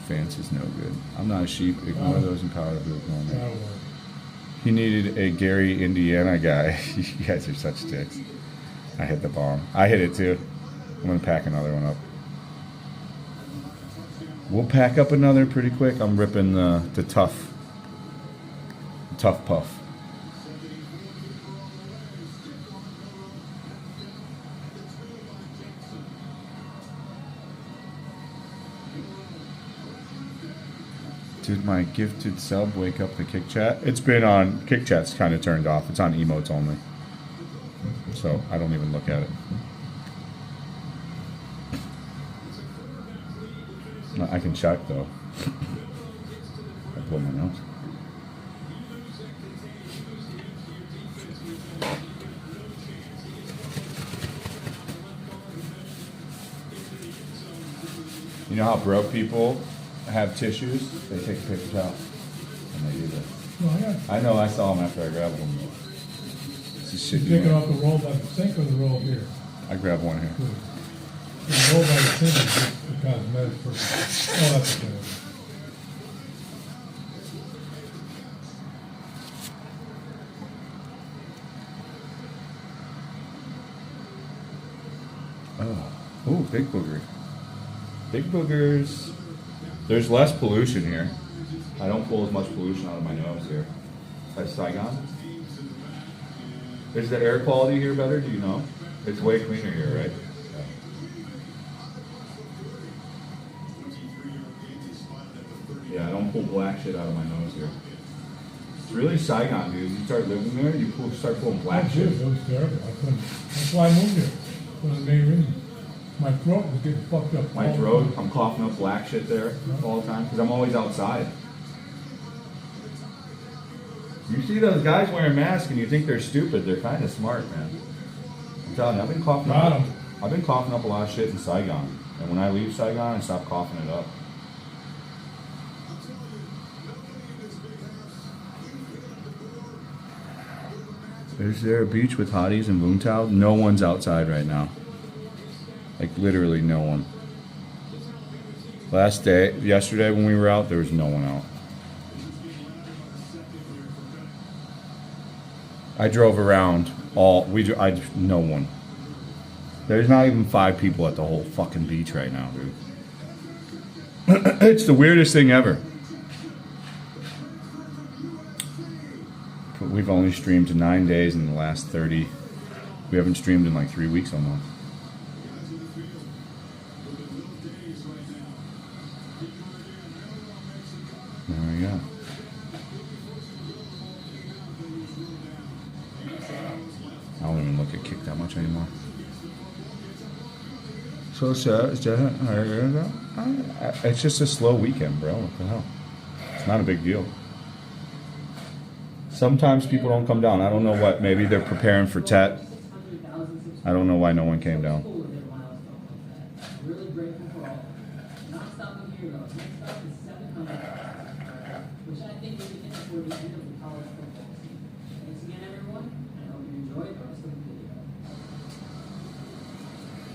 Vance is no good. I'm not a sheep. Ignore those empowered to ignore me. That'll work. He needed a Gary, Indiana guy. You guys are such dicks. I hit the bomb. I hit it too. I'm going to pack another one up. We'll pack up another pretty quick. I'm ripping the tough puff. Did my gifted sub wake up the Kick Chat? It's been on. Kick Chat's kind of turned off. It's on emotes only. So I don't even look at it. I can check though. I blow my nose. You know how broke people have tissues? They take a paper towel and they do that. Well, I got, I know, I saw them after I grabbed one. This is shit. you take it off the roll by the sink or the roll here? I grabbed one here. Good. The roll by the sink is just the cosmetic purpose. Oh, that's okay. Oh, big booger. Big boogers. There's less pollution here. I don't pull as much pollution out of my nose here. As Saigon. Is the air quality here better? Do you know? It's way cleaner here, right? Yeah, I don't pull black shit out of my nose here. It's really Saigon, dude. You start living there, you start pulling black shit. It was terrible. I couldn't. That's why I moved here. One of the main reasons. My throat was getting fucked up. My throat, I'm coughing up black shit there all the time because I'm always outside. You see those guys wearing masks and you think they're stupid. They're kind of smart, man. I'm telling you, I've been coughing Got up. 'em. I've been coughing up a lot of shit in Saigon, and when I leave Saigon, I stop coughing it up. Is there a beach with hotties in Vung Tau? No one's outside right now. Like literally no one. Yesterday when we were out, there was no one out. I drove around no one. There's not even 5 people at the whole fucking beach right now, dude. It's the weirdest thing ever. But we've only streamed 9 days in the last 30. We haven't streamed in like 3 weeks almost. There we go. I don't even look at Kick that much anymore. So sad. It's just a slow weekend, bro. What the hell? It's not a big deal. Sometimes people don't come down. I don't know what. Maybe they're preparing for Tet. I don't know why no one came down.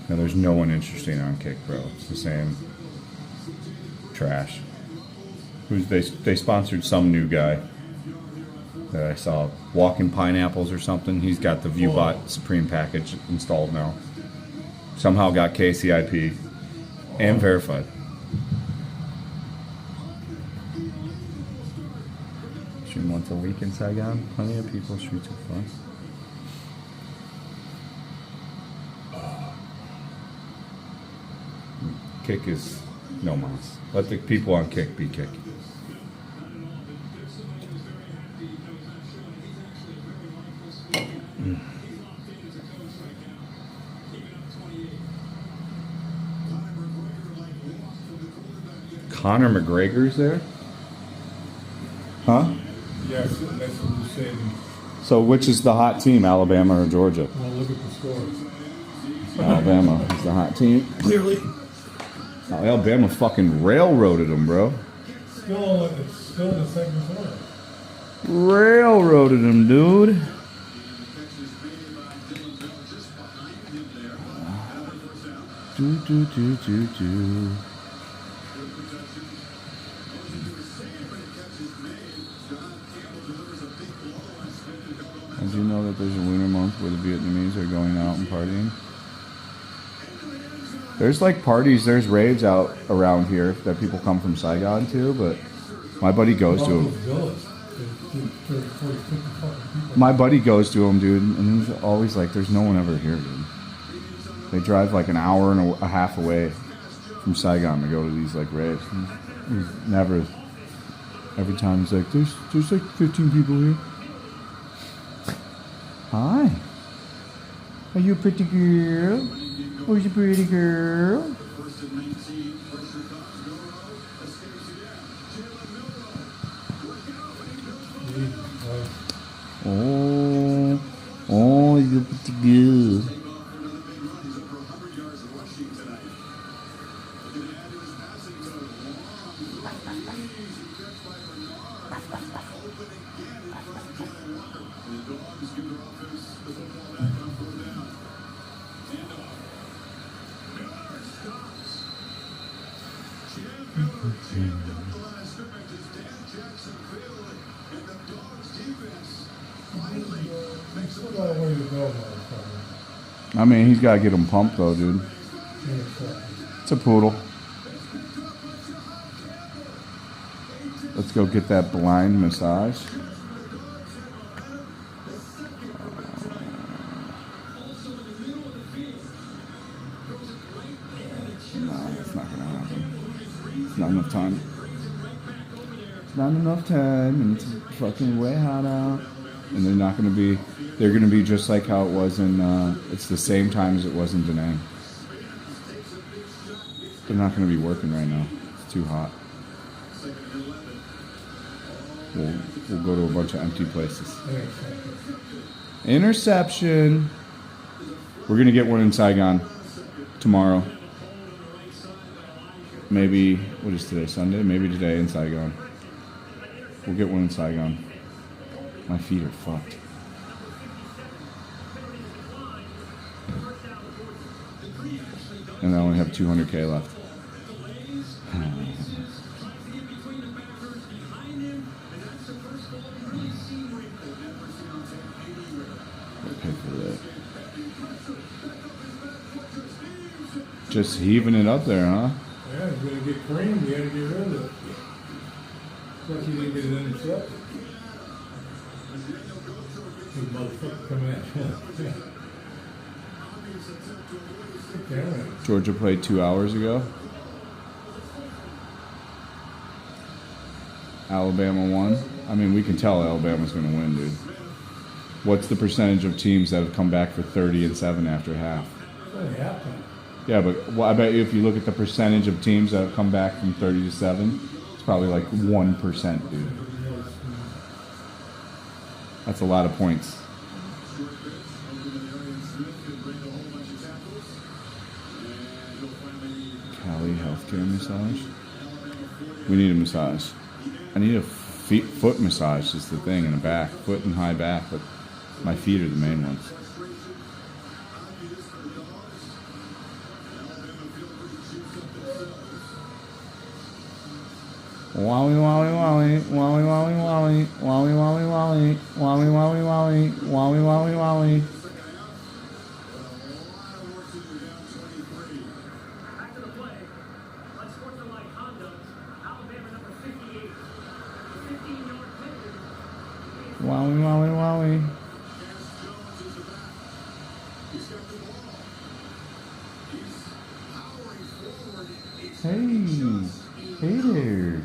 Now, there's no one interesting on Kick, bro. It's the same trash. They sponsored some new guy that I saw, Walking Pineapples or something. He's got the ViewBot Supreme package installed now. Somehow got KCIP and verified. Stream once a week in Saigon. Plenty of people. Streets are fun. Kick is no mas. Let the people on Kick be Kick. Conor McGregor's there? Huh? Yes, that's what you said. So which is the hot team, Alabama or Georgia? Well, look at the scores. Alabama is the hot team. Clearly. Oh, Alabama fucking railroaded them, bro. It's still in the second quarter. Railroaded them, dude. Do. Did you know that there's a lunar month where the Vietnamese are going out and partying? There's like parties, there's raves out around here that people come from Saigon to, but my buddy goes to them. My buddy goes to them, dude, and he's always like, there's no one ever here, dude. They drive like an hour and a half away from Saigon to go to these like raves. He's never Every time he's like, there's like 15 people here. Hi. Are you a pretty girl? Who's a pretty girl? Oh, you're pretty good. Still got a way to go, motherfucker. I mean, he's got to get him pumped, though, dude. It's a poodle. Let's go get that blind massage. No, it's not going to happen. It's not enough time. It's not enough time, and it's fucking way hot out. And they're not going to be... They're going to be just like how it was in... it's the same time as it was in Da Nang. They're not going to be working right now. It's too hot. We'll go to a bunch of empty places. Interception. We're going to get one in Saigon tomorrow. Maybe... What is today? Sunday? Maybe today in Saigon. We'll get one in Saigon. My feet are fucked. And I only have 200K left. Okay for that. Just heaving it up there, huh? Yeah, he's gonna get creamed. You gotta get rid of it. Plus, he didn't get it intercepted. Big motherfucker coming at you. Georgia played 2 hours ago. Alabama won. I mean, we can tell Alabama's going to win, dude. What's the percentage of teams that have come back for 30-7 after half? Yeah, but I bet you if you look at the percentage of teams that have come back from 30-7, it's probably like 1%, dude. That's a lot of points. Cali healthcare massage. We need a massage. I need a foot massage is the thing in the back. Foot and high back, but my feet are the main ones. Wowie wowie wowie wowie wowie wowie wowie wowie wowie wowie wowie wowie wowie wowie wowie. Back to the play. Unsportsmanlike conduct. Alabama number 58. 15-yard penalty. Wowie wowie wowie. Hey there.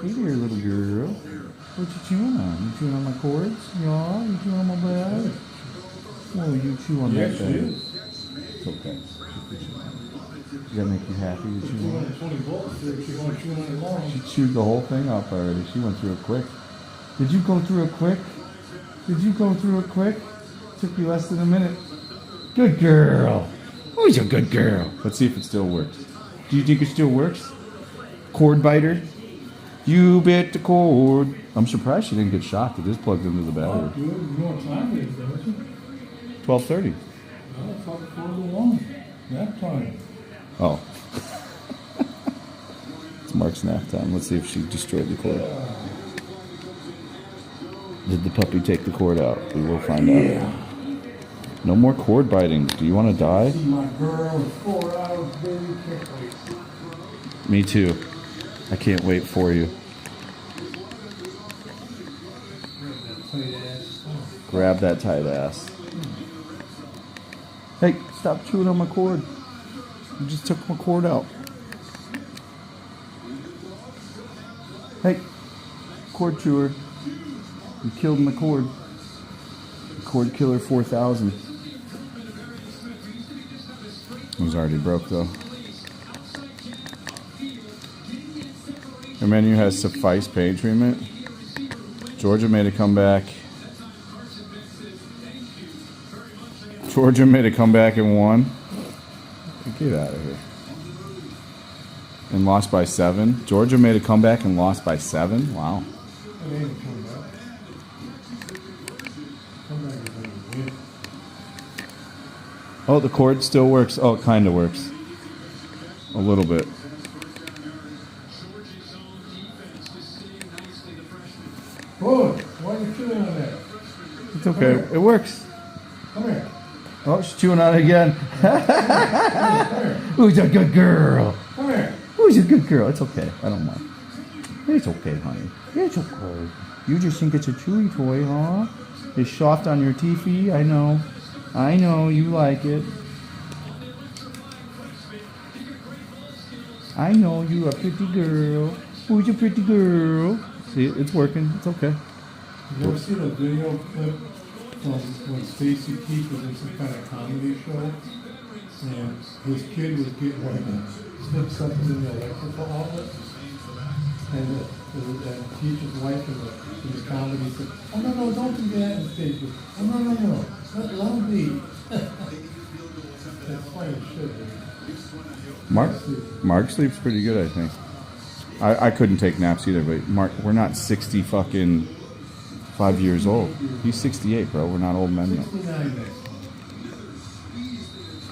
Hey there, little girl. What you chewing on? You chewing on my cords? Yeah, you chewing on my bed? Oh, you chew on that bed. It's okay. Does that make you happy to chew on it? She chewed the whole thing up already. She went through it quick. Did you go through it quick? Did you go through it quick? Took you less than a minute. Good girl. Who's a good girl? Let's see if it still works. Do you think it still works? Cord biter? You bit the cord. I'm surprised she didn't get shocked. It is plugged into the battery. You know what time it is, don't you? 12:30. No, it's like 4:01. Nap time. Oh. It's Mark's nap time. Let's see if she destroyed the cord. Did the puppy take the cord out? We will find out. No more cord biting. Do you want to die? My girl is 4 hours, baby. Can't wait. Me too. I can't wait for you. Grab that tight ass. Hey, stop chewing on my cord. You just took my cord out. Hey, Cord chewer. You killed my cord. Cord killer 4000. It was already broke though. The menu has suffice pain treatment. Georgia made a comeback. Georgia made a comeback and won. Get out of here. And lost by 7. Georgia made a comeback and lost by 7. Wow. It ain't a comeback. Comeback is when you win. Oh, the cord still works. Oh, it kind of works. A little bit. Boy, why are you chewing on that? It's okay. It works. Come here. Oh, she's chewing on it again. Who's a good girl? Come here. Who's a good girl? It's okay. I don't mind. It's okay, honey. It's okay. You just think it's a chewy toy, huh? It's soft on your teethy. I know. I know you like it. I know you a pretty girl. Who's a pretty girl? See, it's working. It's okay. You ever seen a video clip from when Stacy Keith was in some kind of comedy show? And his kid was getting ready to slip something in the electrical outlet. And Keith's wife in the comedy said, "Oh, no, don't do that." And Stacy goes, "Oh, no. Let him be." That's funny as shit, dude. Mark sleeps pretty good, I think. I couldn't take naps either, but Mark, we're not 60 fucking 5 years old. He's 68, bro. We're not old men yet. 69 next.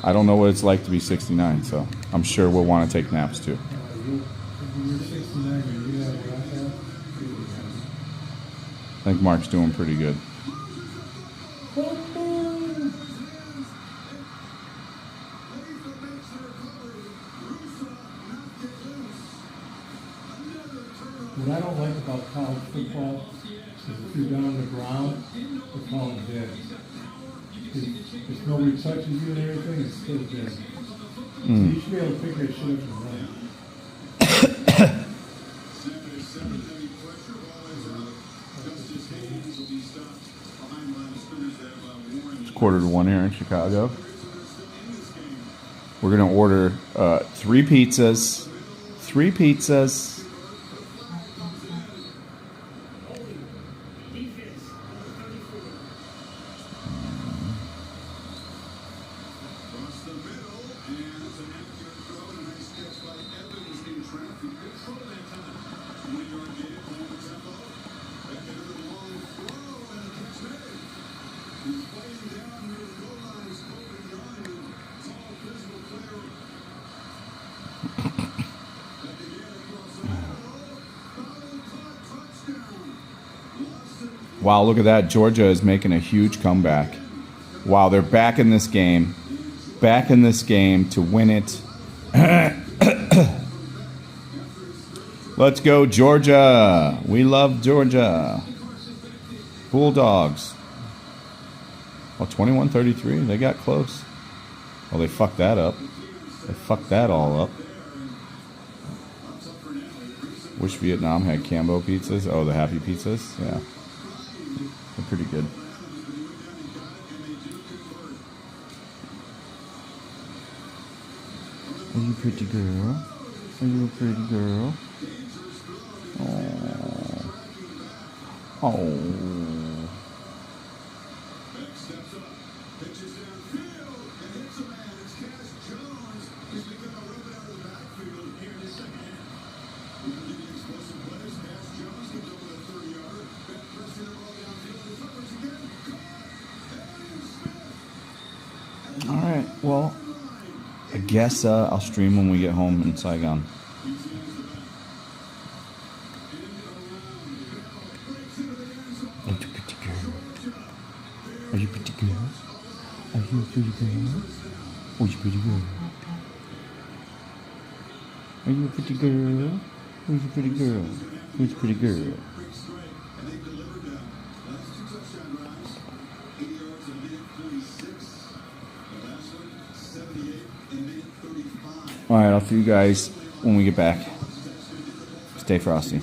I don't know what it's like to be 69, so I'm sure we'll want to take naps too. You're 69 and you have what I have. I think Mark's doing pretty good. What I don't like about college football is if you're down on the ground, they call it dead. If nobody touches you and everything, it's still dead. So you should be able to pick that shit up and run. It's 1:45 here in Chicago. We're going to order 3 pizzas. 3 pizzas. Wow, look at that. Georgia is making a huge comeback. Wow, they're back in this game. Back in this game to win it. Let's go, Georgia. We love Georgia. Bulldogs. Oh, 21-33. They got close. Well, they fucked that up. They fucked that all up. Wish Vietnam had Cambo pizzas. Oh, the Happy Pizzas? Yeah. They're pretty good. Are you a pretty girl? Are you a pretty girl? Oh. Oh. All right. Well, I guess I'll stream when we get home in Saigon. Are you a pretty girl? Are you a pretty girl? Are you a pretty girl? Oh, you pretty girl. Are you a pretty girl? Who's a pretty girl? Who's a pretty girl? All right, I'll see you guys when we get back. Stay frosty.